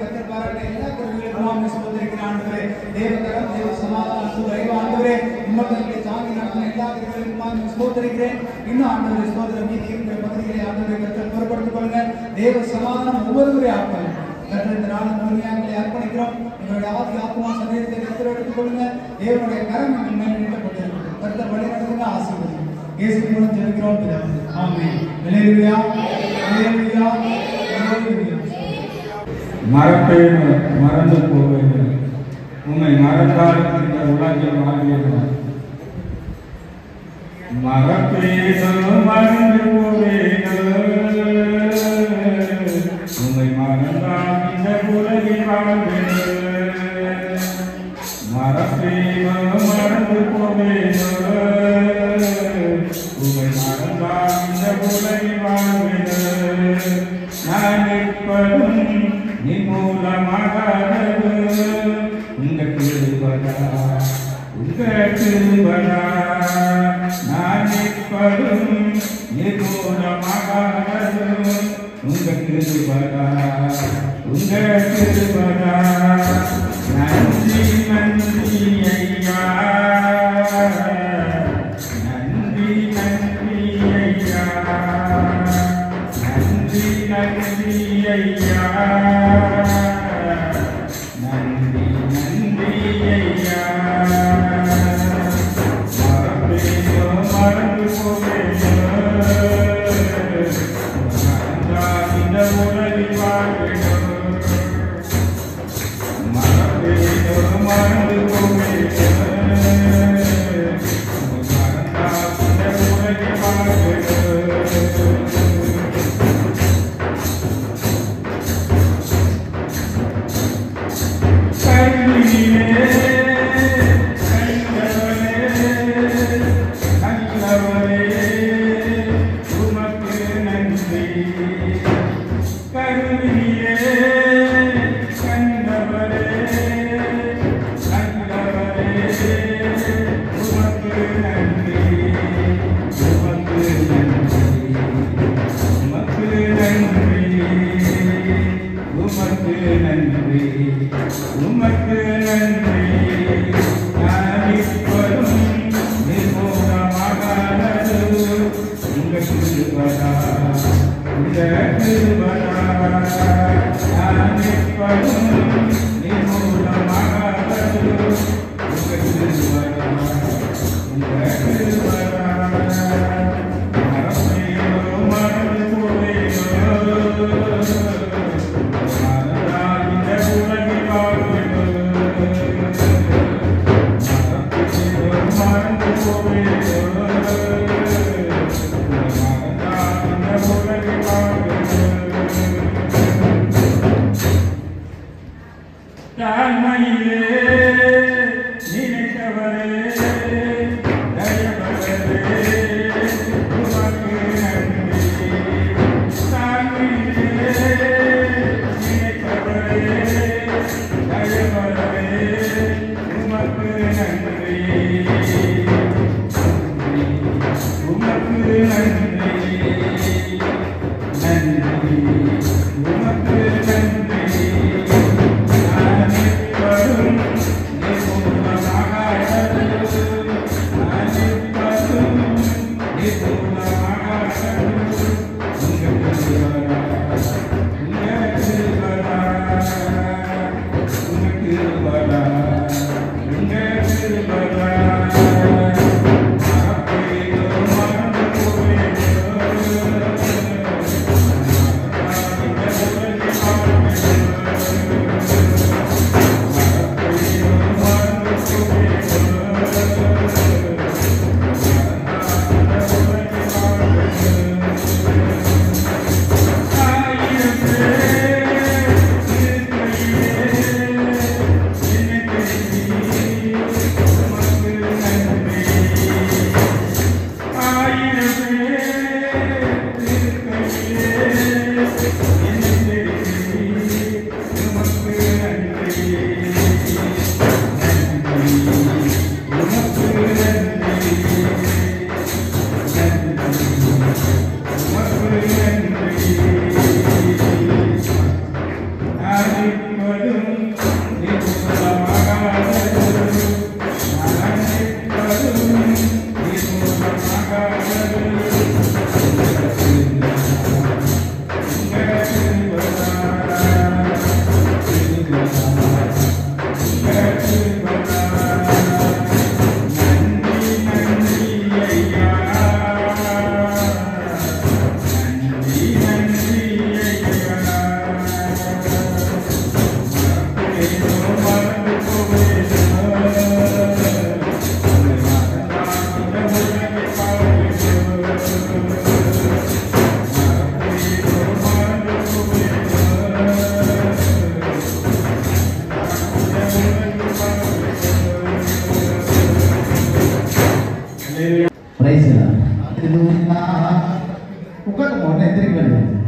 கர்த்தர் பாராட்ட எல்லா கருவிகளுக்கும் ஸ்தோத்திரிக்கிறேன் ஆண்டவரே. தேவகரம் தேவ சமாதானம் தயவு ஆண்டவரே உம்மதங்களை தாங்கி நடத்தும் எல்லா கருவிகளுக்கும் ஸ்தோத்திரிக்கிறேன். இன்னும் ஆண்டவரே ஸ்தோத்திரம் மீதி இருக்கிற பகுதிகளை ஆண்டவரே கர்த்தர் பொறுப்படுத்திக் கொள்ளுங்க. தேவ சமாதானம் ஒவ்வொருவரையும் ஆக்குங்க. கர்த்தர் இந்த நாள் முழுமையாக எங்களை அர்ப்பணிக்கிறோம். எங்களுடைய ஆதி ஆத்மா சரீரத்தை கர்த்தர் எடுத்துக் கொள்ளுங்க. தேவனுடைய கரம் எங்கள் மேல் நீட்டப்பட்டிருக்கிறது. கர்த்தர் வழி நடத்துங்க, ஆசீர்வதிங்க. இயேசுவின் மூலம் ஜெபிக்கிறோம் பிதாவே. ஆமென். அல்லேலூயா அல்லேலூயா அல்லேலூயா. மறப்பே மறந்து போவீர்கள், உம்மை மறந்தால் இந்த உலகில் வாழ்வீர்கள். மறப்பேனோ மறந்து போவீர்கள், உம்மை மறந்தால் இந்த உலகில் வாழ்வீர்கள். மறப்பேனோ மறந்து போவீர்கள், உம்மை மறந்தால் இந்த உலகில் வாழ்வீர்கள். நான் எப்படும் நீ மூலமாகாதது உங்க திருவதா உங்க திருவதா. நான் எப்படும் நீ மூலமாகாதது உங்க திருவதா உங்க திருவதா. நன்றி நன்றி ஐயா, நன்றி நன்றி ஐயா, நன்றி நன்றி ஐயா, நன்றி நன்றி ஐயா. மறப்பேனோ மறந்து போவேனோ, மறந்தால் இந்த உலகில் வாழ்வேனோ. மறப்பேனோ மறந்து போவேனோ, மறந்தால் இந்த உலகில் வாழ்வேனோ.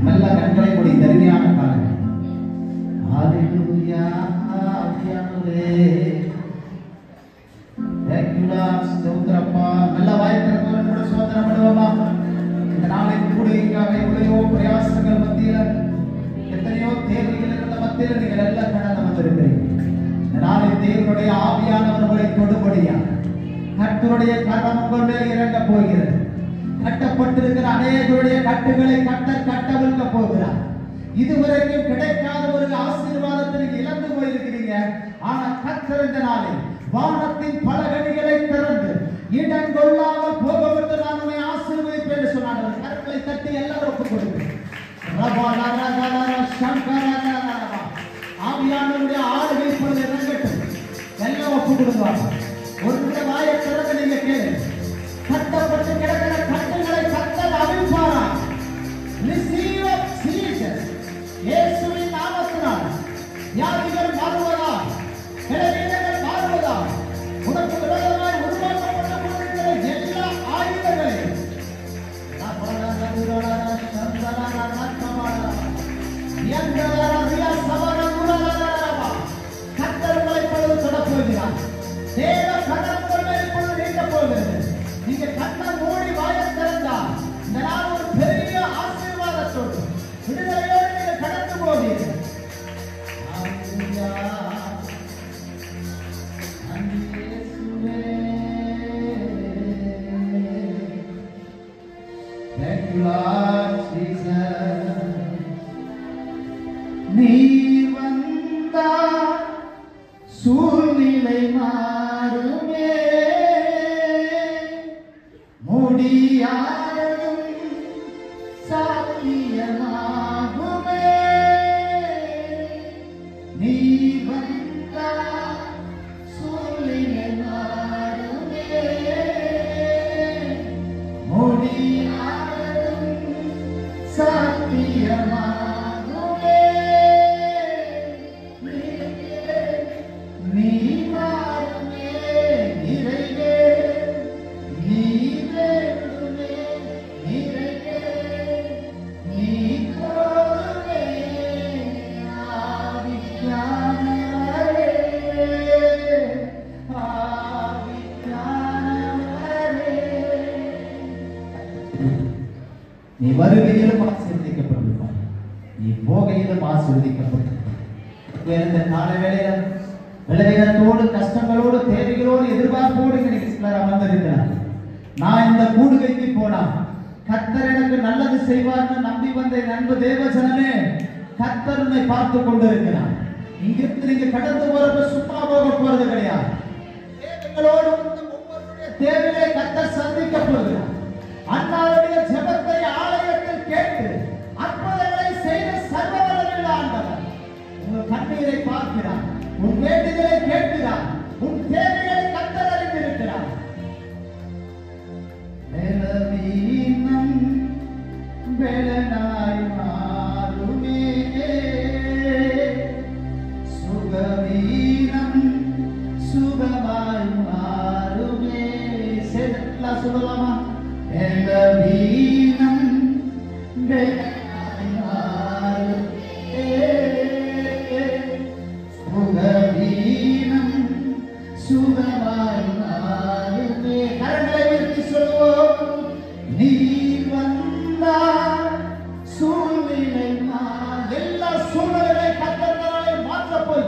நல்ல கண்களை கொடி தருமையான காலம். ஹalleluya ஆவியானவரே தேங்க்யூடா ஸ்தோத்திரப்பா. நல்ல வாய்த்திறந்தவன் கூட சோதனை பண்ணுவோமா? இந்த நாளை கூடியிருக்காக எவ்வளையோ பிரயாசங்கள் மத்தியில எத்தனையோ தேவைகள் மத்தியில நீங்கள் எல்லாம் கடந்து வந்திருக்கிறீங்க. இந்த நாளை தேவனுடைய ஆவியானவர் உங்களை தொடுபடியா கர்த்தருடைய கரம் உங்கள் மேல் இறங்க போகிறது. கட்டப்பட்டிருக்கிற அநேகருடைய கட்டுகளை கட்டவிழ்க்க போகிறார். இதுவரைக்கும் கிடைக்காத ஒரு ஆசீர்வாதத்திற்கு இழந்து போயிருக்கிறீங்க. ஆனா கர்த்தர் இந்த நாளில் வானத்தின் பல கனிகளை திறந்து இடம் கொள்ளாமல் போகப்பட்டு நான் உன்னை ஆசீர்வதிப்பேன் என்று சொன்னார்கள். கரங்களை தட்டி எல்லாரும் ஒப்புக் கொடுப்பேன். ஆவியானவருடைய ஆளுகை இப்பொழுது இறங்கட்டும். எல்லாம் ஒப்புக் கொடுப்பாங்க. ஒரு முறை வாயை திறந்து நீங்க கேளு. கட்டப்பட்டு கிடக்கிற கட்டுகளை கர்த்தர் அவிழ்ப்பாரா? Receive of Jesus. இயேசுவின் நாமத்தினால் வியாதிகள் மாறுவதா? பலவீனங்கள் மாறுவதா? உனக்கு விரோதமாய் உருவாக்கப்பட்ட எல்லா ஆயுதங்களையும் கர்த்தர்களை பொழுது தொடப்போகிறார். தேவ கடற்கொள்ளை பொழுது நீண்ட போகிறது. நீங்க கண்ணை மூடி வாயை திறந்தா இந்த நாள் ஒரு பெரிய ஆசீர்வாதத்தோடு விடுதலையோடு நீங்க கடந்து போவீர்கள். நீ வந்தா சூழ்நிலை மாறுமே, முடியாதும் சாத்தியமாகுமே. நீ வந்தா சூழ்நிலை மாறுமே, முடியாதும் சாத்தியமாகுமே. நீ மாறுமே நிறைவே, நீ வேண்டுமே நிறைவே, நீ கோருமே ஆவியானவரே, ஆவியானவரே. நீ வருகையிலும் ஆசீர்வதிக்கப்பட்டிருப்பாய், நீ போகையிலும் ஆசீர்வதிக்கப்பட்டிருப்பாய். இந்த கால வேளையில விளையாட்டோடு கஷ்டங்களோடு தேவைகளோடு எதிர்பார்ப்போடு அமர்ந்திருக்கிறார். நான் இந்த கூடுகைக்கு போனா கர்த்தர் எனக்கு நல்லது செய்வார்னு நம்பி வந்த அன்பு தேவஜனமே, கர்த்தர் உன்னை பார்த்து கொண்டிருக்கிறார். இங்கிருந்து நீங்க கடந்து போறப்ப சும்மா போக போறது கிடையாது. தேவைகளோடு ஒவ்வொருடைய தேவையை கர்த்தர் சந்திக்க போகிறார். அன்னாருடைய ஜெபத்தை ஆலயத்தில் கேட்டு அற்புதங்களை செய்த சர்வவல்லமையுள்ள ஆண்டவர் உங்கள் கண்ணீரை பார்க்கிறார், உன் வேண்டுதலை கேட்கிறார், உன் தேவைகளை கர்த்தர் அறிந்திருக்கிறார். பலவீனம் பலனாய் மாறுமே, சுகவீனம் சுகமாய் மாறுமே. சேர்த்து சொல்லலாமா? பலவீனம் பலனாய் மாறுமே, சுகவீனம் சுகமாய் மாறுமே. கரங்களை உயர்த்தி சொல்லுவோம். நீ வந்தா சூழ்நிலை எல்லா சூழ்நிலை கர்த்தராலே மாற்றப் போகிறார்.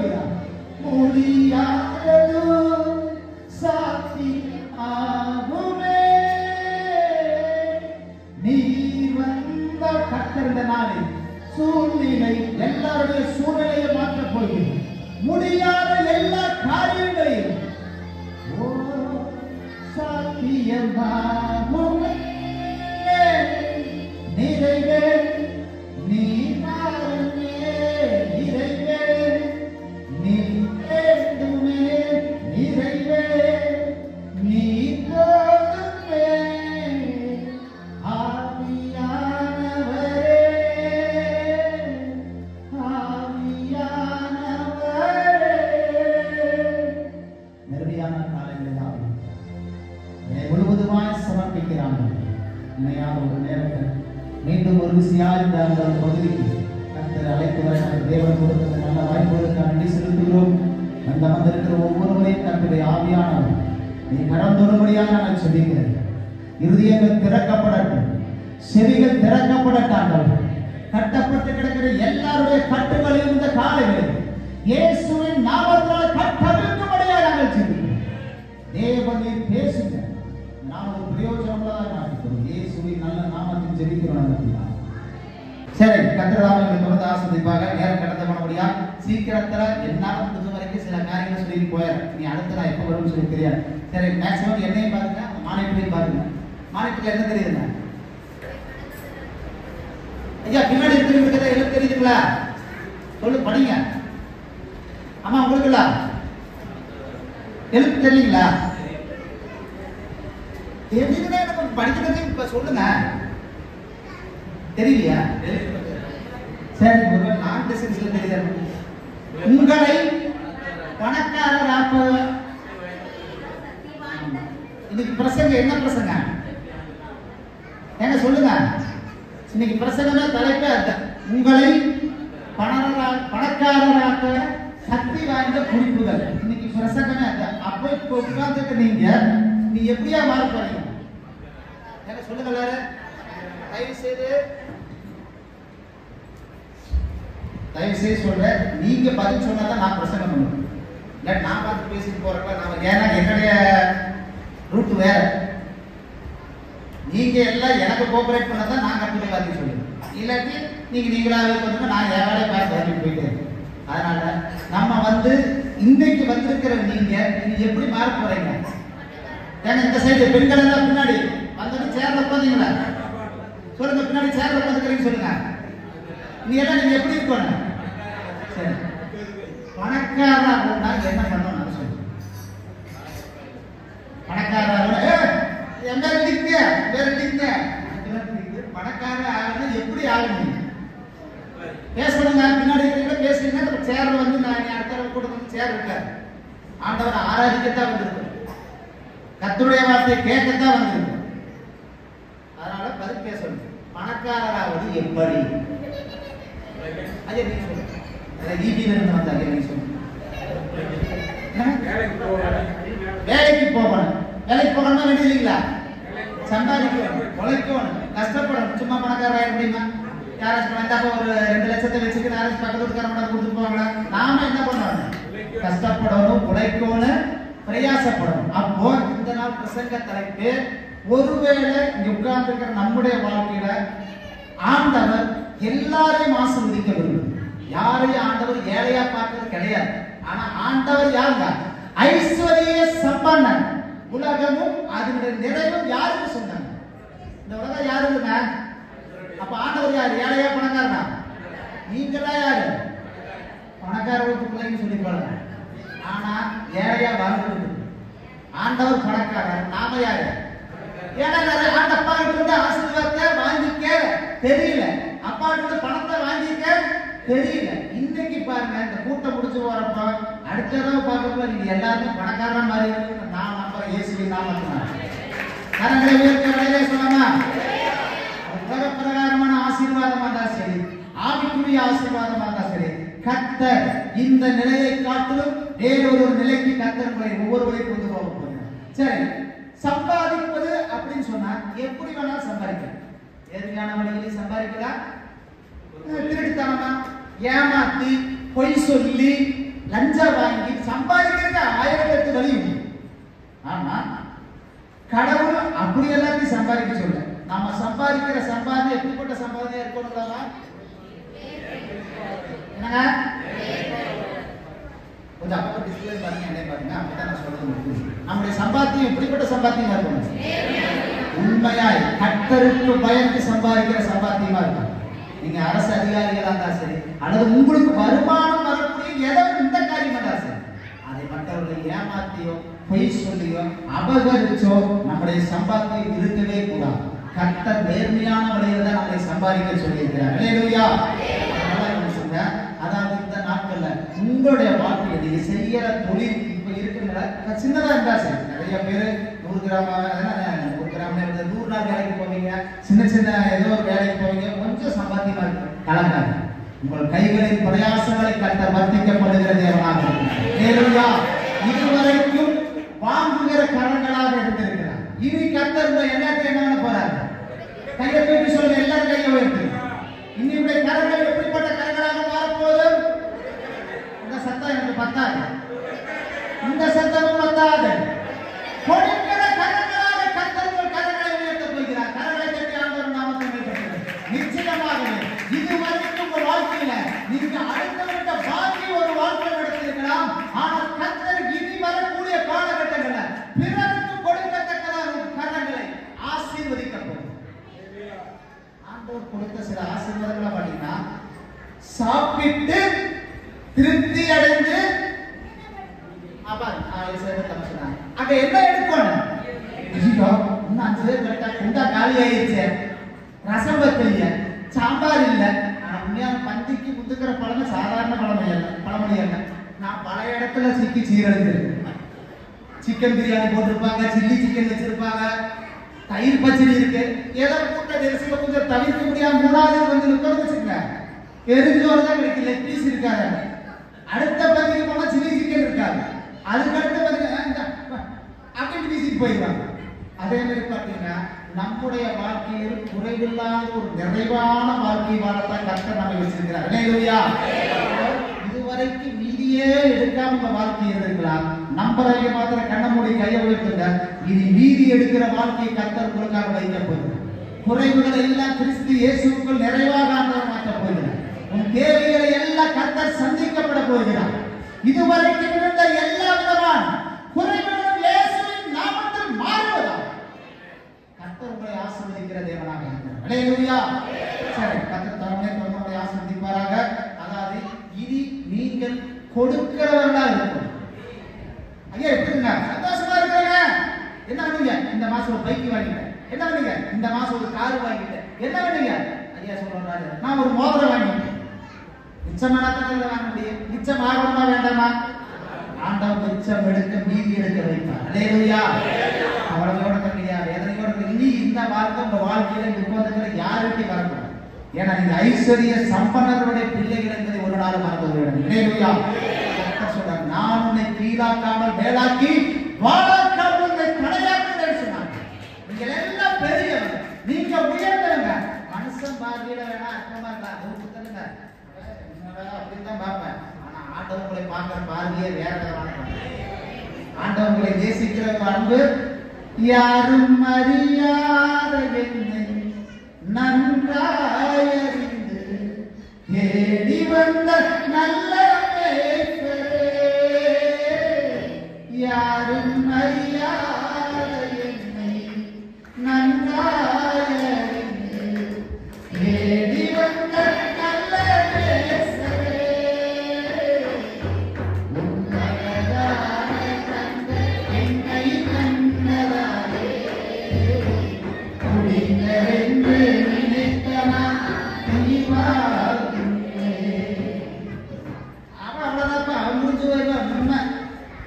முடியாத எல்லா காரியங்களையும் சாத்தியமாகும் நிறைவே நீ வாருமே நிறைவே நீ வேண்டுமே நிறைவே நீ போதுமே ஆவியானவரே ஆவியானவரே. நேரடியான காலையில் முழுவதுமாய் சமர்ப்பிக்கிறாங்க. உண்மையான ஒரு நேரத்தில் மீண்டும் ஒரு விசியாய் இந்த அந்த பகுதிக்கு கர்த்தர் அழைத்து வர தேவன் கொடுத்த நல்ல வாய்ப்புகளுக்கு நன்றி செலுத்துகிறோம். அந்த வந்திருக்கிற ஒவ்வொருவரையும் கர்த்தருடைய ஆவியானவர் நீ கரம் தொடும்படியாக நான் சொல்லிக்கிறேன். இருதயங்கள் திறக்கப்படட்டும், செவிகள் திறக்கப்படட்டார்கள். கட்டப்பட்டு கிடக்கிற எல்லாருடைய கட்டுகளையும் இந்த காலையில் இயேசுவின் நாமத்தால் கட்டவிழ்க்கும்படியாக நாங்கள் சொல்லிக்கிறோம். தேவனே பேசுங்க, நாம் ஒரு பிரயோஜனமுள்ளதாக மாற்றிக்கிறோம். இயேசுவின் நல்ல நாமத்தில் ஜெபிக்கிறோம். சரி, கர்த்தர் தொடர்ந்து ஆசீர்வதிப்பாக. நேரம் கடந்து போன முடியா சீக்கிரத்துல என்னால முடிஞ்ச வரைக்கும் சில காரியங்களை சொல்லி போயிடுறேன். நீ அடுத்து நான் எப்போ வரும்னு சொல்லி தெரியாது. சரி, மேக்ஸிமம் என்னையும் பாருங்க, மானிட்டரையும் பாருங்க. மானிட்டர்ல என்ன தெரியுதுங்க? ஐயா பின்னாடி இருக்கிற எழுத்து தெரியுதுங்களா? சொல்லு, படிங்க. ஆமா, உங்களுக்குல எழுத்து தெரியுங்களா? தெரியுதுன்னா எனக்கு படிக்கிறது இப்ப சொல்லுங்க. தெரியலையா? சரி, ஒரு நான் டிஸ்கஷன்ல தெரியுது. உங்களை பணக்காரராக்குவது. இன்னைக்கு பிரசங்க என்ன பிரசங்க? என்ன சொல்லுங்க? இன்னைக்கு பிரசங்கமே தலைப்பே அதுதான். உங்களை பணக்காரராக்க சக்தி வாய்ந்த குறிப்புகள். இன்னைக்கு பிரசங்கமே அதுதான். அப்போ இப்போ உட்கார்ந்துட்டு நீ எப்படியா மாற போறீங்க? என்ன சொல்லுங்க எல்லாரும். தயவு செய்து சொல்றேன், நீங்க பதில் சொன்னாதான் நான் பிரசங்கம் பண்ணுவேன். இல்ல நான் பார்த்து பேசிட்டு போறேன். நான் ஏன்னா என்னுடைய ரூட் வேற. நீங்க எல்லாம் எனக்கு கோஆபரேட் பண்ணதான் நான் கட்டுரை வாதி சொல்லுவேன். இல்லாட்டி நீங்களாவே பண்ணுங்க, நான் என் வேலையை பார்த்து வாங்கிட்டு போயிட்டேன். அதனால நம்ம இன்னைக்கு வந்திருக்கிற நீங்க எப்படி மாற போறீங்க? ஏன்னா இந்த சைடு பெண்கள் எல்லாம் பின்னாடி வந்துட்டு சேர்ல உட்காந்தீங்களா? சொல்லுங்க, பின்னாடி சேர்ல உட்காந்துக்கிறீங்க சொல்லுங்க. நீ எல்லாம் நீங்க எப்படி இருக்கணும்? சரி, பணக்காரா இருந்தா என்ன பண்ணணும் சொல்லுங்க. பணக்காரா பணக்கார ஆகணும். எப்படி ஆகணும் பேசணுங்க. பின்னாடி இருக்கிற பேசுறீங்கன்னா சேர்ல நான் அடுத்த கூட சேர் இருக்காரு. ஆண்டவரை ஆராதிக்கத்தான் வந்திருக்கோம், கர்த்தருடைய வார்த்தையை கேட்கத்தான் வந்திருக்கோம். அதனால பதில் பேசணும். பணக்காரராவது எப்படி? ஐயா நீ சொல்லுங்க. ஈபியில இருந்து வந்தாங்க. நீ சொல்லுங்க. வேலைக்கு போகணும். வேலைக்கு போகணும்னா வேண்டிய இல்லைங்களா? சம்பாதிக்கணும், உழைக்கணும், கஷ்டப்படணும். சும்மா பணக்காரராக முடியுமா? யாராச்சும் வந்தாப்ப ஒரு 2 லட்சத்தை வச்சுட்டு யாராச்சும் பக்கத்து வீட்டுக்காரங்க கொடுத்துட்டு போவாங்களா? நாம என்ன பண்ணணும்? கஷ்டப்படணும், உழைக்கணும், பிரயாசப்படணும். அப்போ இந்த நாள் பிரசங்க தலைப்பு, ஒருவேளை இங்க உட்கார்ந்து இருக்கிற நம்முடைய வாழ்க்கையில ஆண்டவர் எல்லாரையும் ஆசீர்வதிக்க விரும்பும். யாரையும் ஆண்டவர் ஏழையா பார்க்கிறது கிடையாது. ஆனா ஆண்டவர் யாருங்க? ஐஸ்வர்ய சம்பன்னன். உலகமும் அதனுடைய நிறைவும் யாருக்கு சொன்னாங்க? இந்த உலகம் யாருங்க? அப்ப ஆண்டவர் யாரு? ஏழையா பணக்காரனா? நீங்களா யாரு? பணக்காரர்களுக்கு பிள்ளைங்க சொல்லி போறாங்க. ஆனா ஏழையா வாழ்ந்து ஆண்டவர் பணக்காரர், நாம யாரு? ஏன்னா ஆண்ட அப்பா கிட்ட ஆசீர்வாதத்தை வாங்கிக்க தெரியல, அப்பா கிட்ட பணத்தை வாங்கிக்க தெரியல. இன்னைக்கு பாருங்க, இந்த கூட்டம் முடிச்சு போறப்ப அடுத்த தடவை பார்க்கப்ப நீங்க எல்லாருமே பணக்காரனா மாறி நான் நம்புறேன். இயேசுவின் நாமத்தினால கரங்களை உயர்த்தி வழியிலே சொல்லலாம். உலக பிரகாரமான ஆசீர்வாதமா இருந்தா சரி, ஆவிக்குரிய ஆசீர்வாதமா இருந்தா சரி, கர்த்தர் இந்த நிலையை காட்டிலும் வேறொரு நிலைக்கு கர்த்தர் உங்களை ஒவ்வொருவரையும் கொண்டு போக போகிறார். சரி, சம்பாதிப்பது அப்படின்னு சொன்னா எப்படி வேணாலும் சம்பாதிக்கலாம். எதிரான வழிகளில் சம்பாதிக்கலாம். திருட்டுத்தனமா ஏமாத்தி பொய் சொல்லி லஞ்சம் வாங்கி சம்பாதிக்கிறது 1008 வழி உண்டு. ஆனா கடவுள் அப்படி எல்லாத்தையும் சம்பாதிக்க சொல்ல. நாம சம்பாதிக்கிற சம்பாதனை எப்படிப்பட்ட சம்பாதனையா இருக்கணுங்களா? என்னங்க கொஞ்சம் அப்போ டிஸ்பிளே பாருங்க, என்ன பாருங்க, அப்பதான் நான் சொல்றது. நம்முடைய சம்பாத்தியம் எப்படிப்பட்ட சம்பாத்தியமா இருக்கணும்? உண்மையாய் கர்த்தருக்கு பயந்து சம்பாதிக்கிற சம்பாத்தியமா இருக்கும். நீங்க அரசு அதிகாரிகளா இருந்தா சரி, அல்லது உங்களுக்கு வருமானம் வரக்கூடிய ஏதோ இந்த காரியம் இருந்தா சரி, அதை மற்றவர்களை ஏமாத்தியோ பொய் சொல்லியோ அபகரிச்சோ நம்முடைய சம்பாத்தியம் இருக்கவே கூடாது. கர்த்தர் நேர்மையான வழியில தான் நம்மை சம்பாதிக்க சொல்லியிருக்கிறார். அல்லேலூயா. அதாவது இந்த நாட்கள்ல உங்களுடைய வாழ்க்கையை நீங்க செய்யற தொழில் இப்ப இருக்கிற சின்னதா இருந்தா சரி, நிறைய பேரு 100 கிராம் 100 கிராம் 100 நாள் வேலைக்கு போவீங்க, சின்ன சின்ன ஏதோ ஒரு வேலைக்கு போவீங்க, கொஞ்சம் சம்பாத்தியமா இருக்கு, கலங்காது. உங்கள் கைகளின் பிரயாசங்களை கர்த்தர் வர்த்திக்கப்படுகிற தேவனாக இருக்கிறார். இதுவரைக்கும் வாங்குகிற கரங்களாக இருந்திருக்கிறார். இனி கர்த்தர் எல்லாத்தையும் என்ன போறாரு? கையை தூக்கி சொல்லுங்க, எல்லாரும் கையை உயர்த்து. இன்னையுடைய கரங்கள் எப்படிப்பட்ட கரங்களாக மாறப்போகுது? இந்த சத்தம் எனக்கு பத்தாது, இந்த சத்தமும் பத்தாது. கொடுக்கிற கரங்களாக கர்த்தர் கரங்களை உயர்த்த போகிறார். கரங்களை தட்டி ஆண்டவர் நாமத்தை உயர்த்துகிறார். நிச்சயமாகவே இதுவரைக்கும் உங்கள் வாழ்க்கையில நீங்க அடுத்தவர்கிட்ட வாங்கி ஒரு வாழ்க்கை நடத்திருக்கலாம். ஆனால் கர்த்தர் இனி வரக்கூடிய காலகட்டங்கள்ல பிறருக்கு கொடுக்கத்தக்கதான கரங்களை ஆசீர்வதிக்க போகிறார். ஆண்டவர் கொடுத்த சில ஆசீர்வாதங்களை பாத்தீங்கன்னா, சாப்பிட்டு திருப்தி அடைந்து அங்க என்ன எடுக்கணும்? இன்னும் 5 பேர் கேட்டா குண்டா காலி ஆயிடுச்சு, ரசம் வைக்கல, சாம்பார் இல்ல. உண்மையான பந்திக்கு முத்துக்கிற பழமை சாதாரண பழமொழி அல்ல. நான் பல இடத்துல சிக்கி சீரழிஞ்சிருக்கேன். சிக்கன் பிரியாணி போட்டிருப்பாங்க, சில்லி சிக்கன் வச்சிருப்பாங்க, தயிர் பச்சடி இருக்கு, ஏதோ கூட்ட நெரிசல கொஞ்சம் தவிர்க்க முடியாம 3வது வந்து நிற்கிறது வச்சுக்கங்க, எரிஞ்சோறு தான் கிடைக்கும், லெக் பீஸ் இருக்காது. அடுத்த பந்திக்கு போனா சில்லி சிக்கன் இருக்காது, அதுக்கு அடுத்த பந்திக்கு அப்படின்னு வீசிட்டு போயிடுவாங்க. அதே மாதிரி பார்த்தீங்கன்னா நம்முடைய வாழ்க்கையில் குறைவில்லாத ஒரு நிறைவான வாழ்க்கை வாழத்தான் கர்த்தர் நம்மை வச்சிருக்கிறார். அல்லேலூயா. இதுவரைக்கும் மீதியே எடுக்காம உங்க வாழ்க்கை இருக்கலாம். நம்பரைய மாத்திர கண்ண மூடி கையை உயர்த்துங்க. இது மீதி எடுக்கிற வாழ்க்கையை கர்த்தர் உங்களுக்காக வைக்க போகிறார். குறைவுகளை எல்லாம் கிறிஸ்து இயேசுவுக்குள் நிறைவாக ஆண்டவர் மாற்ற போகிறார். உன் தேவைகளை எல்லாம் கர்த்தர் சந்திக்கப்பட போகிறார். இதுவரைக்கும் இருந்த எல்லா விதமான குறைவுகளும் இயேசுவின் நாமத்தில் மாறுவதா கர்த்தர் உங்களை ஆசீர்வதிக்கிற தேவனாக இருக்கிறார். அல்லேலூயா. சரி, கர்த்தர் தம்முடைய உங்களை ஆசீர்வதிப்பாராக. அதாவது இது நீங்கள் கொடுக்கிறவர்களா இருக்கும். ஐயா எப்படிங்க சந்தோஷமா இருக்கிறீங்க? என்ன பண்ணீங்க? இந்த மாசம் ஒரு பைக் வாங்கிட்டேன். என்ன பண்ணீங்க? இந்த மாசம் ஒரு கார் வாங்கிட்டேன். என்ன பண்ணீங்க? ஐயா சொல்றாரு, நான் ஒரு மோதிரம் வாங்கிட்டேன். நிச்சயமான வாங்க முடியும். நிச்சயம் ஆகணுமா வேண்டாமா? ஆண்டவர் நிச்சயம் எடுக்க மீதி எடுக்க வைப்பார். அல்லேலூயா. அவளோட கண்ணியா வேதனையோட இனி இந்த வார்த்தை உங்க வாழ்க்கையில உட்கார்ந்துக்கிற யாருக்கு வரக்கூடாது. ஏன்னா நீங்க ஐஸ்வர்ய சம்பன்னருடைய பிள்ளைகள் என்பதை ஒரு நாள் மறந்து வேண்டும். அல்லேலூயா. கர்த்தர் சொல்றார், நான் உன்னை கீழாக்காமல் மேலாக்கி வாழாக்காமல் உன்னை கடையாக்குவேன் சொன்னார். நீங்க எல்லாம் பெரியவங்க, நீங்க உயர்ந்தவங்க. மனுஷன் பார்வையில வேணா அர்த்தமா இருக்கா சொல்லுங்க, அப்படின்னு தான் பார்ப்பேன். ஆனா ஆண்டவங்களை பார்க்கிற பார்வையே வேற விதமான. ஆண்டவங்களை நேசிக்கிற அன்பு யாரும் அறியாத என்னை நன்றாய் அறிந்து தேடி வந்த நல்ல மேய்ப்பரே, யாரும் அறியாத என்னை நன்றாய் அறிந்து தேடி வந்த நல்ல மேய்ப்பரே,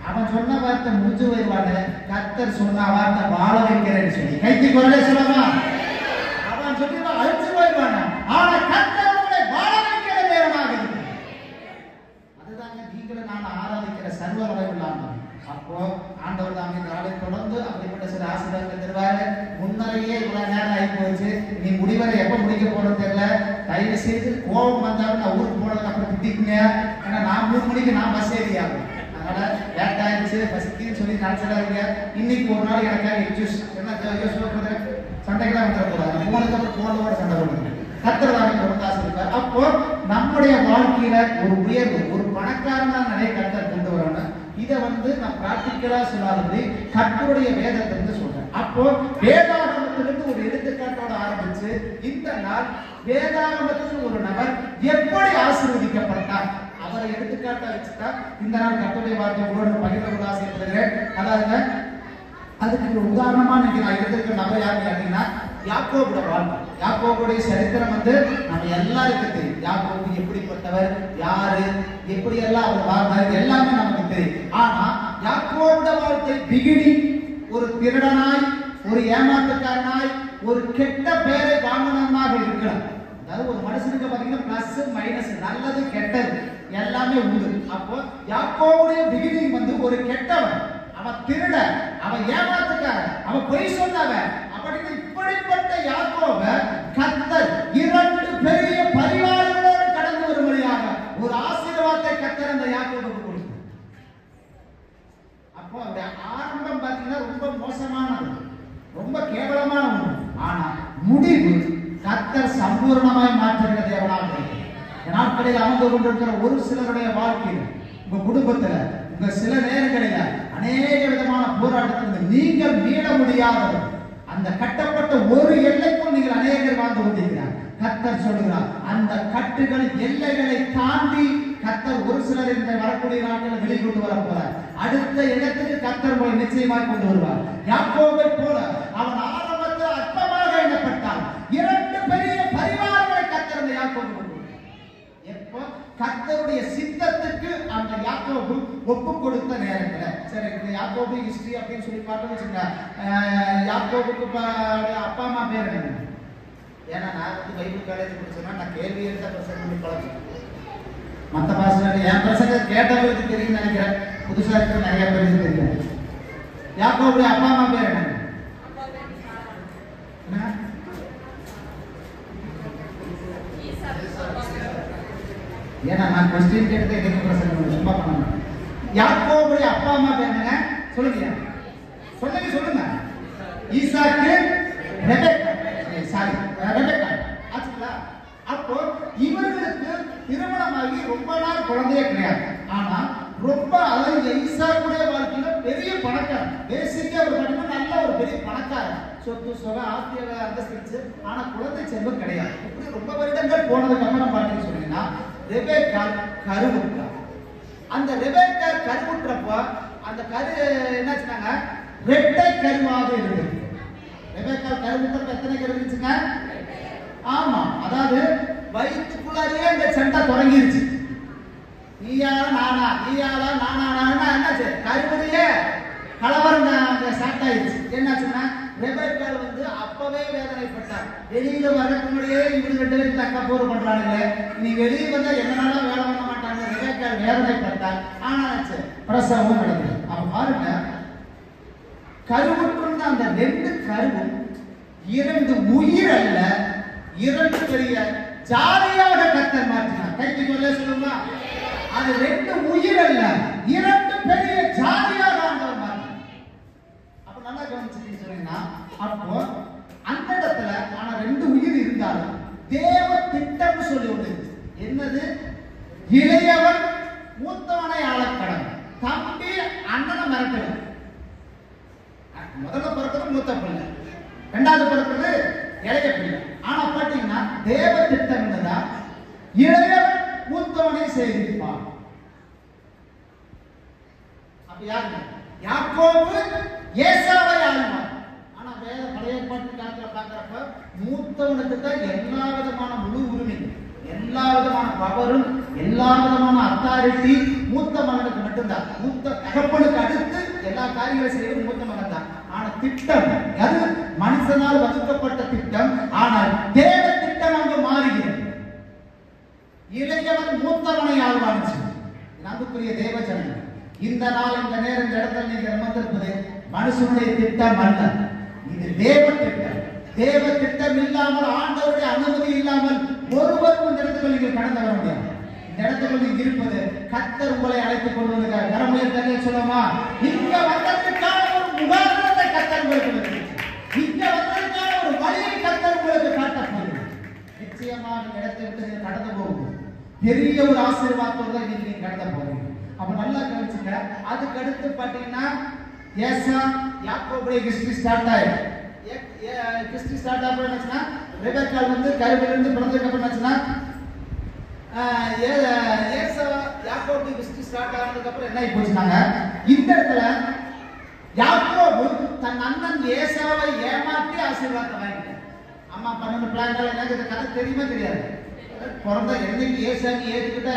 அவன் சொன்ன வார்த்தை முடிஞ்சு போயிடுவாங்க. கர்த்தர் சொன்ன வார்த்தை வாழ வைக்கிறேன்னு சொல்லி கைக்கு குரலே சொல்லமா? அவன் சொல்லி அழிச்சு போயிடுவாங்க. ஆனா கர்த்தர் உங்களை வாழ வைக்கிற தேவனாக இருக்கு. அதுதாங்க நீங்களும் நான் ஆராதிக்கிற சர்வ வல்லமையுள்ள. அப்போ ஆண்டவர் தான் இந்த நாளை தொடர்ந்து அப்படிப்பட்ட சில ஆசீர்வாதங்கள் தருவாரு. முன்னரையே இவ்வளவு நேரம் ஆகி போச்சு, நீ முடிவரை எப்ப முடிக்க போறது தெரியல. தயவு செய்து கோபம் வந்தாலும் நான் ஊருக்கு போனதுக்கு அப்புறம் திட்டிக்குங்க. ஏன்னா நான் 3 மணிக்கு நான் பஸ் ஏறியாகும். அதனால லேட் ஆயிடுச்சு பசிக்குன்னு சொல்லி நினைச்சிடாதீங்க. இன்னைக்கு ஒரு நாள் எனக்காக எக்ஸ்கியூஸ் என்ன சண்டைக்கெல்லாம் வந்துடக்கூடாது. போனதுக்கு அப்புறம் போனதோட சண்டை போடுங்க. கர்த்தர் தான் கொடுத்து ஆசீர்வாதம். அப்போ நம்முடைய வாழ்க்கையில ஒரு உயர்வு, ஒரு பணக்காரனா நிறைய கர்த்தர் கொண்டு வரணும். நான் பிராக்டிக்கலா சொல்லாதபடி கர்த்தருடைய வேதத்திலிருந்து சொல்றேன். அப்போ வேதாகமத்திலிருந்து ஒரு எடுத்துக்காட்டோட ஆரம்பிச்சு இந்த நாள் வேதாகமத்தில் ஒரு நபர் எப்படி ஆசீர்வதிக்கப்பட்டார் அவரை எடுத்துக்காட்டா வச்சுட்டா இந்த நாள் கர்த்தருடைய வார்த்தை உங்களோட பகிர்ந்து கொள்ள ஆசைப்படுகிறேன். அதாவது அதுக்கு ஒரு உதாரணமா நீங்க நான் எடுத்திருக்கிற நபர் யாருன்னு கேட்டீங்கன்னா யாக்கோபுடைய வாழ்க்கை. யாக்கோபுடைய சரித்திரம் நம்ம எல்லாருக்கும் தெரியும். யாக்கோபு எப்படிப்பட்டவர், யாரு, எப்படி எல்லாம் அவர் வாழ்ந்தார் எல்லாமே நமக்கு தெரியும். ஆனா யாக்கோபுடைய வாழ்க்கை பிகினி ஒரு திருடனாய், ஒரு ஏமாத்துக்காரனாய், ஒரு கெட்ட பெயரை வாங்கினமாக இருக்கலாம். அதாவது ஒரு மனுஷனுக்கு பாத்தீங்கன்னா பிளஸ் மைனஸ், நல்லது கெட்டது எல்லாமே உண்டு. அப்போ யாக்கோபுடைய பிகினிங் ஒரு கெட்டவன், அவன் திருட, அவன் ஏமாத்துக்காரன், அவன் பொய் சொன்னவன். அப்படின்னு இப்படிப்பட்ட யாக்கோப கர்த்தர் 2 பெரிய பரிவாரங்களோடு கடந்து வரும்படியாக ஒரு ஆசீர்வாதத்தை கர்த்தர் அந்த யாக்கோபுக்கு கொடுத்தார். அப்போ அவருடைய ஆரம்பம் பாத்தீங்கன்னா ரொம்ப மோசமானது, ரொம்ப கேவலமான ஒன்று. ஆனா முடிவு கர்த்தர் சம்பூர்ணமாய் மாற்றுகிற தேவனாக நாட்களில் அமர்ந்து கொண்டிருக்கிற ஒரு சிலருடைய வாழ்க்கையில், உங்க குடும்பத்துல, உங்க சில நேரங்களில் அநேக விதமான போராட்டத்தில் நீங்கள் மீள முடியாதவர், அந்த கட்டப்பட்ட ஒரு எல்லைக்குள் நீங்கள் அநேகர் வாழ்ந்து கொண்டிருக்கிறார். கர்த்தர் சொல்லுகிறார், அந்த கட்டுகள் எல்லைகளை தாண்டி கர்த்தர் ஒரு சிலர் இந்த வரக்கூடிய நாட்களில் வெளிக்கொண்டு வர போறார். அடுத்த இடத்துக்கு கர்த்தர் உங்களை நிச்சயமாய் கொண்டு வருவார். யாக்கோபை போல அவன் ஆரம்பத்தில் அற்பமாக எண்ணப்பட்டான். 2 பெரிய பரிவாரங்களை கர்த்தர் அந்த யாக்கோபு கொண்டு எப்போ கர்த்தருடைய சித்தத்துக்கு அந்த யாக்கோபு ஒப்பு கொடுத்த நேரத்துல. சரி, இந்த யாக்கோபு ஹிஸ்டரி அப்படின்னு சொல்லி பார்த்தோம்னு வச்சுங்க, யாக்கோபுக்கு அப்பா அம்மா பேர் என்ன? ஏன்னா நான் பைபிள் காலேஜ் படிச்சேன்னா நான் கேள்வி எடுத்த பிரசங்க பண்ணி பழக்கம். மற்ற பாசம் என் பிரசங்க கேட்டவருக்கு தெரியும் நினைக்கிறேன், புதுசா இருக்கிற நிறைய பேருக்கு தெரியும். யாக்கோபுடைய அப்பா அம்மா பேர் என்ன? ஏன்னா நான் கொஸ்டின் கேட்டு எதுக்கு பிரசங்கம் சும்மா பண்ணணும். யாக்கோபுடைய அப்பா அம்மா பேர் என்னங்க சொல்லுங்க, சொல்லுங்க. ஈசாக்கு, ரெபெக்கா. Sorry, Rebecca. ஆச்சுங்களா? அப்போ இவர்களுக்கு திருமணமாகி ரொம்ப நாள் குழந்தையே கிடையாது. ஆனா ரொம்ப அதாவது ஈசாக்குடைய வாழ்க்கையில பெரிய பணக்காரன். பேசிக்கா ஒரு மட்டும் நல்ல ஒரு பெரிய பணக்காரன், சொத்து சொக ஆஸ்தியாக அந்தஸ்து. ஆனா குழந்தை செல்வம் கிடையாது. இப்படி ரொம்ப வருடங்கள் போனதுக்கு அப்புறம் பாத்தீங்கன்னு சொன்னீங்கன்னா ரெபெக்கா கருவுற்றார். அந்த ரெபெக்கா கருவுற்றப்போ அந்த கரு என்ன சொன்னாங்க, ரெட்டை கருவாக இருந்தது. ரெபெக்கா கருவுற்றப்ப எத்தனை கரு இருந்துச்சுங்க? ஆமா, அதாவது வயிற்றுக்குள்ளாரியே இந்த சண்டை தொடங்கிருச்சு. நீயால நானா, நீயால நானா என்னாச்சு, கருவுடைய கலவரம் அந்த ஸ்டார்ட் ஆயிடுச்சு. என்னாச்சுன்னா ரெபெக்கா அப்பவே வேதனைப்பட்டார். வெளியில வரக்கு முன்னாடியே இவங்க 2 பேரும் தக்க போர் பண்றாங்களே, நீ வெளியே வந்தா என்னன்னாலும் வேலை பண்ண மாட்டாங்க. ரெபெக்கா வேதனைப்பட்டார். ஆனாச்சு பிரசவம் நடந்தது. அப்ப பாருங்க, கருவுற்ற அந்த 2 கருவும் 2 உயிர் அல்ல, 2 பெரிய ஜாதியாக கர்த்தர் மாற்றினார். கைக்கு சொல்ல சொல்லுமா, அது 2 உயிர் அல்ல, 2 பெரிய ஜாதியாக ஆண்டவர் மாற்றினார். அப்ப நல்லா கவனிச்சுன்னு சொன்னீங்கன்னா, அப்போ அந்த இடத்துல ஆனா 2 உயிர் இருந்தாலும் தேவ திட்டம் சொல்லி ஒன்று. என்னது? இளையவன் மூத்தவனை ஆளக்கடன், தம்பி அண்ணனை மிரட்டணும். முதல்ல பிறக்கிறது மூத்த பிள்ளை, 2வது பிறக்கிறது இளைய பிள்ளை. ஆனா பாத்தீங்கன்னா தேவ திட்டம் என்னதா, இளையவன் மூத்தவனை சேவிப்பான். அப்ப யாருங்க? யாக்கோபு ஏசாவை ஆளுவான். ஆனா வேற பழைய ஏற்பாட்டு காலத்துல பாக்குறப்ப மூத்தவனுக்கு தான் எல்லா விதமான முழு உரிமை, எல்லா விதமான பவரும், எல்லா விதமான அத்தாரிட்டி மூத்த மகனுக்கு மட்டும்தான். மூத்த தகப்பனுக்கு அடுத்து எல்லா காரியங்களும் செய்வது மூத்த மகன் தான். ஆனா திட்டம் அது மனுஷனால் வகுக்கப்பட்ட திட்டம். ஆனால் தேவ திட்டம் அங்கு மாறுகிறது. இளையவன் மூத்தவனை ஆழ்வான். நம்புக்குரிய தேவ ஜனங்கள், இந்த நாள் இந்த நேரம் இந்த இடத்துல நீங்க அமர்ந்திருப்பது மனுஷனுடைய திட்டம் அல்ல, இது தேவ திட்டம். தேவ திட்டம் இல்லாமல், ஆண்டவருடைய அனுமதி இல்லாமல் ஒருவரும் இந்த இடத்துல நீங்கள் கடந்து வர முடியாது. இந்த இடத்துல நீங்க இருப்பது கர்த்தர் உங்களை அழைத்துக் கொண்டு வந்திருக்கார். கரமுயர்த்தலே சொல்லுமா, இங்க வந்ததுக்கான ஒரு உதாரணத்தை கர்த்தர் உங்களுக்கு கொடுத்திருக்கிறார். இங்க வந்ததுக்கான ஒரு வழியை கர்த்தர் உங்களுக்கு காட்டப் போகிறார். நிச்சயமாக இந்த இடத்தை விட்டு நீங்க கடந்து போகும் பெரிய ஒரு ஆசீர்வாதத்தோட நீங்க கடந்து போறீங்க. அப்ப நல்லா கவனிச்சுங்க, அதுக்கு அடுத்து பாத்தீங்கன்னா ஏசா யாக்கோபுடைய ஹிஸ்டரி ஸ்டார்ட் ஆயிடும். ஹிஸ்டரி ஸ்டார்ட் ஆகும்போது என்னச்சுன்னா ரெபெக்காள் வந்து கருவிலிருந்து பிறந்ததுக்கு அப்புறம் என்னச்சுன்னா ஏசா யாக்கோபு ஹிஸ்டரி ஸ்டார்ட் ஆனதுக்கு அப்புறம் என்ன ஆகி போச்சுனாங்க, இந்த இடத்துல யாக்கோபு தன் அண்ணன் ஏசாவை ஏமாற்றி ஆசீர்வாதத்தை வாங்கிட்டார். அம்மா 12 பிளான்கள் எனக்கு இந்த கதை தெரியுமா தெரியாது. பிறந்த என்னைக்கு ஏசாக்கு ஏற்றுக்கிட்ட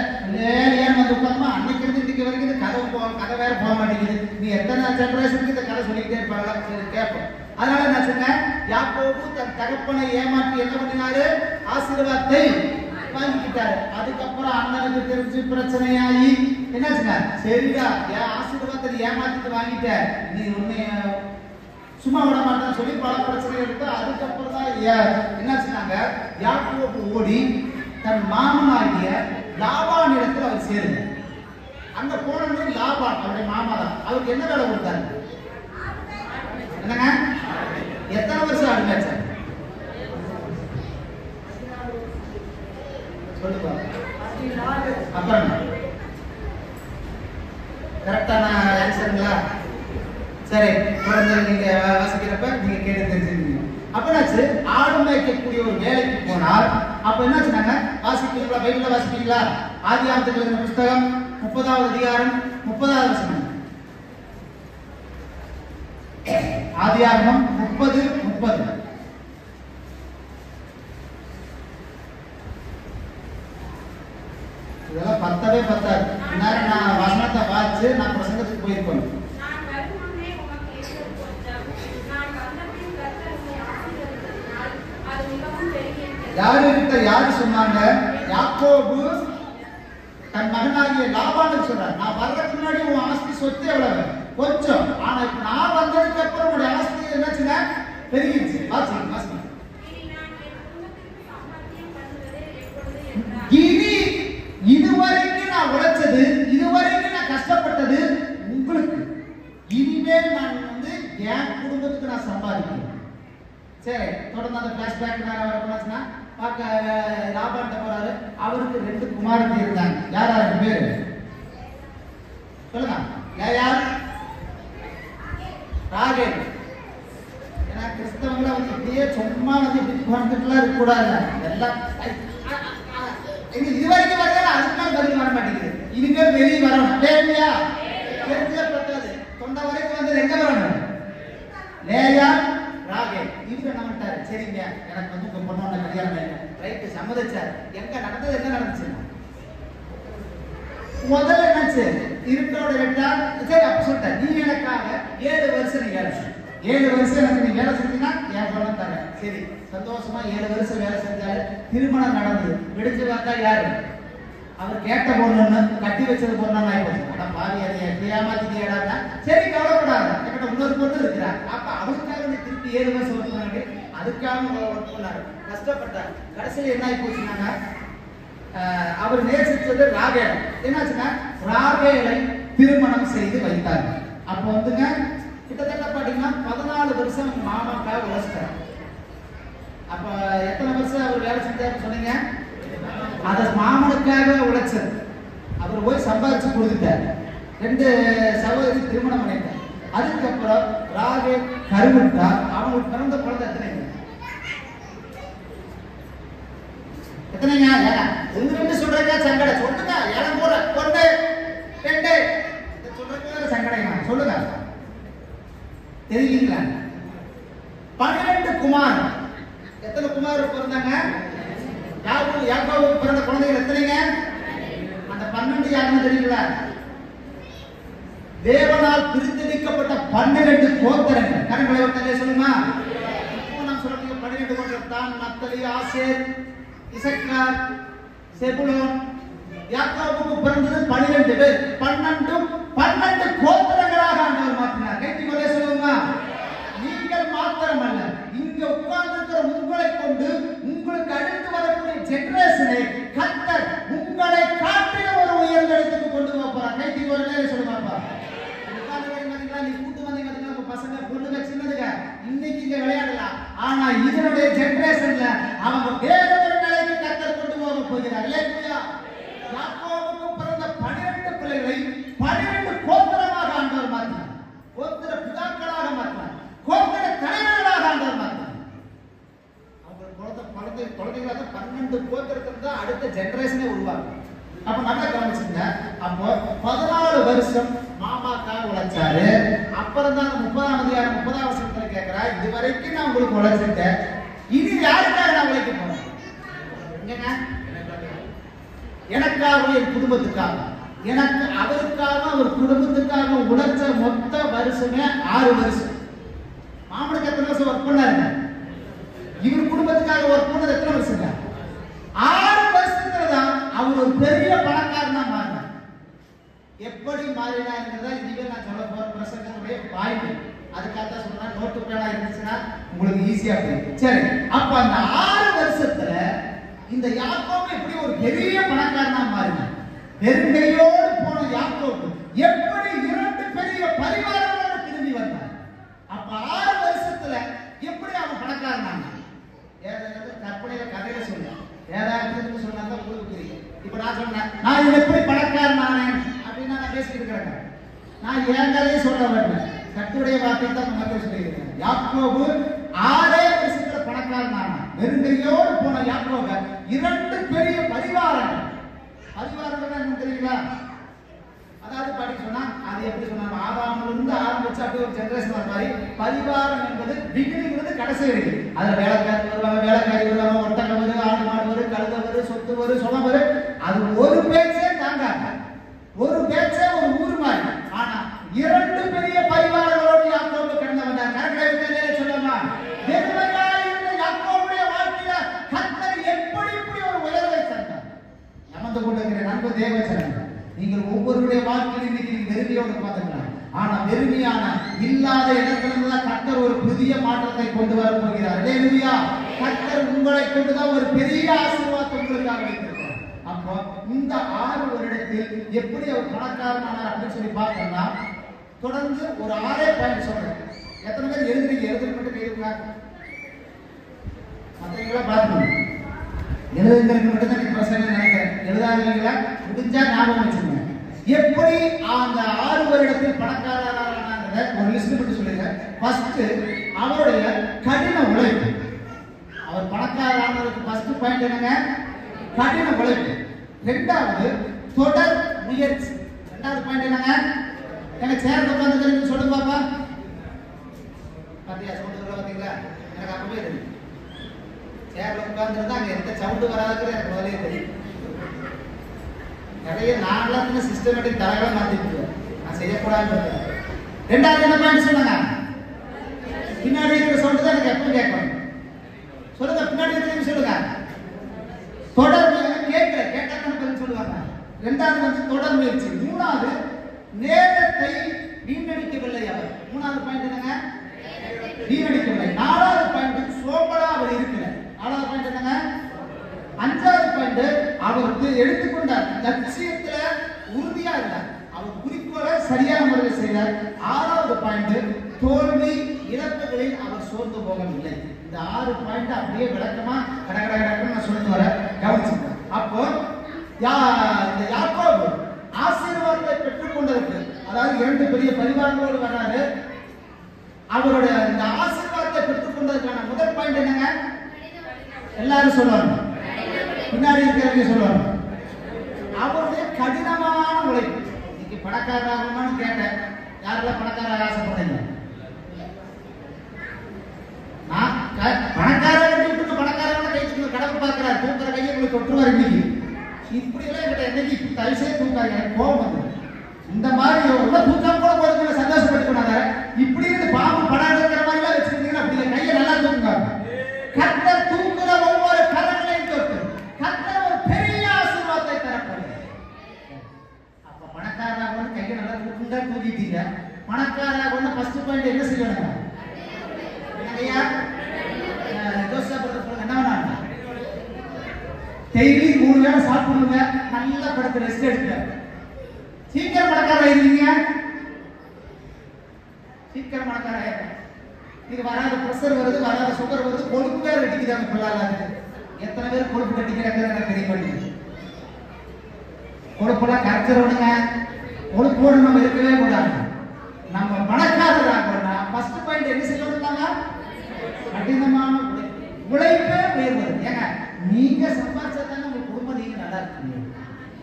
ஏன் வந்து உட்காந்தமா அன்னைக்கு இருந்து இன்னைக்கு வரைக்கும் இந்த கதை வேற போக மாட்டேங்குது. நீ எத்தனை ஜெனரேஷனுக்கு இந்த கதை சொல்லிக்கிட்டே இருப்பாங்க, சரி கேட்போம். அதனால என்ன சொன்னேன், யாக்கோபு தன் தகப்பனை ஏமாற்றி என்ன பண்ணினாரு, ஆசீர்வாதத்தை வாங்கிக்கிட்டாரு. அதுக்கப்புறம் அண்ணனுக்கு தெரிஞ்சு பிரச்சனையாகி என்னாச்சுங்க, சரிடா என் ஆசீர்வாதத்தை ஏமாத்திட்டு வாங்கிட்ட, நீ உன்னை சும்மா விட மாட்டேன்னு சொல்லி பல பிரச்சனை எடுத்து அதுக்கப்புறம் தான் என்னாச்சுனாங்க, யாக்கோபு ஓடி தன் மாமனாகிய லாபான் இடத்துல அவர் சேருங்க. அங்க போனது லாபான் அவருடைய மாமா தான். அவருக்கு என்ன வேலை கொடுத்தாரு என்னங்க, எத்தனை வருஷம் ஆடுங்க சொல்லுங்க. அப்புறம் கரெக்டான ஆன்சருங்களா? சரி, குழந்தை நீங்க வாசிக்கிறப்ப நீங்க கேட்டு தெரிஞ்சுக்கீங்க. அப்பனாச்சு ஆடு மேய்க்கக்கூடிய ஒரு வேலைக்கு போனால் அப்ப என்னாச்சுனாங்க, வாசிப்பீங்களா? பைபிள்ல வாசிப்பீங்களா? ஆதியாகமத்தில் எழுதின புத்தகம் 30வது அதிகாரம் 30வது வசனம். ஆதியாகமம் 30:30. இதெல்லாம் பத்தவே பத்தாது. நான் வசனத்தை வாசிச்சு நான் பிரசங்கத்துக்கு போயிருப்பேன். யாரு சொன்னாங்க, யாக்கோபு தன் மகனாகிய லாபானுக்கு சொல்றார், நான் வர்றதுக்கு முன்னாடி உன் ஆஸ்தி சொத்து எவ்வளவு கொஞ்சம், ஆனா இப்ப நான் வந்ததுக்கு அப்புறம் உடைய ஆஸ்தி என்னாச்சுங்க பெருகிடுச்சு. வாசிங்க வாசிங்க. இனி இதுவரைக்கும் நான் உழைச்சது, இதுவரைக்கும் நான் கஷ்டப்பட்டது உங்களுக்கு, இனிமேல் நான் வந்து என் குடும்பத்துக்கு நான் சம்பாதிக்கிறேன். சரி, தொடர்ந்து அந்த பிளாஷ்பேக் நான் பார்க்க லாபான்ட்ட போறாரு. அவருக்கு 2 குமாரத்தி இருந்தாங்க. யாரா 2 பேரு சொல்லுங்க. யார்? ராகேல். ஏன்னா கிறிஸ்தவங்களை வந்து இப்படியே சும்மா வந்து இப்படி குழந்தைட்டுலாம் இருக்கக்கூடாது. எல்லாம் இதுவரைக்கும் வரல, அதுக்கெல்லாம் பதில் வர மாட்டேங்குது. இனிமேல் வெளியே வரணும் இல்லையா? தெரிஞ்சே பத்தாது. தொண்டை வரைக்கும் வந்து எங்க வரணும்? லேயா ராகேல். இவங்க என்ன பண்ணிட்டாரு, சரிங்க எனக்கு வந்து உங்க பொண்ணோட கல்யாணம் வேணும், ரைட்டு சம்மதிச்சார். எங்க நடந்தது, என்ன நடந்துச்சு? முதல்ல என்னாச்சு, இருட்டோட ரெட்டா சரி அப்ப சொல்லிட்டேன், நீ எனக்காக 7 வருஷம் நீ வேலை செஞ்சு, 7 வருஷம் எனக்கு நீ வேலை செஞ்சீங்கன்னா என் பணம் தரேன். சரி சந்தோஷமா 7 வருஷம் வேலை செஞ்சாரு. திருமணம் நடந்தது. விடுச்சு பார்த்தா யாரு, அவர் கேட்ட பொண்ணுன்னு கட்டி வச்சது பொண்ணு ஆயிப்போச்சு. ஆனா பாவி அதை எப்படி ஏமாத்திட்டியாடா. சரி கவலைப்படாது, என்கிட்ட இன்னொரு பொண்ணு இருக்கிறார். அப்ப அவருக்காக நீ திருப்பி 7 வருஷம் ஒர்க் பண்ணாரு. அதுக்காக ஒர்க் பண்ணாரு, கஷ்டப்பட்டார். கடைசியில் என்ன ஆகி போச்சுனாங்க, அவர் நேசிச்சது ராகேல். என்னாச்சுன்னா ராகேலை திருமணம் செய்து வைத்தார். அப்ப வந்துங்க கிட்டத்தட்ட பாத்தீங்கன்னா 14 வருஷம் மாமாக்காக உழைச்சிட்டார். அப்ப எத்தனை வருஷம் அவர் வேலை செஞ்சாருன்னு சொன்னீங்க? அத மாமனுக்காக உழைச்சது. அவர் போய் சம்பாதிச்சு கொடுத்துட்டார். 2 சகோதரி திருமணம் பண்ணிட்டார். அதுக்கப்புறம் ராகேல் கருவுட்டா. அவங்களுக்கு பிறந்த குழந்தை எத்தனைங்க? எத்தனைங்க? 1-2 சொல்றீங்க சங்கட சொல்லுங்க. 7 போற 1 2 சொல்றீங்க சங்கடைங்க சொல்லுங்க. தெரியுங்களா? 12 குமார். எத்தனை குமார் பிறந்தாங்க? யாக்கோபுக்கு பிறந்த குழந்தைகள் எத்தனைங்க? அந்த 12 யாருன்னு தெரியுங்களா? தேவனால் பிரித்தெடுக்கப்பட்ட 12 கோத்திரங்கள். கரங்களை ஒருத்தரே சொல்லுமா? இப்போ நாம் சொல்றீங்க 12 கோத்திரம் தான். நப்தலி, ஆசேர், இசக்கார், செபுலோன். யாக்கோபுக்கு பிறந்தது 12 பேர். 12 கோத்திரங்களாக ஆண்டவர் மாற்றினார். கைத்திலே சொல்லுமா? நீங்கள் மாத்திரமல்ல, இங்க உட்கார்ந்திருக்கிற உங்களை கொண்டு உங்களுக்கு அடுத்து வரக்கூடிய ஜெனரேஷனை கர்த்தர் உங்களை காட்டிலும் ஒரு உயர்ந்த இடத்துக்கு கொண்டு போறார். கைத்திலே சொல்லுவாப்பா. நீ கூட்டு வந்தீங்க பசங்க பொண்ணுங்க சின்னதுங்க இன்னைக்கு இங்க விளையாடலாம். ஆனா இதனுடைய ஜெனரேஷன்ல அவங்க வேற ஒரு நிலைக்கு கர்த்தர் கொண்டு போக போகிறார். இல்லையா? யாக்கோபுக்கு பிறந்த 12 பிள்ளைகளை 12 கோத்திர அதிகாரம் 30ஆம் வசனத்துல கேட்கிறா, இதுவரைக்கும் நான் உங்களுக்கு உழைச்சிட்டேன், இனி யாருக்காக நான் உழைக்க போறேன்? எனக்காக, என் குடும்பத்துக்காக, எனக்கு அவருக்காக அவர் குடும்பத்துக்காக உழைச்ச மொத்த வருஷமே 6 வருஷம். மாமனுக்கு எத்தனை வருஷம் ஒர்க் பண்ணாரு? இவர் குடும்பத்துக்காக ஒர்க் பண்ணது எத்தனை வருஷம்? 6 வருஷத்துல தான் அவர் ஒரு பெரிய பணக்காரனா மாறினார். எப்படி மாறினாருங்கிறத இதுவே நான் சொல்ல போற பிரசங்கத்துடைய பாயிண்ட். அதுக்காக தான் சொல்றேன், நோட்டு பேனா இருந்துச்சுன்னா உங்களுக்கு ஈஸியா புரியும். சரி, அப்ப அந்த 6 வருஷத்துல இந்த யாக்கோபு எப்படி ஒரு பெரிய பணக்காரனா மாறினார்? வெறுங்கையோடு போன யாக்கோபு எப்படி 2 பெரிய பரிவாரங்களோட திரும்பி வந்தார்? அப்ப 6 வருஷத்துல எப்படி அவன் பணக்காரனாங்க? கற்பனையில கதையில சொல்றேன், வேதாந்தத்துக்கு சொன்னா தான் உங்களுக்கு புரியும். இப்ப நான் சொன்னேன், நான் எப்படி பணக்காரனானேன் அப்படின்னு நான் பேசிட்டு இருக்கிறேன். நான் என் கதையை சொல்ல வரல, கர்த்தருடைய வார்த்தையை தான் மக்கள் சொல்லியிருக்கேன். யாக்கோபு 6 வருஷத்துல பணக்காரனான, வெறுங்கையோடு போன யாக்கோபு 2 பெரிய பரிவாரங்கள். பரிவாரங்கள் என்ன தெரியுங்களா? அதாவது படி சொன்னா அது எப்படி சொன்னாங்க, ஆதாமிலிருந்து இருந்து ஆரம்பிச்சு அப்படியே ஒரு ஜெனரேஷன் மாதிரி பரிவாரம் என்பது பிகினிங்கிறது கடைசி வரைக்கும். அதுல வேலைக்காரி வருவாங்க, வேலைக்காரி வருவாங்க, ஒட்டகம் வரும், ஆடு மாடு வரும், கழுத வரும், சொத்து வரும், சொலம் வரும். அது ஒரு பேச்சே தாங்காங்க, ஒரு பேச்சே ஒரு ஊர் மாதிரி. ஆனா 2 பெரிய பரிவாரங்களோடு யாக்கோபு கடந்து வந்தார். கரெக்டா சொல்லலாமா? வெறுமையாயிருந்த யாக்கோபுடைய வாழ்க்கையில கர்த்தர் எப்படி இப்படி ஒரு உயர்வை தந்தார்? நமது கொண்டிருக்கிற நண்பு தேவச்சரன், நீங்கள் ஒவ்வொருடைய வாழ்க்கையில் இன்னைக்கு வெறுமையோடு பார்த்துக்கலாம். ஆனா வெறுமையான இல்லாத இடத்துல கர்த்தர் ஒரு புதிய மாற்றத்தை கொண்டு வர போகிறார். அல்லேலூயா! கர்த்தர் உங்களை கொண்டுதான் ஒரு பெரிய ஆசீர்வாதத்தை உங்களுக்காக வைத்திருக்கிறார். அப்போ இந்த 6 வருடத்தில் எப்படி அவர் பணக்காரனானார் அப்படின்னு சொல்லி பார்த்தோம்னா, தொடர்ந்து ஒரு 6 பாயிண்ட் சொல்றேன். எத்தனை பேர் எழுதுறீங்க? எழுதுறது மட்டும் கையிருக்கா? மற்றவங்களா பார்க்கணும். எழுதுங்கிறது மட்டும் தான் பிரச்சனை நினைக்கிறேன். எழுதாதீங்களா? முடிஞ்சா ஞாபகம் வச்சுக்கோங்க. எப்படி அந்த 6 வருடத்தில் பணக்காரரானாங்க ஒரு லிஸ்ட் மட்டும் சொல்லுங்க. ஃபர்ஸ்ட் அவருடைய கடின உழைப்பு. அவர் பணக்காரரானதுக்கு ஃபர்ஸ்ட் பாயிண்ட் என்னங்க? கடின உழைப்பு. இரண்டாவது தொடர் முயற்சி. இரண்டாவது பாயிண்ட் என்னங்க? எங்க சேர்ந்து உட்கார்ந்து சொல்லுங்க பாப்பா. பாத்தியா சொல்லுங்க பாத்தீங்களா? எனக்கு அப்பவே தெரியும். சேர்ல உட்கார்ந்துருந்தா அங்க எந்த சவுண்ட் வராதுன்னு எனக்கு முதலே தெரியும். நிறைய நான்லாம் சிஸ்டமேட்டிக் தரகளை மாத்திட்டு நான் செய்யக்கூடாதுன்னு. ரெண்டாவது என்ன பாயிண்ட் சொல்லுங்க? பின்னாடி இருக்கிற சவுண்ட் தான் எனக்கு எப்பவும் கேட்கணும். சொல்லுங்க, பின்னாடி இருக்கிற சொல்லுங்க. தொடர்ந்து கேட்கல, கேட்டாங்க பதில் சொல்லுவாங்க. ரெண்டாவது வந்து தொடர் முயற்சி. மூணாவது நேரத்தை வீணடிக்கவில்லை அவர். மூணாவது பாயிண்ட் என்னங்க? வீணடிக்கவில்லை. நாலாவது பாயிண்ட் சோம்பலா அவர் இருக்கல. நாலாவது பாயிண்ட் என்னங்க? அஞ்சாவது பாயிண்ட் அவருக்கு எடுத்துக்கொண்டார் லட்சியத்துல உறுதியா இருந்தார். அவர் குறிக்கோளை சரியான முறையில் செய்தார். ஆறாவது பாயிண்ட் தோல்வி இழப்புகளில் அவர் சோர்ந்து போகவில்லை. இந்த 6 பாயிண்ட் அப்படியே விளக்கமா கடகடகடன்னு நான் சொல்லிட்டு வர கவனிச்சுங்க. அப்போ இந்த யாக்கோபு ஆசீர்வாதத்தை பெற்றுக் கொண்டதற்கு, அதாவது 2 பெரிய பரிவாரங்களோடு வர்றாரு. அவருடைய இந்த ஆசீர்வாதத்தை பெற்றுக் கொண்டதற்கான முதல் பாயிண்ட் என்னங்க? எல்லாரும் சொல்லுவாங்க, பின்னாடி இருக்கிறவங்க சொல்லுவாங்க, அவருடைய கடினமான உழைப்பு. இன்னைக்கு பணக்காரராகணும்னு கேட்டேன், யாரெல்லாம் பணக்காரராக ஆசைப்படுறீங்க? நான் பணக்காரர் விட்டு பணக்காரங்க கைக்கு கடமை பார்க்கிறார், தூக்குற கையை உங்களுக்கு தொற்றுவார். இன்னைக்கு இப்படி எல்லாம் என்கிட்ட என்னைக்கு தயவுசே தூக்காங்க, எனக்கு கோபம் வந்து இந்த மாதிரி உள்ள தூக்கம் கூட போதுங்க, சந்தோஷப்பட்டுக்கொண்டாங்க. இப்படி இருந்து பாம்பு படம் எடுக்கிற மாதிரி எல்லாம் வச்சிருந்தீங்கன்னா அப்படி கையை நல்லா தூக்குங்க. கர்த்தர் தூக்குற ஒவ்வொரு கரங்களையும் தொட்டு கர்த்தர் ஒரு பெரிய ஆசீர்வாதத்தை தரப்போகிறார். அப்ப பணக்காரராக கையை நல்லா தூக்குங்க, தூக்கிட்டீங்க. பணக்காரராக ஒன்று ஃபர்ஸ்ட் பாயிண்ட் என்ன செய்யணுங்க? ஐயா என்ன வேணாங்க? டெய்லி 3 வேளை சாப்பிடுங்க, நல்லா படுத்து ரெஸ்ட் எடுங்க. சீக்கிரம் பணக்காரர் ஆயிருவீங்க. சீக்கிரம் பணக்காரர் ஆயிருங்க. இது வராத பிரஷர் வருது, வராத சுகர் வருது, கொழுப்பு வேற கட்டிக்குதாங்க பிள்ளால. எத்தனை பேர் கொழுப்பு கட்டிக்கிறாங்க எனக்கு தெரிய மாட்டேங்குது. கொழுப்பெல்லாம் கரைச்சிடணுங்க. கொழுப்போடு நம்ம இருக்கவே கூடாது. நம்ம பணக்காரராக ஃபர்ஸ்ட் பாயிண்ட் என்ன செய்யணும்னாங்க? கடினமான உழைப்பே உயர்வது. ஏங்க நீங்க சம்பாதிச்சாதாங்க உங்க குடும்பம் நீங்க நல்லா இருக்கீங்க.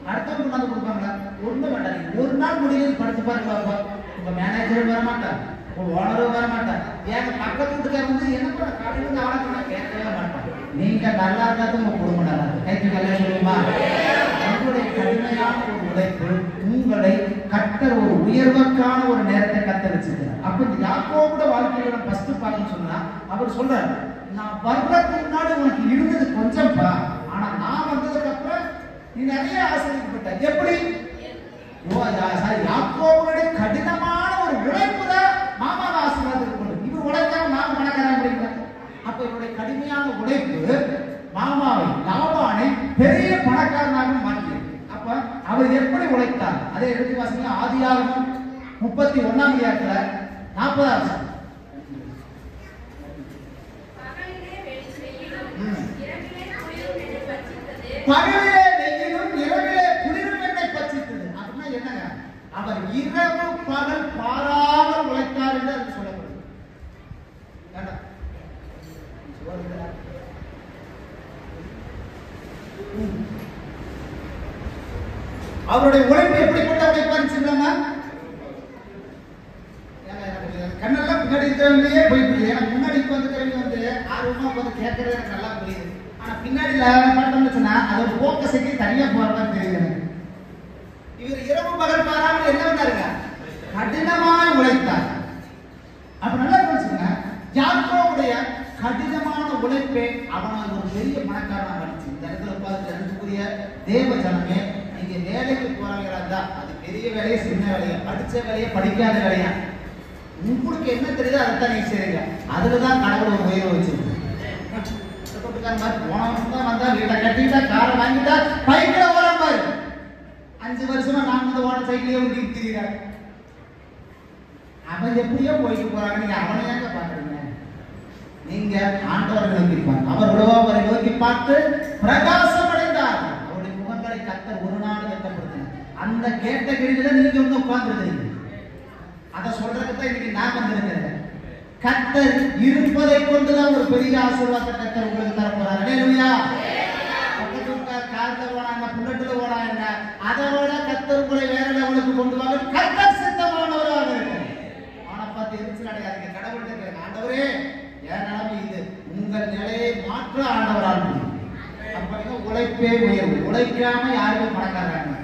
அடுத்தவங்க கொண்டாந்து கொடுப்பாங்களா? ஒண்ணு வேண்டாம். ஒரு நாள் முடியும் படுத்து பாருங்க, உங்க மேனேஜர் வர மாட்டார், ஓனரும் வர மாட்டார். எங்க பக்கத்து வீட்டுக்காரர் வந்து என்ன பண்ண காலையில அவனுக்கு நான் கேட்கவே மாட்டேன். நீங்க நல்லா இருந்தாலும் உங்க குடும்பம் நல்லா இருக்கும். கைக்கு நல்லா சொல்லுமா? உங்களுடைய கடுமையான ஒரு உழைப்பு உங்களை கர்த்தர் ஒரு உயர்வுக்கான ஒரு நேரத்தை கத்த வச்சிருக்கிறார். அப்ப இந்த யாக்கோபோட வாழ்க்கையில நம்ம ஃபர்ஸ்ட் பார்க்கணும்னு சொன்னா அவர் சொல்றாரு, நான் வர்றதுக்கு முன்னாடி உனக்கு இருந்தது கொஞ்சம்பா, ஆனா நான் வந்ததுக்கு அப்புறம் நீ நிறைய ஆசீர்வதிக்கப்பட்ட. எப்படி? யாக்கோபுடைய கடினமான ஒரு உழைப்பு தான் மாமாவை ஆசீர்வாதத்துக்கு கொண்டு. இவர் உழைக்காம மாமா பணக்காரன் அப்படிங்கிற. அப்ப இவருடைய கடுமையான உழைப்பு மாமாவை லாபானை பெரிய பணக்காரனாக மாற்றியது. அப்ப அவர் எப்படி உழைத்தார் அதை எடுத்து வாசிங்க. ஆதியாகமம் 31ஆம் அதிகாரத்துல 40வது பகலிலே வெயிலும் இரவிலே குளிரும் என்னை பட்சித்தது. அப்படின்னா என்னங்க? அவர் இரவு பகல் பாராமல் உழைத்தார் என்று அது சொல்லப்படுது. அவருடைய உழைப்பு எப்படிப்பட்ட உழைப்பான்னு சொல்லுங்க. கண்ணெல்லாம் பின்னாடி இருக்கிறவங்களே போயிட்டு ஏன்னா முன்னாடி வந்துக்கிறவங்க வந்து ஆர்வமா உட்காந்து கேட்கறது எனக்கு நல்லா புரியுது. ஆனா பின்னாடி பார்த்தோம்னு சொன்னா அதோட போக்கஸைக்கு தனியா போறதான் தெரியுது எனக்கு. இவர் இரவு பகல் பாராமல் என்ன பண்ணாருங்க? கடினமாக உழைத்தார். அப்ப நல்லா புரிஞ்சுங்க, யாக்கோபுடைய கடினமான உழைப்பே அவனை ஒரு பெரிய பணக்காரனாக ஆயிடுச்சு. இந்த இடத்துல பார்த்து அன்புக்குரிய தேவ ஜனமே, நீங்க வேலைக்கு போறாங்களா இருந்தா அது பெரிய வேலையை சின்ன வேலையா, படிச்ச வேலையை படிக்காத வேலையா, உங்களுக்கு என்ன தெரியுதோ அதைத்தான் நீங்க செய்றீங்க. அதுலதான் கடவுள் ஒரு உயர்வு வச்சிருக்கு. போன வருஷம் தான் வந்தா வீட்டை கட்டிட்டா காரை வாங்கிட்டா பைக்கில் ஓரம் பாரு. 5 வருஷமா நான் வந்து ஓட சைக்கிளே ஓட்டிட்டு திரிகிறார். அவன் எப்படியோ போயிட்டு போறாங்க. நீங்க அவனை ஏங்க பாக்குறீங்க? நீங்க ஆண்டவரை நோக்கி பாருங்க. அவர் உலகவரை நோக்கி பார்த்து பிரகாசம் அடைந்தார். அவருடைய முகங்களை கர்த்தர் ஒரு நாள் வெட்டப்படுத்தினார். அந்த கேட்டகரியில நீங்க வந்து உட்கார்ந்துருக்கீங்க. அதை சொல்றதுக்கு தான் இன்னைக்கு நான் வந்திருக்கிறேன். கர்த்தர் இருப்பதை கொண்டுதான் ஒரு பெரிய ஆசீர்வாதத்தை கர்த்தர் உங்களுக்கு தர போறார். அல்லேலூயா. கார்ல போனாங்க, புல்லட்ல போனாங்க, அதை விட கர்த்தர் உங்களை வேற லெவலுக்கு கொண்டு வாங்க. கர்த்தர் சித்தமானவராக இருக்கிறார். ஆனா பார்த்து எரிச்சல் அடையாதீங்க. கடவுள்கிட்ட கேளுங்க, ஆண்டவரே என் நிலைமை இது, உங்கள் நிலையை மாற்ற ஆண்டவரால் முடியும். அப்ப உழைப்பே உயர்வு. உழைக்காம யாருமே பணக்காரங்க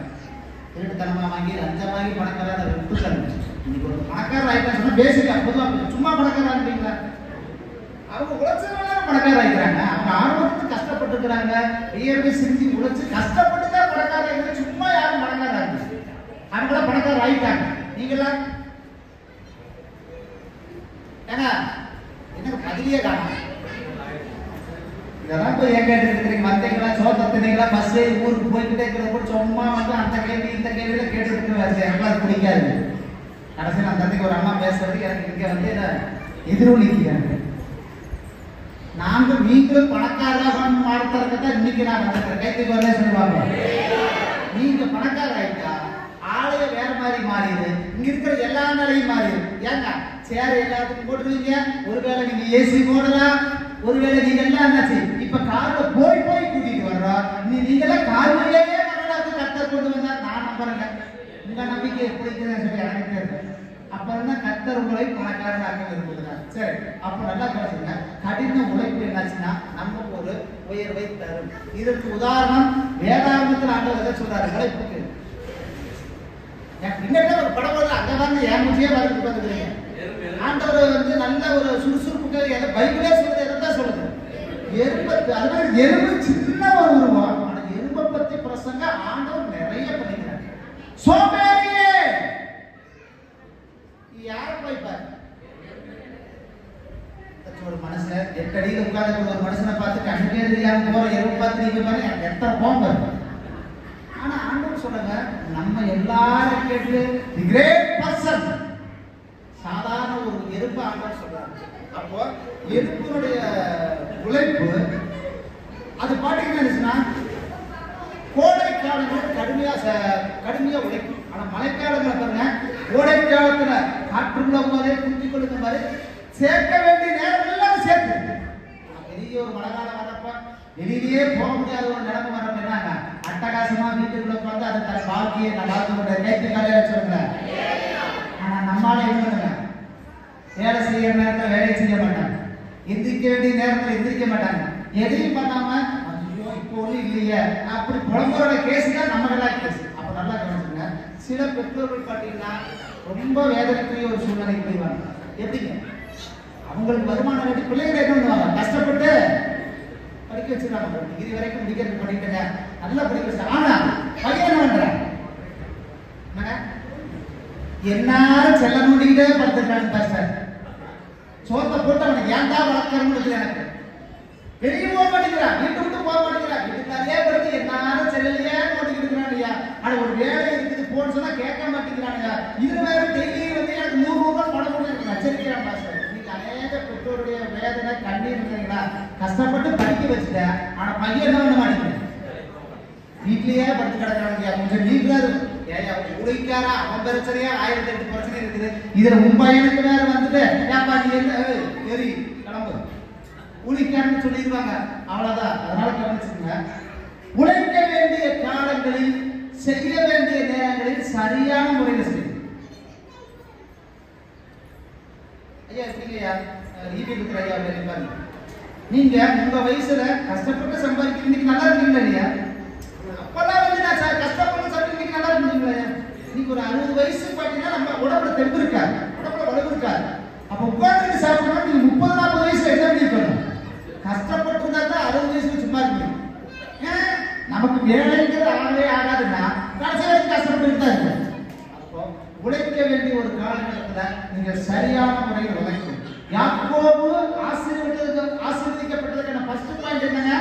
திருட்டுத்தனமா வாங்கி லஞ்சம் வாங்கி பணக்காரங்க விட்டுருக்காங்க. இன்னைக்கு ஒரு பணக்காரர் ஆயிட்டா சொன்னா பேசிக்கா பொதுவாக சும்மா பணக்காரா இருக்கீங்களா? அவங்க உழைச்சவங்க பணக்காரர் ஆயிக்கிறாங்க. அவங்க ஆர்வத்துக்கு கஷ்டப்பட்டு இருக்கிறாங்க. வியர்வை சிந்தி உழைச்சு கஷ்டப்பட்டு தான் பணக்காரர் ஆயிடுறாங்க. சும்மா யாரும் பணக்காரர் ஆயிடுச்சு அவங்கள பணக்காரர் ஆயிட்டாங்க. நீங்களா ஏன்னா எனக்கு பதிலே காணும். இதெல்லாம் போய் ஏன் கேட்டு இருக்கிறீங்க? வந்தீங்களா, சோத்தீங்களா, பஸ் ஊருக்கு போய்கிட்டே இருக்கிறத கூட சும்மா வந்து அந்த கேள்வி இந்த கேள்வியில கேட்டு இருக்கிற எனக்கு அது பிடிக்காது. கடைசியில் அந்த இடத்துக்கு ஒரு அம்மா பேசுறது எனக்கு இங்க வந்து எதிரொலிக்கிறாங்க. நாங்கள் நீங்களும் பணக்காரராக மாறுறதுக்கு இன்னைக்கு நான் வந்துக்கிறேன். கைத்துக்கு வரல சொல்லுவாங்க. நீங்க பணக்காரர் ஆயிட்டா ஆளைய வேற மாதிரி மாறிடுது. இங்க இருக்கிற எல்லா நிலையும் மாறிடுது. ஏங்க சேர் எல்லாத்துக்கும் போட்டுருவீங்க. ஒருவேளை நீங்க ஏசி போடலாம், ஒருவேளை நீங்க எல்லாம் என்னாச்சு இப்ப கார்ல போய் கூட்டிட்டு வர்றோம். நீங்கெல்லாம் கார்லயே வரலாற்று கர்த்தர் கொண்டு வந்தா நான் நம்புறேங்க. உங்க நம்பிக்கை எப்படி இருக்குன்னு சொல்லி எனக்கு தெரியும். அப்பதான் கர்த்தர் உங்களை பணக்காரனாக விரும்புகிறார். சரி, அப்ப நல்லா பேசுங்க. கடின உழைப்பு என்னாச்சுன்னா நம்ம ஒரு உயர்வை தரும். இதற்கு உதாரணம் வேதாகமத்தில் ஆண்டவர் எதை சொல்றாரு? உழைப்புக்கு பின்னாடி ஒரு படம் வருது, அங்கதாங்க என் முக்கிய வரதுக்கு வந்துக்கிறீங்க. ஆண்டவர் வந்து நல்ல ஒரு சுறுசுறுப்புக்கு பைபிளே சொல்றது எதான் சொல்லுது? எறும்பு. அது எறும்பு சின்ன ஒரு உருவம். ஆனா எறும்பை பத்தி பிரசங்க ஆண்டவர் நிறைய பண்ணிக்கிறாங்க. சோம்பேறியே யாரை போய் பாரு. ஒரு மனுஷன் 8 அடியில் உட்கார்ந்து ஒரு மனுஷனை பார்த்து கண்ணுக்கே தெரியாம போற எறும்பு பார்த்து நீங்க பாருங்க எனக்கு எத்தனை கோபம் வருது. ஆனா ஆண்டவர் சொல்லுங்க, நம்ம எல்லாரும் கேட்டு தி கிரேட் பர்சன் சாதாரண ஒரு எறும்பு ஆண்டவர் சொல்றாங்க. அப்போ எறும்பினுடைய உழைப்பு அது பாத்தீங்கன்னா கோடை காலங்கள் கடுமையா உழைக்கும். ஆனா மழைக்காலங்களை பாருங்க, கோடை காலத்துல காற்றுள்ள போதே குத்தி கொடுக்கும் மாதிரி சேர்க்க வேண்டிய நேரம் எல்லாம் சேர்த்து பெரிய ஒரு மழை காலம் வரப்ப வெளியிலேயே போக முடியாத ஒரு நிலைமை வரப்ப என்னங்க அட்டகாசமா வீட்டுக்குள்ள உட்காந்து அதை தன் வாழ்க்கையை நான் வாழ்த்து நேற்று காலையில சொல்லுங்க. ஆனா நம்மளால என்ன செய்யற நேரத்தில் வேலையை செய்ய மாட்டாங்க, எந்திரிக்க வேண்டிய நேரத்தில் எந்திரிக்க மாட்டாங்க, எதையும் பண்ணாம ஐயோ இப்போ ஒன்றும் இல்லையே அப்படி புலம்புறோட கேஸ் தான் நம்மளெல்லாம் கேஸ். அப்ப நல்லா கவனிச்சுங்க, சில பெற்றோர்கள் பார்த்தீங்கன்னா ரொம்ப வேதனைக்குரிய ஒரு சூழ்நிலைக்கு போயிடுவாங்க. எப்படிங்க, அவங்களுக்கு வருமானம் வேண்டி பிள்ளைகளை என்ன பண்ணுவாங்க, கஷ்டப்பட்டு படிக்க வச்சிருக்காங்க, டிகிரி வரைக்கும் முடிக்கிறது படிக்கிட்டேங்க, நல்லா படிக்க வச்சு. ஆனா பையன் என்ன பண்றான், என்னாலும் செல்ல முடிக்கிட்டே படுத்துட்டான்னு பேசுறாரு. சோத்தை போட்டு அவனுக்கு ஏன்டா வளர்க்கறன்னு இருக்குது. எனக்கு வெளியே போக மாட்டேங்கிறான், வீட்டு விட்டு போக மாட்டேங்கிறான், வீட்டுக்காரையே படுத்து என்னாலும் செல்லலையே மாட்டேங்கிறான் ஐயா. ஆனா ஒரு வேலை இருக்குது போன்னு சொன்னா கேட்க மாட்டேங்கிறானுங்க. இது வேற டெய்லி வந்து எனக்கு 100 ரூபாய் பணம் கொடுத்து நச்சரிக்கிறான் பாஸ்டர். இன்னைக்கு அநேக பெற்றோருடைய வேதனை கண்ணீர் இருக்குங்களா, கஷ்டப்பட்டு படிக்க வச்சுட்டேன், ஆனா பையன் என்ன பண்ண மாட்டேங்கிறேன், வீட்லயே படுத்து கிடக்கிறாங்க. கொஞ்சம் நீங்களாது ஏயா உழைக்காரா, அவன் பிரச்சனையா 1008 பிரச்சனை இருக்குது, இதுல உன் பையனுக்கு வேற வந்துட்டு ஏப்பா நீ என்ன சரி கிளம்பு உழைக்கான்னு சொல்லிடுவாங்க, அவ்வளவுதான். அதனால கவனிச்சுங்க, உழைக்க வேண்டிய காலங்களில் செய்ய வேண்டிய நேரங்களில் சரியான முறையில் செய்யும். ஐயா எப்படிங்கய்யா ஈபி இருக்கிற ஐயா பாருங்க, நீங்க உங்க வயசுல கஷ்டப்பட்டு சம்பாதிக்கிறீங்க, நல்லா இருக்கீங்களா இல்லையா? அப்பதான் வந்து நான் கஷ்டப்பட்டு சம்பாதிக்கிறீங்க, நல்லா இருக்கீங்களா? நீங்க ஒரு 60 வயசு பார்த்தீங்கன்னா நம்ம உடம்புல தெம்பு இருக்காது, உடம்புல வலு இருக்காது. அப்ப உட்கார்ந்து சாப்பிடணும். நீங்க 30-40 வயசுல என்ன பண்ணிருக்கணும், கஷ்டப்பட்டு இருந்தா தான் 60 வயசுல சும்மா இருக்கீங்க. நமக்கு வேலைங்கிறது ஆகவே ஆகாதுன்னா கடைசி வரைக்கும் கஷ்டப்பட்டு தான் இருக்கு. அப்போ உழைக்க வேண்டிய ஒரு காலகட்டத்தில் நீங்க சரியான முறையில் உழைக்கணும். யாக்கோபு ஆசீர்வதிக்கப்பட்டதுக்கான ஃபர்ஸ்ட் பாயிண்ட் என்னங்க,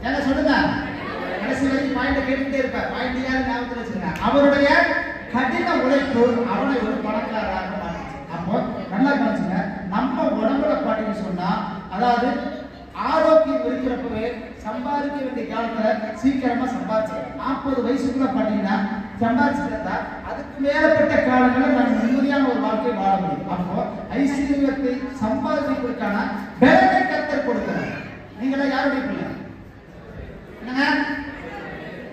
என்ன சொல்லுங்க, கடைசி வரைக்கும் பாயிண்ட் கேட்டுட்டே இருப்பார். பாயிண்ட் யாரும் ஞாபகத்தில் வச்சுருங்க, அவருடைய கடின உழைப்பு அவனை ஒரு பணக்காரராக மாற்றுச்சு. அப்போ நல்லா கவனிச்சுங்க, நம்ம உடம்புல பாட்டின்னு சொன்னா, அதாவது ஆரோக்கியம் இருக்கிறப்பவே சம்பாதிக்க வேண்டிய காலத்துல சீக்கிரமா சம்பாதிச்சு 40 வயசுக்குள்ள பாத்தீங்கன்னா சம்பாதிச்சுட்டா அதுக்கு மேலப்பட்ட காலங்களில் நம்ம நிம்மதியான ஒரு வாழ்க்கை வாழ முடியும். அப்போ ஐஸ்வர்யத்தை சம்பாதிப்பதற்கான பலனை கர்த்தர் கொடுக்கிறார். நீங்களா யாருடைய பிள்ளை? என்னங்க,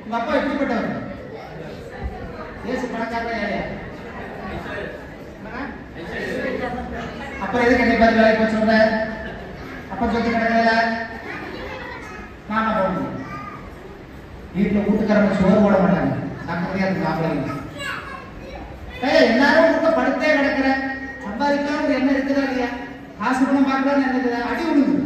உங்க அப்பா எப்படிப்பட்டவர்? ஏசு பணக்காரா யாரையா? அப்புறம் எதுக்கு என்னை பார்த்து வேலைக்கு போய் சொல்ற? அப்ப சொல்லி கிடக்கல நாம போகணும். வீட்டுல வீட்டுக்காரங்க சோறு போட மாட்டாங்க, சக்கரையாருக்கு மாப்பிள்ளைங்க எல்லாரும் வீட்டுல படுத்தே கிடக்குற, சம்பாதிக்கலாம் ஒரு எண்ணம் இருக்குதா இல்லையா, காசு பணம் பார்க்கலாம்னு என்ன இருக்குதா, அடி விழுந்து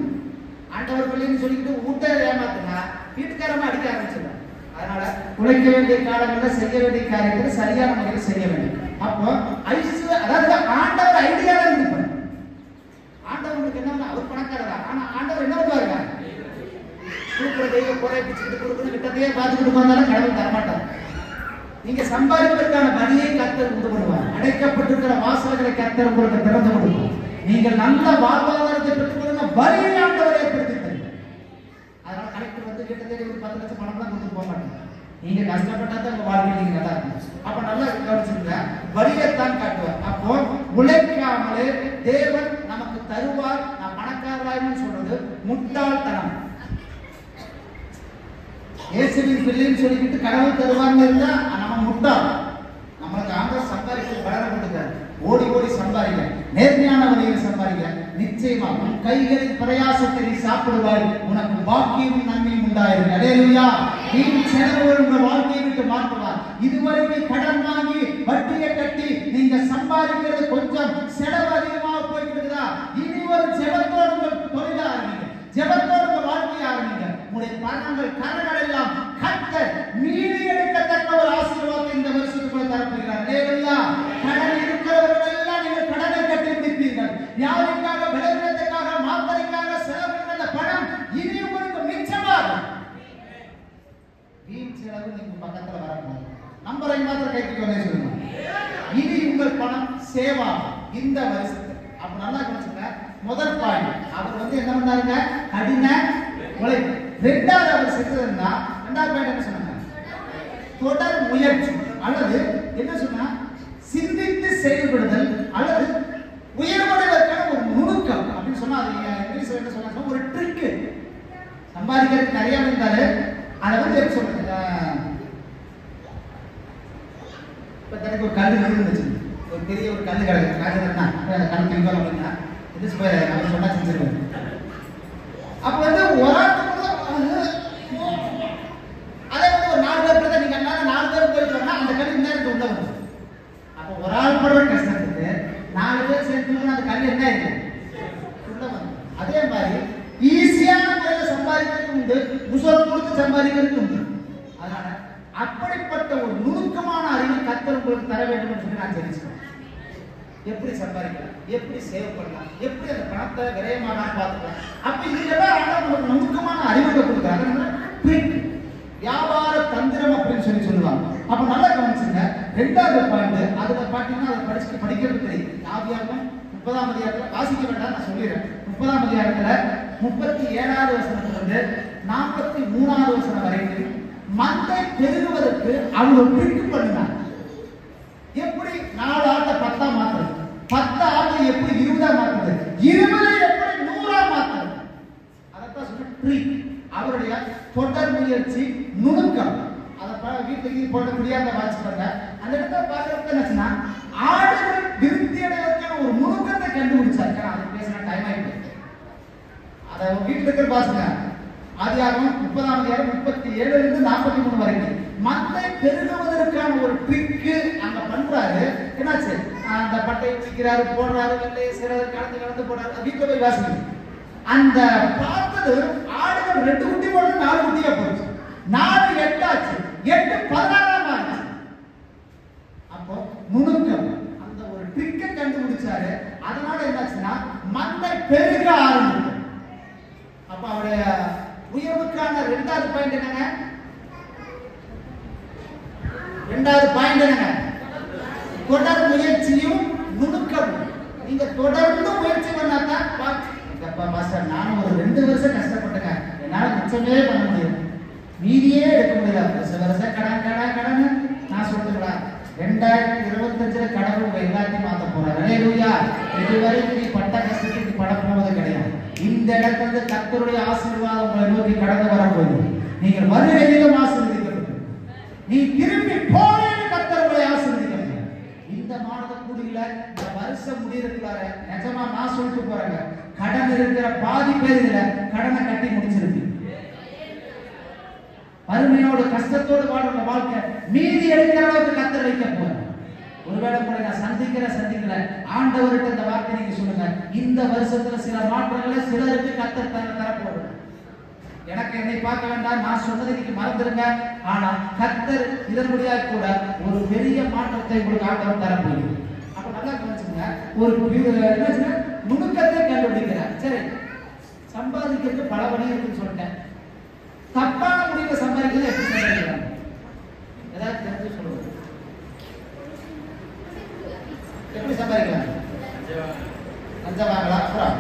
ஆண்டவர் பிள்ளைன்னு சொல்லிக்கிட்டு வீட்டை ஏமாத்துனா வீட்டுக்காரமா அடிக்க ஆரம்பிச்சிடலாம். அதனால உழைக்க வேண்டிய காலங்களில் செய்ய வேண்டிய காரியங்களை சரியான முறையில் செய்ய வேண்டும். அப்போ அதாவது ஆண்டவர் ஐடியால இருப்பார். ஆண்டவருக்கு என்ன, அவர் பணக்காரரா, ஆனா ஆண்டவர் என்ன பண்ணுவாருங்க, கொடுக்குற தெய்வ குறை பிச்சுக்கிட்டு கொடுக்குறது கிட்டத்தையே பார்த்துக்கிட்டு போனாலும் கடவுள் தரமாட்டார். நீங்க சம்பாதிப்பதற்கான வழியை கர்த்தர் உண்டு பண்ணுவார். அடைக்கப்பட்டிருக்கிற வாசல்களை கர்த்தர் உங்களுக்கு திறந்து கொடுப்பார். நீங்கள் நல்ல வாழ்வாதாரத்தை பெற்றுக்கொள்ள வழியை ஆண்டவர் ஏற்படுத்தி தருவார். அதனால கலெக்டர் வந்து கிட்டத்தட்ட ஒரு 10 லட்சம் பணம் தான் கொடுத்து போக மாட்டாங்க. நீங்க கஷ்டப்பட்டா தான் உங்க வாழ்க்கை நீங்க நல்லா இருக்கும். அப்ப நல்லா கவனிச்சுங்க, வழியைத்தான் காட்டுவார். அப்போ உழைக்காமலே தேவன் நமக்கு தருவார். நான் பணக்காரராயின்னு சொல்றது முட்டாள்தனம். இயேசுவின் பிள்ளைன்னு சொல்லிக்கிட்டு கடவுள் தருவார்னு இருந்தா நம்ம முட்டாள். நம்மளுக்கு ஆண்டவர் சம்பாதிக்க வளர கொடுத்தார். ஓடி ஓடி சம்பாதிக்க, நேர்மையான வழியில் சம்பாதிக்க, நிச்சயமா உன் கைகளின் பிரயாசத்தை நீ சாப்பிடுவாய், உனக்கு பாக்கியமும் நன்மையும் உண்டாயிரும். அல்லேலூயா. வீண் செலவுகள் உங்கள் வாழ்க்கையை விட்டு மாற்றுவார். இதுவரை நீ கடன் வாங்கி வட்டியை கட்டி நீங்க சம்பாதிக்கிறது கொஞ்சம் செலவு அதிகமாக போய்கிட்டு, இனி ஒரு ஜெபத்தோடு உங்கள் தொழில ஆரம்பிங்க, ஜெபத்தோடு உங்கள் வாழ்க்கையை ஆரம்பிங்க. உங்களுடைய பணங்கள் கடன்கள் எல்லாம் கர்த்தர் மீறி எடுக்கத்தக்க ஒரு ஆசீர்வாதத்தை இந்த வருஷத்துக்குள்ள தரப்போகிறார். அல்லேலூயா. கடன் இருக்கிறவர்கள் எல்லாம் நீங்கள் கடனை கட்டி முடிப்பீர்கள். யாருக்காக, விளைவிடத்துக்காக, மாத்தரைக்காக செலவு பணம் இனி உங்களுக்கு மிச்சமாகும். வீண் செலவு நீங்க பக்கத்துல வரக்கூடாது. நம்பரை மாத்திரம் கைக்கு சொல்லுங்க. இனி உங்கள் பணம் சேவா இந்த வருஷத்துக்கு. அப்ப நல்லா கவனிச்சுங்க. முதல் பாயிண்ட் அவர் வந்து என்ன பண்ணாருங்க, கடின உழைப்பு. ரெண்டாவது அவர் செஞ்சதுன்னா ரெண்டாவது பாயிண்ட் என்ன சொன்னாங்க, தொடர் முயற்சி அல்லது என்ன சொன்னா சிந்தித்து செயல்படுதல் அல்லது உயர்வடைவதற்கான ஒரு நுணுக்கம் அப்படின்னு சொன்னா, அது இங்கிலீஷ்ல என்ன சொன்னா ஒரு ட்ரிக். சம்பாதிக்கிறதுக்கு நிறைய இருந்தாரு, அதை வந்து எப்படி சொல்றது, இப்ப எனக்கு ஒரு கல் இருந்துச்சு, ஒரு பெரிய ஒரு கல் கிடக்கு காய்ச்சல்னா அந்த கண் பிடிக்கும் அப்படின்னா எதிர்த்து போய் நம்ம சொன்னா செஞ்சிருவேன். அப்போ வந்து ஒரு அதே வந்து ஒரு 4 பேர் தான் நீங்க 4 பேர் போயிட்டு வரா அந்த கல் நேரத்துக்கு உள்ள வரும். அப்போ ஒரு ஆள் படுற கஷ்டத்துக்கு 4 பேர் சேர்ந்து அந்த கல் என்ன இருக்கு உள்ள வரும். அதே மாதிரி ஈஸியான முறையில் சம்பாதிக்கிறது உண்டு, முசல் கொடுத்து சம்பாதிக்கிறது உண்டு. அதனால அப்படிப்பட்ட ஒரு நுணுக்கமான அறிவை கர்த்தர் உங்களுக்கு தர வேண்டும் என்று சொல்லி நான் தெரிஞ்சுக்கிறேன். எப்படி சம்பாதிக்கலாம், எப்படி சேவ் பண்ணலாம், எப்படி அந்த பணத்தை விரயமாக பார்த்துக்கலாம், அப்படி இதெல்லாம் உங்களுக்கு நுணுக்கமான அறிவுரை கொடுக்குறாங்க. ட்ரிக், வியாபார தந்திரம் அப்படின்னு சொல்லுவாங்க. அப்ப நல்லா கவனிச்சுங்க. 2வது பாயிண்ட் அதுல பாத்தீங்கன்னா அதை படிக்கிறது தெரியும். ஆதியாகமம் 30ஆம் அதிகாரத்துல வாசிக்க வேண்டாம், நான் சொல்லிடுறேன். 30ஆம் அதிகாரத்துல 37வது வசனத்திலிருந்து 43வது வசனம் வரைக்கும் மந்தை பெருகுவதற்கு அவங்க ட்ரிக் பண்ணினாங்க. எப்படி 4 ஆட்டை 10ஆ மாத்துறது, 10 ஆட்டை எப்படி 20ஆ மாத்துறது, 20 எப்படி 100ஆ மாத்துறது, அதைத்தான் சொன்ன ட்ரிக். அவருடைய தொடர் முயற்சி நுணுக்கம். அதை வீட்டுக்கு போட முடியாத வாசிப்பாங்க. அந்த இடத்துல பார்க்கறது என்னச்சுன்னா ஆடுகள் விருத்தி அடைவதற்கான ஒரு நுணுக்கத்தை கண்டுபிடிச்சாரு. அது பேசின டைம் ஆயிடுச்சு. அதை வீட்டுல இருக்கிற பாசுங்க. ஆதியாகமம் 30ஆம் அதிகாரம் 37லிருந்து 43 வரைக்கும் மந்தை பெருகுவதற்கான ஒரு ட்ரிக் அங்க பண்றாரு. என்னாச்சு, அந்த பட்டையை பிடிக்கிறாரு, போடுறாரு, வெள்ளையை சிறாரு, கலந்து போடுறாரு. வீட்டுல போய் வாசிங்க. அந்த பார்த்தது ஆடுகள் 2 குட்டி போடுறது 4 குட்டியா போச்சு. 4 8 ஆச்சு, 8 16ஆம் ஆச்சு. அப்போ நுணுக்கம் அந்த ஒரு ட்ரிக்கை கண்டுபிடிச்சாரு. அதனால என்னாச்சுன்னா மந்தை பெருக ஆரம்பிச்சு. அப்ப அவருடைய உயர்வுக்கான 2வது பாயிண்ட் என்னங்க? 2வது பாயிண்ட் என்னங்க? தொடர் முயற்சியும் நுணுக்கமும். நீங்க தொடர்ந்து முயற்சி பண்ணாதான் மாஸ்டர் நானும் ஒரு 2 வருஷம் கஷ்டப்பட்டேங்க, என்னால மிச்சமே பண்ண முடியும், மீதியே எடுக்க முடியல, வருஷம் கடன் நான் சொல்லுங்களா 2025 கடவுள் எல்லாத்தையும் மாத்த போறாரு. அல்லேலூயா. இதுவரைக்கும் நீ பட்ட கஷ்டத்துக்கு பட போவது கிடையாது. இந்த இடத்துல கர்த்தருடைய ஆசீர்வாதம் உங்களை நோக்கி கடந்து வரப்போகுது. நீங்கள் வருகையிலும் ஆசீர்வதிக்கப்பட்டு நீ திரும்பி போனேன்னு கர்த்தர் உங்களை ஆசீர்வதிக்கப்பட்டு இந்த மாத கூடியில இந்த வருஷம் முடியறதுக்காக நிஜமா நான் சொல்லிட்டு போறேங்க, கடன் இருக்கிற பாதி பேர் இதுல கடனை கட்டி முடிச்சிருக்கு. வறுமையோடு கஷ்டத்தோடு வாழ்ற வாழ்க்கை மீதி எடுக்கிற அளவுக்கு கர்த்தர் வைக்க போறார். ஒருவேளை கூட நான் சந்திக்கல ஆண்டவர்கிட்ட இந்த வார்த்தை நீங்க சொல்லுங்க, இந்த வருஷத்துல சில மாற்றங்களை சிலருக்கு கர்த்தர் தரப்போறார். எனக்கு என்னை பார்க்க வேண்டாம், நான் சொன்னதை நீங்க மறந்துருங்க. ஆனா கர்த்தர் இதன்படியாக கூட ஒரு பெரிய மாற்றத்தை உங்களுக்கு ஆண்டவர் தரப்போகுது. அப்ப நல்லா கவனிச்சுங்க. ஒரு நுணுக்கத்தை கண்டுபிடிக்கிறார். சரி, சம்பாதிக்கிறது பல வழி இருக்குன்னு சொல்லிட்டேன். தப்பான முடிவை சம்பாதிக்கிறது எப்படி சம்பாதிக்கிறாங்க? ஏதாவது தெரிஞ்சு சொல்லுங்க. எப்படி சம்பாதிக்கலாம்? லஞ்சம் வாங்கலாம். அப்புறம்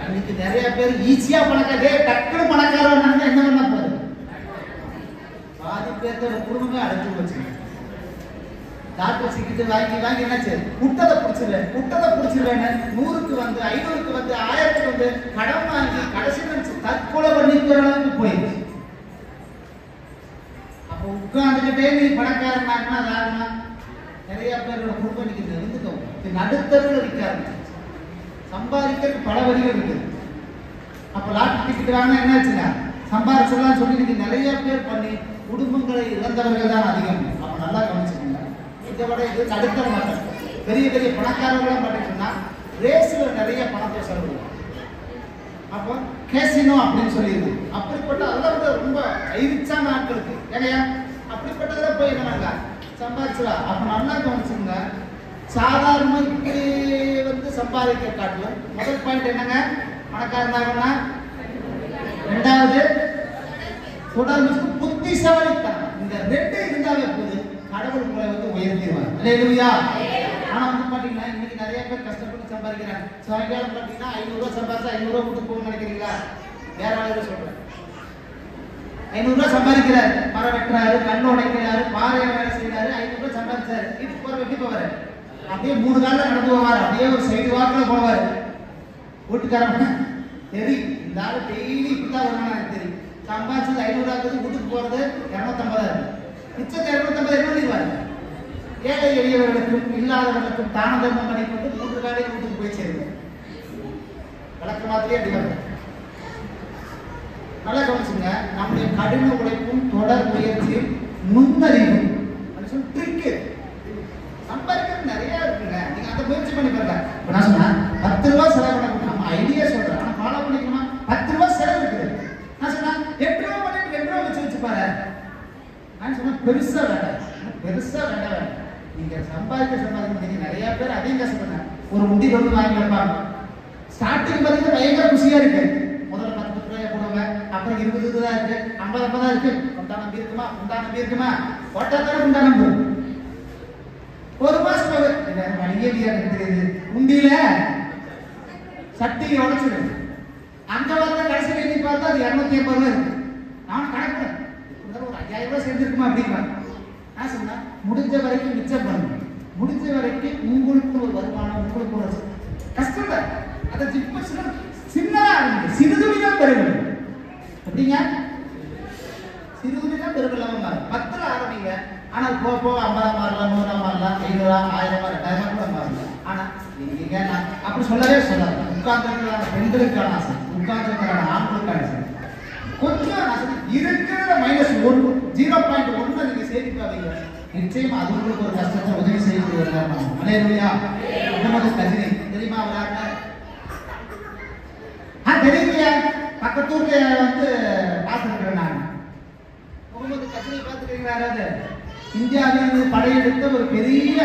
இன்னைக்கு நிறைய பேர் ஈஸியா பணக்காரே டக்குனு பணக்காரன் என்ன பண்ண போகுது? பாதி பேர்த்தோட குடும்பமே அழைச்சு வச்சு டாக்டர் சிகிச்சை வாங்கி என்னாச்சு, குட்டதை பிடிச்சிருவேன் 100க்கு வந்து 500க்கு வந்து 1000க்கு வந்து கடன் வாங்கி கடைசி நினைச்சு தற்கொலை பண்ணிக்கிற அளவுக்கு போயிடுச்சு. அப்போ உட்கார்ந்துகிட்டே நீ பணக்காரனாங்கன்னா அதாருன்னா நிறைய பேரோட குடும்பம் நிற்கிறது இருந்துக்கும் நடுத்தருவில் இருக்க ஆரம்பிச்சு. சம்பாதிக்கிறதுக்கு பல வழிகள் இருக்கு. அப்ப லாட்டரி டிக்கெட் வாங்கினா என்னாச்சுன்னா சம்பாதிச்சலாம் சொல்லி இன்னைக்கு நிறைய பேர் பண்ணி குடும்பங்களை இழந்தவர்கள் தான் அதிகம். அப்ப நல்லா கவனிச்சுக்கோங்க. இதை விட இது தடுக்க மாட்டேன். பெரிய பெரிய பணக்காரர்களாம் பார்த்தீங்கன்னா ரேஸ்ல நிறைய பணத்தை செலவு. அப்போ கேசினோ அப்படின்னு சொல்லிடுது. அப்படிப்பட்ட அதெல்லாம் வந்து ரொம்ப ரிச்சான ஆட்களுக்கு ஏனையா அப்படிப்பட்டதுல போய் என்னங்க சம்பாதிச்சலாம். அப்ப நல்லா கவனிச்சுங்க. சாதாரண இப்படி வந்து சம்பாதிக்க காட்டிலும் முதல் பாயிண்ட் என்னங்க, பணக்காரனாகனா. 2வது தொடர்ந்து புத்திசாலித்தனம். இந்த 2 இருந்தாலே போது கடவுள் உங்களை வந்து உயர்த்திடுவார். அல்லேலூயா. ஆனா வந்து பாத்தீங்கன்னா இன்னைக்கு நிறைய பேர் கஷ்டப்பட்டு சம்பாதிக்கிறாங்க. சாயங்காலம் பாத்தீங்கன்னா 500 ரூபாய் சம்பாதிச்சா 500 ரூபாய் கொடுத்து போகணும்னு நினைக்கிறீங்களா? வேற ஆளுநர் சொல்றேன். 500 ரூபாய் சம்பாதிக்கிறாரு, மரம் வெட்டுறாரு, கல் உடைக்கிறாரு, பாறையை வேலை செய்யறாரு, 500 ரூபாய் சம்பாதிச்சாரு. இதுக்கு போற வெட்டி போவாரு. அப்படியே 3 காலில் நடந்து போவார். அப்படியே ஒரு சைடு வாக்கில் போவார். வீட்டுக்காரங்க தெரியும் இந்த ஆளு டெய்லி இப்படிதான் வருவாங்க. எனக்கு தெரியும். சம்பாதிச்சது 500 ஆகுது, வீட்டுக்கு போறது 250 மிச்சத்தை 250 என்ன பண்ணிடுவாரு? ஏழை எளியவர்களுக்கும் இல்லாதவர்களுக்கும் தான தர்மம் பண்ணிக்கொண்டு 3 காலையில் வீட்டுக்கு போய் சேருங்க. வழக்கு மாதிரியே அடிவாங்க. நல்லா கவனிச்சுங்க. நம்முடைய கடின உழைப்பும் தொடர் முயற்சியும் நுண்ணறிவு ட்ரிக்கு சம்பாதிக்கிறது நிறைய இருக்குங்க. நீங்க அந்த முயற்சி பண்ணி பாருங்க. இப்ப நான் சொன்னேன் 10 ரூபாய் செலவு பண்ண நம்ம ஐடியா சொல்றேன். ஆனா ஃபாலோ பண்ணிக்கணுமா? 10 ரூபாய் செலவு இருக்குது. நான் சொன்னேன் 8 ரூபாய் பண்ணிட்டு 2 ரூபாய் வச்சு பாரு. நான் சொன்னேன் பெருசா வேண்டாம். நீங்க சம்பாதிக்க நிறைய பேர் அதையும் கஷ்டப்படுங்க. ஒரு முடி கொண்டு வாங்கி வைப்பாங்க. ஸ்டார்டிங் பார்த்தீங்கன்னா பயங்கர குஷியா இருக்கு. முதல்ல 10 ரூபாய் போடுவாங்க, அப்புறம் 20 தான் இருக்கு, 50 தான் இருக்கு. குண்டா நம்பி இருக்குமா ஓட்டா தானே குண்டா நம்பு. ஒரு மாசம் வணிகே தெரியுது உண்டியில சட்டியை உடைச்சிடு. அங்க பார்த்தா கடைசி எண்ணி பார்த்தா அது 250 ரூபாய் இருக்கு. நான் கணக்கு ஒரு 5000 ரூபாய் சேர்ந்துருக்குமா அப்படின்னா நான் சொன்னேன் முடிஞ்ச வரைக்கும் மிச்சம் பண்ணுங்க. முடிஞ்ச வரைக்கும் உங்களுக்கு ஒரு வருமானம், உங்களுக்கு ஒரு கஷ்டம் தான். அதை சின்னதா ஆரம்பிங்க. சிறுதுணிதான் பெருகும். எப்படிங்க? சிறுதுணிதான் பெருகலாம 10 ஆரம்பிங்க. ஆனா போக 50 மாறலாம், 100 மாறலாம், 500, 1000, 2000 கூட மாறலாம். ஆனா நீங்க அப்படி சொல்லவே சொல்லாது. உட்கார்ந்து பெண்களுக்கான ஆசை, உட்கார்ந்து ஆண்களுக்கான ஆசை. கொஞ்சம் இருக்கிற -1 0.1 நீங்க சேமிப்பாதீங்க. நிச்சயம் அது உங்களுக்கு ஒரு கஷ்டத்தை உதவி செய்யக்கூடிய ஒரு காரணம். அல்லேலூயா. முகமது கஜினி தெரியுமா? தெரியுமையா? பக்கத்தூர்ல பார்த்துருக்கிறேன் நான். முகமது கஜினி பார்த்துருக்கீங்களா? யாராவது இந்தியாவில் படையெடுத்த ஒரு பெரிய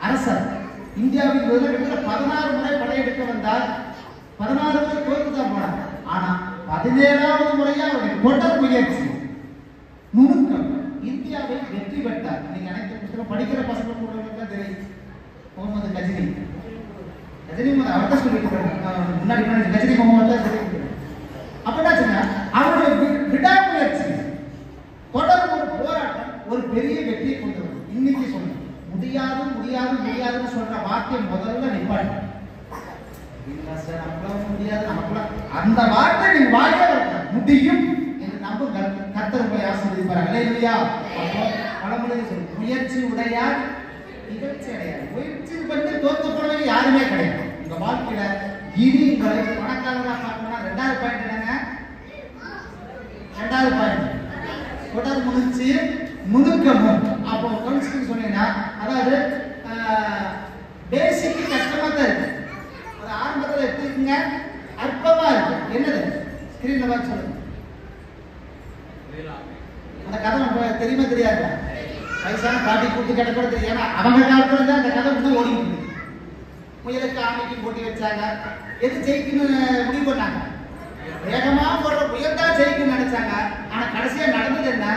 அரசர். இந்தியாவில் 16 முறை படையெடுக்க வந்தார். 16 முறை தோற்றுதான் போனார். ஆனா 17வது முறையா அவருடைய தொடர் முயற்சி நுணுக்கம் இந்தியாவை வெற்றி பெற்றார். நீங்க அனைத்து புத்தகம் படிக்கிற பசங்க கூட தெரியும். முகமது கஜினி அவர்தான் சொல்லிட்டு முன்னாடி கஜினி முகமது சொல்லிட்டு அப்படின்னா அவருடைய விடாமுயற்சி தொடர் ஒரு போராட்டம் ஒரு பெரிய வெற்றியை கொண்டு வரும். இன்னைக்கு சொல்லுங்க முடியாதுன்னு சொல்ற வாக்கியம் முதல்ல நிப்பாட்டு. அந்த வார்த்தை நீ வாயில முடியும் என்று நம்புங்க. கர்த்தர் உங்களை ஆசீர்வதிப்பார். அல்லேலூயா. பழமொழி சொல்லு, முயற்சி உடையார் நிகழ்ச்சி அடையாது. முயற்சி பண்ணி தோத்து போனவங்க யாருமே கிடையாது. உங்க வாழ்க்கையில இனி உங்களை பணக்காரரா பார்க்கணும்னா 2வது பாயிண்ட் என்னங்க? 2வது பாயிண்ட் தொடர் முயற்சி நுணுக்கமும். அப்போ கவுன்சிலிங் சொன்னீங்கன்னா அதாவது பேசிக் கஷ்டமா தான் இருக்கு. அது ஆரம்பத்தில் எப்படி இருக்குங்க? அற்பமா இருக்கு. என்னது? ஸ்கிரீன்ல பார்த்து சொல்லுங்க. அந்த கதை தெரியுமா தெரியாது? வயசான பாட்டி கூட்டு கேட்ட கூட தெரியும். ஏன்னா அவங்க காலத்துல தான் அந்த கதை வந்து ஓடிட்டு இருக்கு. முயலுக்கு ஆமைக்கு போட்டி வச்சாங்க. எது ஜெயிக்கணும்னு முடிவு பண்ணாங்க. வேகமா போடுற முயல் தான் ஜெயிக்கணும்னு நினைச்சாங்க. ஆனா கடைசியா நடந்தது என்ன?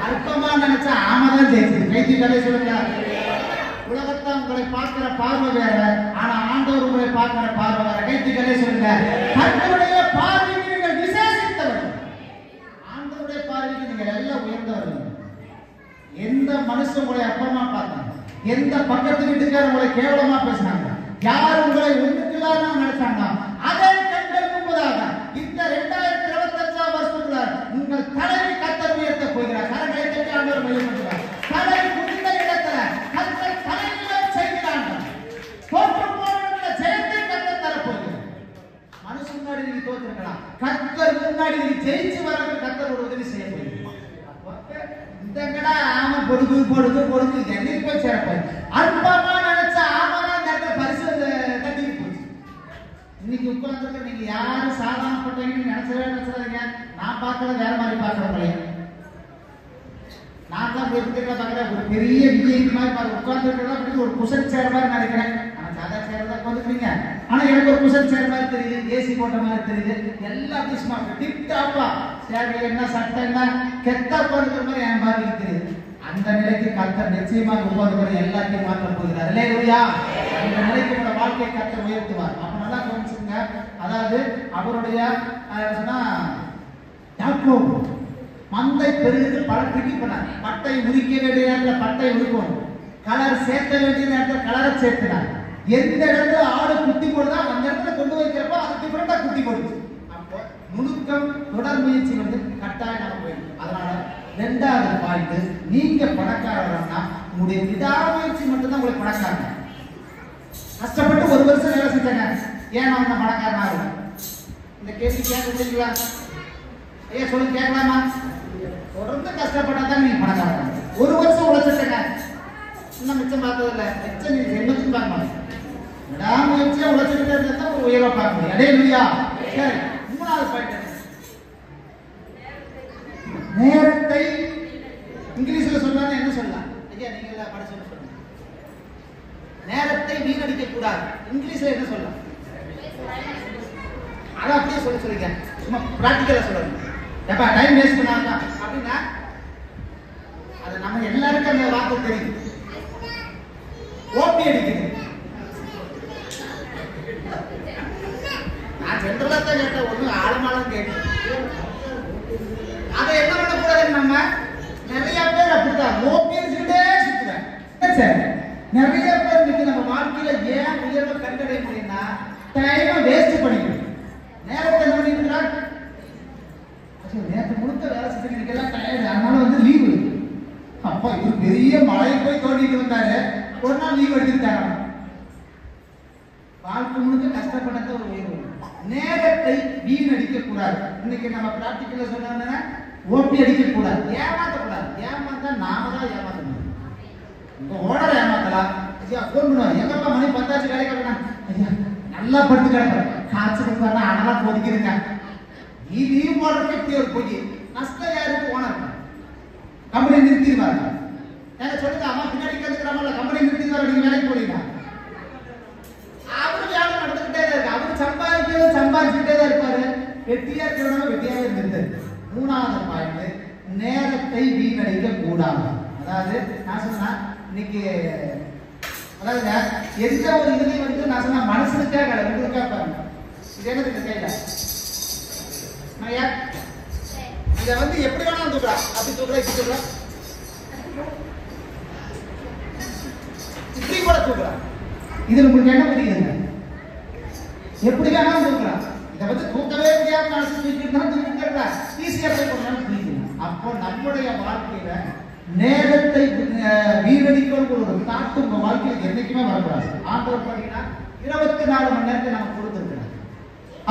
அற்பமா நினைச்சா ஆமை தான் ஜெயிச்சது. கைத்தி கதை சொல்லுங்க. உலகத்தை உங்களை பார்க்கிற பார்வை வேற, ஆனா ஆண்டவர் உங்களை பார்க்கிற பார்வை வேற. கைத்தி கதை சொல்லுங்க. கர்த்தருடைய பார்வைக்கு நீங்கள் விசேஷித்தவர்கள். ஆண்டவருடைய பார்வைக்கு நீங்கள் எல்லாம் உயர்ந்தவர்கள். எந்த மனுஷன் உங்களை அற்பமா பார்த்தாங்க, எந்த பக்கத்து வீட்டுக்காரர் உங்களை கேவலமா பேசினாங்க, யார் உங்களை ஒன்றுக்கலான்னு நினைச்சாங்க, அதை கண்கள் முன்பதாக இந்த 2025 வருஷத்துல உங்கள் தலைவி கர்த்தர் உயர்த்த போகிறார். கரங்களை தட்டி ஆண்டவர் மையப்படுகிறார். தலை குடிந்த இடத்துல கர்த்தர் தலையிலே செய்கிறாங்க. தோற்று போன ஜெயத்தை கர்த்தர் தரப்போகிறார். மனுஷன் முன்னாடி நீங்க தோற்றுக்கலாம், கர்த்தர் முன்னாடி நீங்க ஜெயிச்சு வரது கர்த்தர் ஒரு உதவி செய்ய போகிறார். இந்தங்கடா ஆமா பொடுக்கு என்னைக்கு போய் சேரப்போய் அற்பமா நினைச்ச ஆமாதான் கட்ட பரிசு கட்டிட்டு போச்சு. இன்னைக்கு உட்கார்ந்து நீங்க யாரு சாதாரணப்பட்டவங்கன்னு நினைச்சிடாதீங்க. நான் பார்க்கறது வேற மாதிரி பார்க்கறேன். நான் தான் பார்க்கறேன் ஒரு பெரிய விஐபி மாதிரி உட்கார்ந்து ஒரு குஷன் சேர் மாதிரி நினைக்கிறேன். ஆனா சாதா சேர் தான் உட்காந்துக்கிறீங்க. ஆனா எனக்கு ஒரு குஷன் சேர் மாதிரி தெரியுது, ஏசி போட்ட மாதிரி தெரியுது. எல்லாம் டிஸ்மா டிப் டாப்பா சேர் என்ன சட்டை என்ன கெத்தா உட்காந்துக்கிற மாதிரி என் பார்வைக்கு தெரியுது. அந்த நிலைக்கு கர்த்தர் நிச்சயமாக உட்கார்ந்து எல்லாத்தையும் மாற்ற போகிறார். அல்லேலூயா. அந்த நிலைக்கு உங்களோட வாழ்க்கையை கர்த்தர் உயர்த்துவார். அப்ப நல்லா கவனிச்சுங்க. அதாவது அவருடைய யாக்கோபு மந்தை பெருகுக்கு பழத்துக்கு பண்ணார். பட்டை உரிக்க வேண்டிய நேரத்தில் பட்டை உரிக்கணும், கலர் சேர்த்த வேண்டிய நேரத்தில் கலரை சேர்த்தினார். எந்த இடத்துல ஆடு குட்டி போடுதோ அந்த இடத்துல கொண்டு வைக்கிறப்போ அது டிஃபரெண்டா குட்டி போடுது. அப்போ நுணுக்கம் தொடர் முயற்சி கட்டாயம் நம்ம போயிடும். அதனால 2வது பாயிண்ட், நீங்க பணக்காரர்னா உங்களுடைய விடாமுயற்சி மட்டும்தான் உங்களுக்கு பணக்காரங்க. கஷ்டப்பட்டு ஒரு வருஷம் வேலை செஞ்சாங்க, ஏன் நான் அந்த பணக்காரன் ஆகும்? இந்த கேள்வி கேட்க முடியுங்களா? ஐயா சொல்லுங்க, கேட்கலாமா? தொடர்ந்து கஷ்டப்பட்டா தான் நீங்க பணக்காரங்க. ஒரு வருஷம் உழைச்சிட்டங்க, இன்னும் மிச்சம் பார்த்தது இல்லை, மிச்சம் நீங்க என்னத்தையும் பார்க்க மாட்டீங்க. விடாமுயற்சியா உழைச்சிட்டு இருந்தா ஒரு உயர்வா பார்க்க முடியும். அடே இல்லையா? சரி, மூணாவது பாயிண்ட், நேரத்தை இங்கிலீஷ்ல சொன்னா என்ன சொல்லலாம்? ஐயா நீங்க எல்லாம் படிச்சு சொல்லுங்க. நேரத்தை வீணடிக்க கூடாது, இங்கிலீஷ்ல என்ன சொல்லலாம்? அத அப்படியே சொல்லுங்க, சும்மா பிராக்டிகலா சொல்லுங்க. எப்ப டைம் வேஸ்ட் பண்ணாங்க அப்படின்னா அது நம்ம எல்லாருக்கும் அந்த வார்த்தை தெரியும். ஓபி அடிக்குது. நான் ஜெனரலா தான் கேட்டேன், ஒண்ணு ஆழமாலாம் கேட்டேன். அதை என்ன பண்ணக்கூடாது? நம்ம நிறைய பேர் அப்படித்தான் ஓபி அடிச்சுக்கிட்டே சுத்துறேன். சரி, நிறைய பேர் இன்னைக்கு நம்ம வாழ்க்கையில ஏன் உயர்வை கண்டடைய முடியும்னா டைமை வேஸ்ட் பண்ணிக்கணும். நேரத்தை என்ன பண்ணிட்டு இருக்கிறார்? நேரத்தை முழுக்க வேலை செஞ்சுட்டு எல்லாம் டயர்டு, அதனால வந்து லீவு. அப்பா இவர் பெரிய மழையை போய் தோண்டிட்டு வந்தாரு, ஒரு நாள் லீவ் எடுத்துட்டாங்க. வாழ்க்கை முழுக்க கஷ்டப்பட்டத ஒரு உயர்வு. நேரத்தை வீணடிக்க கூடாது. இன்னைக்கு நம்ம பிராக்டிகலா சொன்னா ஓட்டி அடிக்க கூடாது, ஏமாத்த கூடாது. ஏமாத்தா நாம தான் ஏமாத்தணும். உங்க ஓனரை ஏமாத்தலாம். ஐயா போன் பண்ணுவாங்க, எங்கப்பா மணி 10 வேலைக்கு வரணும். ஐயா நல்லா படுத்து கிடப்பேன், காய்ச்சல் வரா அனலா கொதிக்குதுங்க. லீவ் போடுறதுக்கு ஒரு போய் நஷ்டம் யாருக்கு? ஓனர். கம்பெனி நிறுத்திடுவாங்க. ஏன்னா சொல்லுங்க, அம்மா பின்னாடி கேட்டுக்கிறாமல கம்பெனி நிறுத்திடுவாங்க, நீங்க வேலைக்கு போறீங்க. அவரு வேலை நடந்துகிட்டே தான் இருக்கு, அவரு சம்பாதிச்சுட்டே தான் இருப்பாரு. வெட்டியா இருக்கிறவங்க வெட்டியாவே இருந்துட்டு. மூணாவது பாயிண்ட், நேரத்தை வீணடிக்க கூடாது. அதாவது நான் சொன்னா இன்னைக்கு அதாவது எந்த ஒரு இதுலையும் வந்து நான் சொன்ன மனசுக்காக உங்களுக்காக பாருங்க. இது என்னது இந்த கையில இதை வந்து எப்படி வேணாலும் தூக்கலாம், அப்படி தூக்கலாம், இப்படி தூக்கலாம், இப்படி கூட தூக்கலாம். இதுல உங்களுக்கு என்ன புரியுதுங்க? எப்படி வேணாலும் தூக்கலாம். இதை வந்து தூக்கவே முடியாம மனசு தூக்கிட்டு ஈஸியா போய் பண்ணாலும் புரியுது. அப்போ நம்முடைய வாழ்க்கையில நேரத்தை வீணடிக்கணும் ஒரு தாட்டு உங்க வாழ்க்கையில் என்னைக்குமே வரக்கூடாது. ஆண்டவர் பாத்தீங்கன்னா 24 மணி நேரத்தை நம்ம கொடுத்துருக்கிறார்.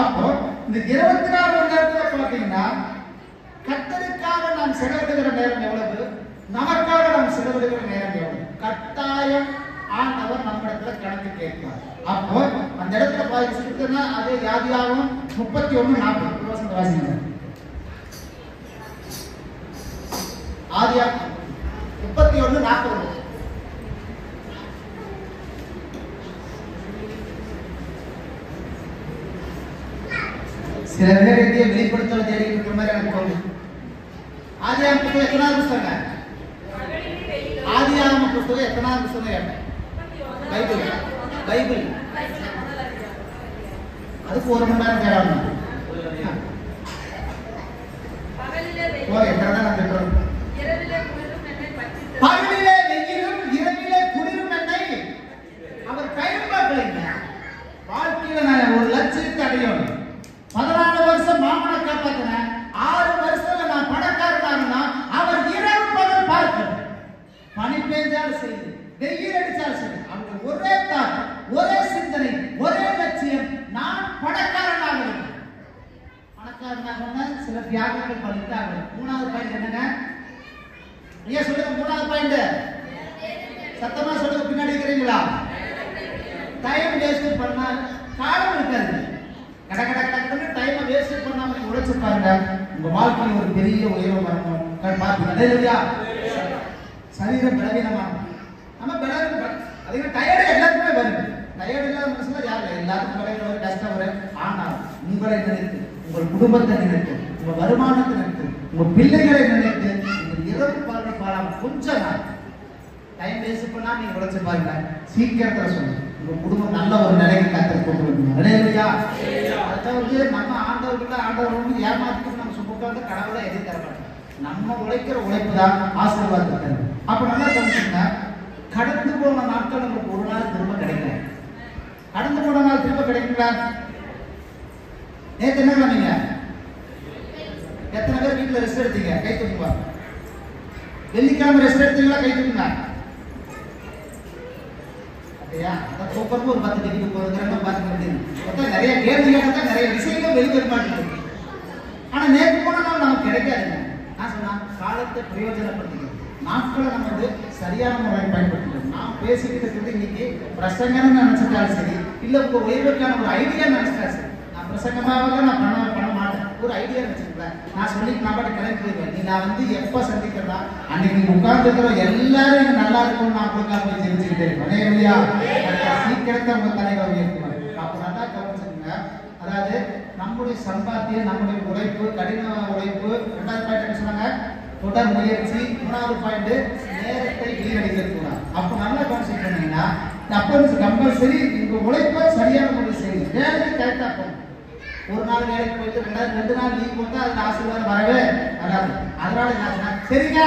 அப்போ இந்த 24 மணி நேரத்துல பாத்தீங்கன்னா கர்த்தருக்காக நாம் செலவிடுகிற நேரம் எவ்வளவு, நமக்காக நாம் செலவிடுகிற நேரம் எவ்வளவு, கட்டாயம் ஆண்டவர் நம்ம இடத்துல கணக்கு கேட்பார். அப்போ அந்த இடத்துல பாதிச்சுன்னா அது யாதியாகும் 31:40 வசந்த வாசிங்க. ஆதியாகம் 31:40. சில பேர் இந்திய வெளிப்படுத்தல தேடி இருக்கிற மாதிரி எனக்கு தோணுது. ஆதியாகம புத்தகம் எத்தனாவது புத்தகம்? ஆதியாகம புத்தகம் எத்தனாவது புத்தகம்? பைபிள். அதுக்கு 1 மணி நேரம் தேடணும். பகலிலே வெயிலும் இரவிலே குளிரும் என்னை அவர் பயன்பாக்கலைங்க. வாழ்க்கையில நான் ஒரு லட்சியத்தை அடையணும். 14 வருஷம் மாமனை காப்பாத்தினேன், 6 வருஷத்துல நான் பணக்காரனா அவர் இரவு பகல் பார்க்கணும். பனி பெய்ஞ்சாலும் சரி, வெயில் அடிச்சாலும் சரி, அவருக்கு ஒரே தாட், ஒரே சிந்தனை, ஒரே லட்சியம், நான் பணக்காரனாக வேண்டும். பணக்காரனாக சில தியாகங்கள் பண்ணிட்டாங்க. மூணாவது பாயிண்ட் என்னங்க? ஐயா சொல்லுங்க, மூணாவது பாயிண்ட் சத்தமா சொல்லுங்க, பின்னாடி இருக்கிறீங்களா? டைம் வேஸ்ட் பண்ணா காலம் இருக்காது. கடகடன்னு டைமை வேஸ்ட் பண்ணாம நீங்க உழைச்சு பாருங்க, உங்க வாழ்க்கையில் ஒரு பெரிய உயர்வு வரணும். பாத்தீங்க இல்லையா? சரீரம் பலவீனமா நம்ம பலவீனம், அதே டயர்டு எல்லாருக்குமே வருது. டயர்டு இல்லாத மனுஷன் யாரு? எல்லாருக்கும் பலவீனம் வரும், கஷ்டம் வரும். ஆனால் உங்களை நினைத்து, உங்கள் குடும்பத்தை நினைத்து, உங்க வருமானத்தை நினைத்து, உங்க பிள்ளைகளை நினைத்து இரவு பாலம் கொஞ்சம் டைம் வேஸ்ட் பண்ணா நீங்க உழைச்சு பாருங்க, சீக்கிரத்துல சொல்லுங்க உங்க குடும்பம் நல்ல ஒரு நிலைக்கு கத்தர் கொண்டு வருவீங்க. இல்லையா? அதாவது நம்ம ஆண்டவர்கள் ஏமாத்திட்டு நம்ம சுமக்காத கடவுளை எதையும் தர மாட்டோம். நம்ம உழைக்கிற உழைப்பு தான் ஆசீர்வாதத்தை தரும். அப்ப நல்லா தெரிஞ்சுங்க, கடந்து போன நாட்கள் நமக்கு ஒரு நாள் திரும்ப கிடைக்கல. கடந்து போன நாள் திரும்ப கிடைக்குங்களா? நேற்று என்ன பண்ணீங்க? எத்தனை பேர் வீட்டுல ரெஸ்ட் எடுத்தீங்க? கை தூக்குவா. வெள்ளிக்கிழமை ரெஸ்ட் எடுத்தீங்களா? கை தூக்குங்க. இல்லையா? ஒவ்வொருக்கும் ஒரு 10 டிகிரி போகிறதுக்கு பார்த்துக்க முடியும். மொத்தம் நிறைய கேள்வி கேட்டால் நிறைய விஷயங்கள் வெளிவர மாட்டேங்குது. ஆனால் நேற்று போன நாள் நமக்கு கிடைக்காதுங்க. நான் சொன்னா காலத்தை பிரயோஜனப்படுத்திக்கணும். நாட்களை நம்ம வந்து சரியான முறையை பயன்படுத்திக்கணும். நான் பேசிக்கிட்டு இருக்கிறது இன்னைக்கு பிரசங்கம்னு நினைச்சிட்டாலும் சரி, இல்லை உங்க உயர்வுக்கான ஒரு ஐடியா நினைச்சிட்டா சரி. நான் பிரசங்கமாக நான் பண்ண மாட்டேன். ஒரு ஐடியா வச்சுருப்பேன். நான் சொல்லிட்டு நான் பாட்டு கிளம்பி போயிடுவேன். நீ நான் வந்து எப்போ சந்திக்கிறதா அன்னைக்கு உட்கார்ந்து இருக்கிற எல்லாரும் எனக்கு நல்லா இருக்கும்னு நான் உங்களுக்காக போய் தெரிஞ்சுக்கிட்டே இருப்பேன். இல்லையா? சீக்கிரத்தை உங்க தலைவர் உயர்த்துவார். அப்போ நல்லா கவனிச்சுங்க. அதாவது நம்முடைய சம்பாத்தியம், நம்முடைய உழைப்பு, கடின உழைப்பு. 2வது பாயிண்ட் என்ன சொன்னாங்க? தொடர் முயற்சி. 3வது பாயிண்ட் நேரத்தை வீணடிக்க கூடாது. அப்போ நல்லா கவனிச்சுட்டு இருந்தீங்கன்னா அப்போ கம்பல்சரி உங்க உழைப்பை சரியான முறையில் செய்யுங்க. வேலைக்கு கரெக்டாக போகணும். ஒரு நாள் வேலைக்கு போயிட்டு 2 நாள் லீவ் போட்டா அதுல ஆசீர்வாதம் வரவே வராது. அதனால என்ன சரிங்க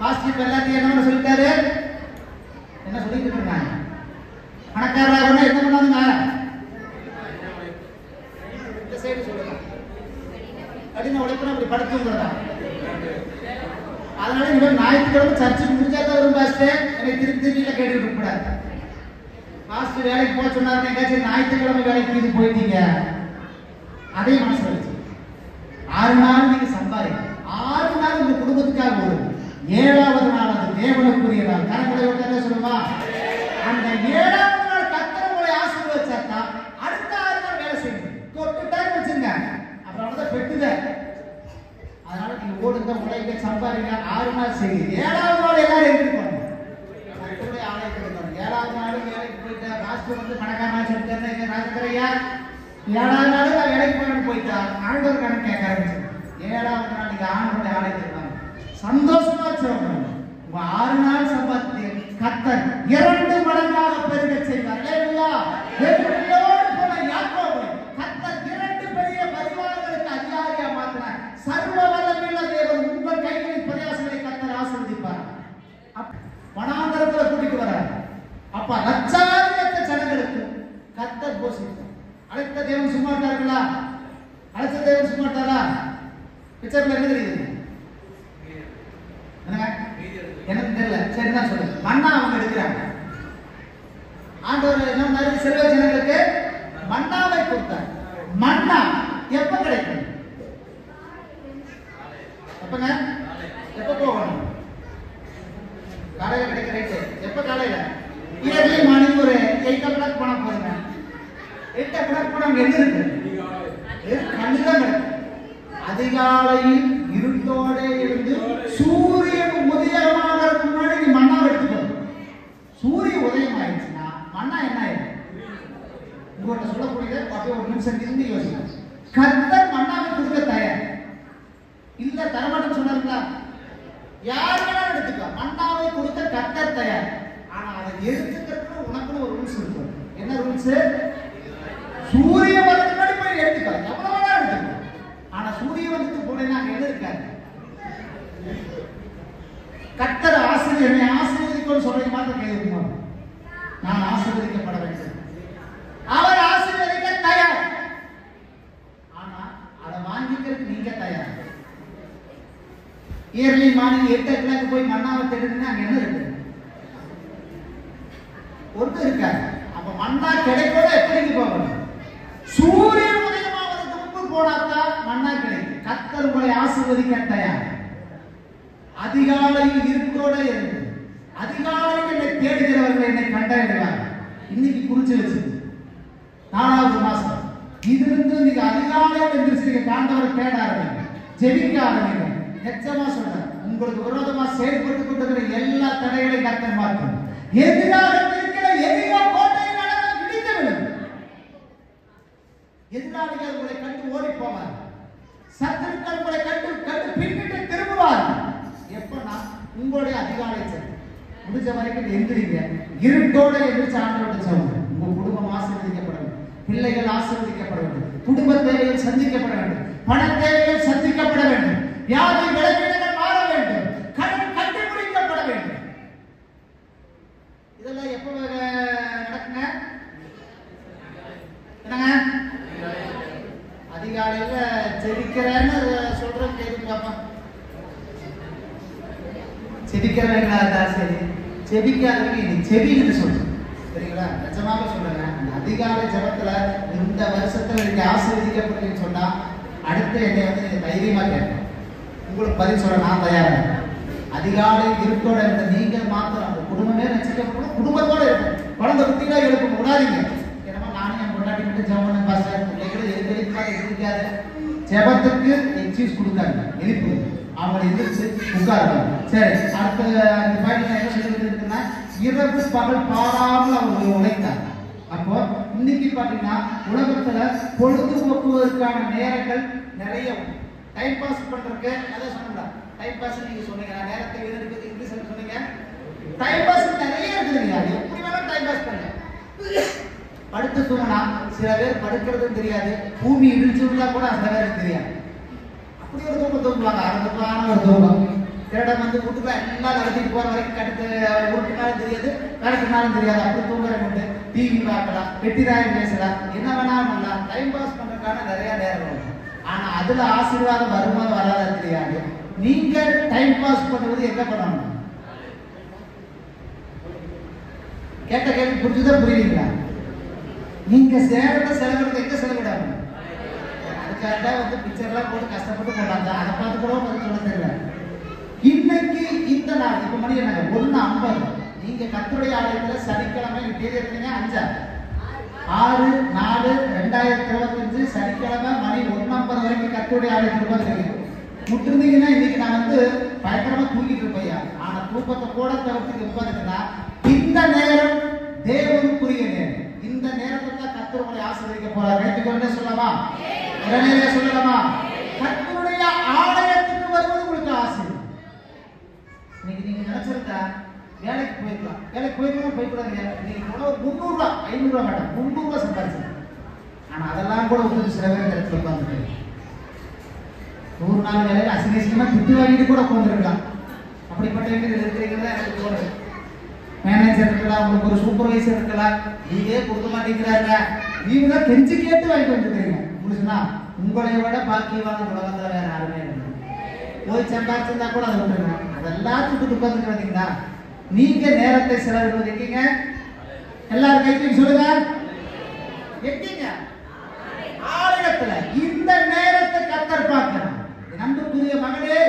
பாஸ்டர் எல்லாத்தையும் என்ன சொல்லிட்டாரு? என்ன சொல்லிட்டு இருக்காங்க? பணக்காரராக என்ன பண்ணாதுங்க? இந்த சைடு சொல்லுங்க. கடின உழைப்புனா அப்படி படுத்துங்கிறதா? அதனால இவன் ஞாயிற்றுக்கிழமை சர்ச்சுக்கு முடிஞ்சாதான் வரும் பாஸ்டர். என்னை திருப்பி கேட்டுட்டு இருக்கக்கூடாது. பாஸ்டர் வேலைக்கு போக சொன்னாரு, எங்காச்சும் ஞாயிற்றுக்கிழமை வேலைக்கு இது போயிட்டீங்க. அதே மனசு வச்சு 6 நாள் நீங்க சம்பாதிங்க. 6 நாள் உங்க குடும்பத்துக்காக வரும். 7வது நாள் அது தேவனுக்குரிய நாள். கணக்குடைய விட்டு சொல்லுமா? அந்த 7வது நாள் கர்த்தர் உங்களை ஆசீர்வதிச்சாத்தா அடுத்த 6 நாள் வேலை செய்யணும். தொட்டுட்டான்னு வச்சுங்க, அப்புறம் அவ்வளவுதான் பெட்டுத. அதனால நீங்க ஓடுங்க, உழைங்க, சம்பாதிங்க. 6 நாள் செய்யுங்க. 7வது நாள் எல்லாரும் எழுதிருப்பாங்க. கர்த்தருடைய ஆலயத்துக்கு இருக்காங்க. 7வது நாள் வேலைக்கு போயிட்டு பாஸ்டர் வந்து பணக்காரனா சொல்லிட்டாருன்னா ராஜகரையா 7வது நாள் நான் வேலைக்கு போயிட்டா ஆண்டவர் கணக்கு கேட்க ஆரம்பிச்சு. 7வது நாள் நீங்க ஆண்டவருடைய ஆலயத்துக்கு வாங்க, சந்தோஷமா வச்சுருவாங்க. உங்க 6 நாள் சம்பாதித்து கர்த்தர் 2 மடங்காக பெருக செய்வார். போன யாக்கோபு கர்த்தர் 2 பெரிய பரிவாரங்களுக்கு அதிகாரியா மாற்றினார். சர்வ வல்லமையுள்ள தேவன் உங்கள் கைகளின் பிரயாசங்களை கர்த்தர் ஆசீர்வதிப்பார். வனாந்தரத்துல கூட்டிட்டு வரார். அப்ப லட்சாதிபதி ஜனங்களுக்கு கர்த்தர் போஷிப்பார். அழைத்த தேவன் சும்மா இருக்கார்களா? அழைத்த தேவன் சும்மா இருக்காரா? பிக்சர்ல என்ன தெரியுது? எனக்கு தெரியல. சரி நான் சொல்றேன். மண்ணா அவங்க எடுக்கிறாங்க. ஆண்டவர் என்ன மாதிரி செல்வ ஜனங்களுக்கு மண்ணாவை கொடுத்தார். மண்ணா எப்ப கிடைக்கும்? எப்பங்க? எப்ப போகணும்? காலையில கிடைக்க ரைட்டு. எப்ப காலையில? இயர்லி மார்னிங் ஒரு 8 o'clock போனா போதுங்க. 8 o'clock போனா அங்க எங்க இருக்கு? கண்ணுதான் கிடைக்கும். அதிகாலையில் இருட்டோட இருந்து சூரியன் உதயமாகிறதுக்கு முன்னாடி நீ மண்ணா எடுத்துக்கோ. சூரியன் உதயம் ஆயிடுச்சுன்னா மண்ணா என்ன ஆயிடும்? உங்கள்கிட்ட சொல்லக்கூடியதை அப்படியே ஒரு நிமிஷம் இருந்து யோசிக்கும். கர்த்தர் மண்ணாவை கொடுக்க தயார் இல்ல, தரமாட்டேன்னு சொன்னாருங்களா? யார் வேணாலும் எடுத்துக்கோ. மண்ணாவை கொடுக்க கர்த்தர் தயார். ஆனா அதை எடுத்துக்கிறதுக்கு உனக்குன்னு ஒரு ரூல்ஸ் இருக்கு. என்ன ரூல்ஸ்? சூரிய வரதுக்கு முன்னாடி போய் எடுத்துக்கோ. எவ்வளவு வேணா எடுத்துக்கோ. ஆனா சூரிய வந்துட்டு போனேன்னா அங்க என்ன இருக்காது? கர்த்தர் என்னை ஆசீர்வதிக்கணும்னு சொல்றது மாத்திரம் கேட்குமா? நான் ஆசீர்வதிக்கப்பட வேண்டும். அவர் ஆசீர்வதிக்க தயார். ஆனா அதை வாங்கிக்கிறதுக்கு நீங்க தயார். இயர்லி மார்னிங் 8 o'clock போய் மண்ணாவை தேடுனா அங்க என்ன இருக்கு? ஒருத்தர் இருக்காரு. அப்ப மண்ணா கிடைக்கணும். எப்படி போகணும்? சூரியன் உதயமாவதற்கு முன்பு போனாதான் மண்ணா கிடைக்கும். கர்த்தர் உங்களை ஆசீர்வதிக்க தயார். அதிகாலையில் இருட்டோட இருந்து அதிகாலையில் என்னை தேடுகிறவர்கள் என்னை கண்டறிவார். இன்னைக்கு குறிச்சு வச்சு 4வது மாசம் இதிலிருந்து நீங்க அதிகாலையில் எந்திரிச்சு ஆண்டவரை தேட ஆரம்பிங்க, ஜெபிக்க ஆரம்பிங்க. நிச்சயமா சொல்றேன், உங்களுக்கு விரோதமா செயல்பட்டு கொண்டிருக்கிற எல்லா தடைகளையும் கர்த்தர் மாற்றும். எதிராக இருக்கிற எதிரோ கோட்டையை இடித்து விடும். எதிராளிகள் உங்களை கண்டு ஓடி போவார். சத்துருக்கள் உங்களை கண்டு பின்னிட்டு திரும்புவார். எப்பன்னா உங்களுடைய அதிகாலை சென்று முடிஞ்ச வரைக்கும் எந்திரிங்க. இருட்டோட எந்திரிச்சு ஆண்டவர்கிட்ட சொல்லுங்க. உங்க குடும்பம் ஆசீர்வதிக்கப்பட வேண்டும், பிள்ளைகள் ஆசீர்வதிக்கப்பட வேண்டும், குடும்ப தேவைகள் சந்திக்கப்பட வேண்டும், பண தேவைகள் சந்திக்கப்பட வேண்டும், வியாதி விளைவிடங்கள் மாற வேண்டும், கடன் கண்டுபிடிக்கப்பட வேண்டும். இதெல்லாம் எப்ப நடக்குங்க? என்னங்க? அதிகாலையில ஜெபிக்கிறேன்னு சொல்றேன் கேள்வி பாப்பா. செபிக்கிறவங்களா இருந்தா சரி, செபிக்காதவங்க செபின்னு சொல்றேன். சரிங்களா? நிஜமாக சொல்லுங்க, அதிகாலை ஜபத்துல இந்த வருஷத்துல நீங்க ஆசீர்வதிக்கப்பட்டீங்கன்னு சொன்னா அடுத்து என்னை வந்து நீங்க தைரியமா கேட்கணும். உங்களுக்கு பதில் சொல்ல நான் தயாரா. அதிகாலை இருட்டோட இருந்த நீங்கள் மாத்திரம் அந்த குடும்பமே ரசிக்கப்படணும், குடும்பத்தோட இருக்கும். குழந்தை குட்டிகளா எழுப்ப கூடாதீங்க. ஏன்னா நானும் என் கொண்டாடி மட்டும் ஜெபம் பண்ண பாஸ்டர் பிள்ளைகளை எழுதிக்காது. ஜெபத்துக்கு எக்ஸ்கியூஸ் கொடுக்காங்க, எழுப்பு அவங்களை எதிர்த்து உட்காருவாங்க. சரி, அடுத்த இந்த பாயிண்ட் என்ன சொல்லி இருக்குன்னா, இரவு பகல் பாராமல் அவங்க உழைத்தாங்க. அப்போ இன்னைக்கு பாத்தீங்கன்னா உலகத்துல பொழுதுபோக்குவதற்கான நேரங்கள் நிறைய டைம் பாஸ் பண்றதுக்கு அதான் சொன்னா டைம் பாஸ் நீங்க சொன்னீங்க, நான் நேரத்தை வீணடிப்பது இங்கிலீஷ்ல சொன்னீங்க. டைம் பாஸ் நிறைய இருக்குதுங்க, எப்படி வேணாலும் டைம் பாஸ் பண்ணுங்க. படுத்து தூங்கினா சில பேர் படுக்கிறதும் தெரியாது, பூமி இடிச்சுருந்தா கூட சில பேருக்கு தெரியாது. அப்படி ஒரு தூக்கம் தூங்குவாங்க, அறந்துப்பான ஒரு தூக்கம். திருடம் வந்து வீட்டுக்குள்ள எல்லாம் நடத்திட்டு போற வரைக்கும் கடுத்து உருட்டுனாலும் தெரியாது, கரெக்டுனாலும் தெரியாது. அப்படி தூங்குற கொண்டு டிவி பார்க்கலாம், வெட்டிராயம் பேசலாம், என்ன வேணாலும் பண்ணலாம். டைம் பாஸ் பண்றதுக்கான நிறைய நேரம் வரும். ஆனா அதுல ஆசீர்வாதம் வருமா வராத தெரியாது. நீங்க டைம் பாஸ் பண்ணுவது எங்க பண்ணணும்? கேட்ட கேள்வி புரிஞ்சுதா புரியுதுங்களா? நீங்க சேரத்தை செலவிடுறது எங்க செலவிடாம அதுக்காக வந்து பிக்சர்லாம் போட்டு கஷ்டப்பட்டு போட்டாங்க, அதை பார்த்து கூட பதில் சொல்ல தெரியல. இன்னைக்கு இந்த நாள் இப்ப மணி என்ன 1:50. நீங்க கர்த்தருடைய ஆலயத்துல சனிக்கிழமை தேதி எடுத்தீங்க 5/6/4/2025 சனிக்கிழமை மணி 1:50 வரைக்கும் கர்த்தருடைய ஆலயத்துக்கு உட்காந்துருக்கீங்க. முட்டிருந்தீங்கன்னா இன்னைக்கு நான் வந்து பயங்கரமா தூங்கிட்டு இருப்பையா. ஆனா தூக்கத்தை கூட தவிர்த்து உட்காந்துட்டுனா இந்த நேரம் தேவனுக்குரிய நேரம். இந்த நேரத்துல தான் கர்த்தர் உங்களை ஆசீர்வதிக்க போறார். கேட்டுக்கொண்டே சொல்லலாமா? உடனே சொல்லலாமா? கர்த்தருடைய ஆலயத்துக்கு வருவது உங்களுக்கு ஆசீர்வாதம். இன்னைக்கு நீங்க நினைச்சிருந்தா வேலைக்கு போயிருக்கலாம், வேலைக்கு போயிருக்கணும் போய்க்கூடாதுங்க. நீங்க கூட ஒரு 300 ரூபாய் 500 ரூபாய் மேடம் 300 ரூபாய் சம்பாதிச்சு. ஆனா அதெல்லாம் கூட உங்களுக்கு சில பேர் இடத்துல உட்காந்துருக்கு. 100 நாள் வேலையில அசிங்கமா திட்டு வாங்கிட்டு கூட உட்காந்துருக்கலாம். அப்படிப்பட்ட இருக்கிறீங்களா எனக்கு தோணுது. மேனேஜர் இருக்கலாம், உங்களுக்கு ஒரு சூப்பர்வைசர் இருக்கலாம், நீங்களே கொடுக்க மாட்டேங்கிறாங்க, நீங்க தான் கெஞ்சி கேட்டு வாங்கிட்டு வந்துருக்கீங்க. புரிஞ்சுன்னா உங்களை விட பாக்கியவான உலகத்துல வேற யாருமே இல்லை. போய் சம்பாதிச்சிருந்தா கூட அதை விட்டுருங்க. அதெல்லாம் சுட்டு உட்கார்ந்து பார்த்தீங்கன்னா நீங்க நேரத்தை செலவிடுவது எங்கீங்க? எல்லாரும் கைக்கு சொல்லுங்க, எங்கீங்க? ஆலயத்துல. இந்த நேரத்தை கர்த்தர் பார்க்கிறார். அன்புக்குரிய மகளே,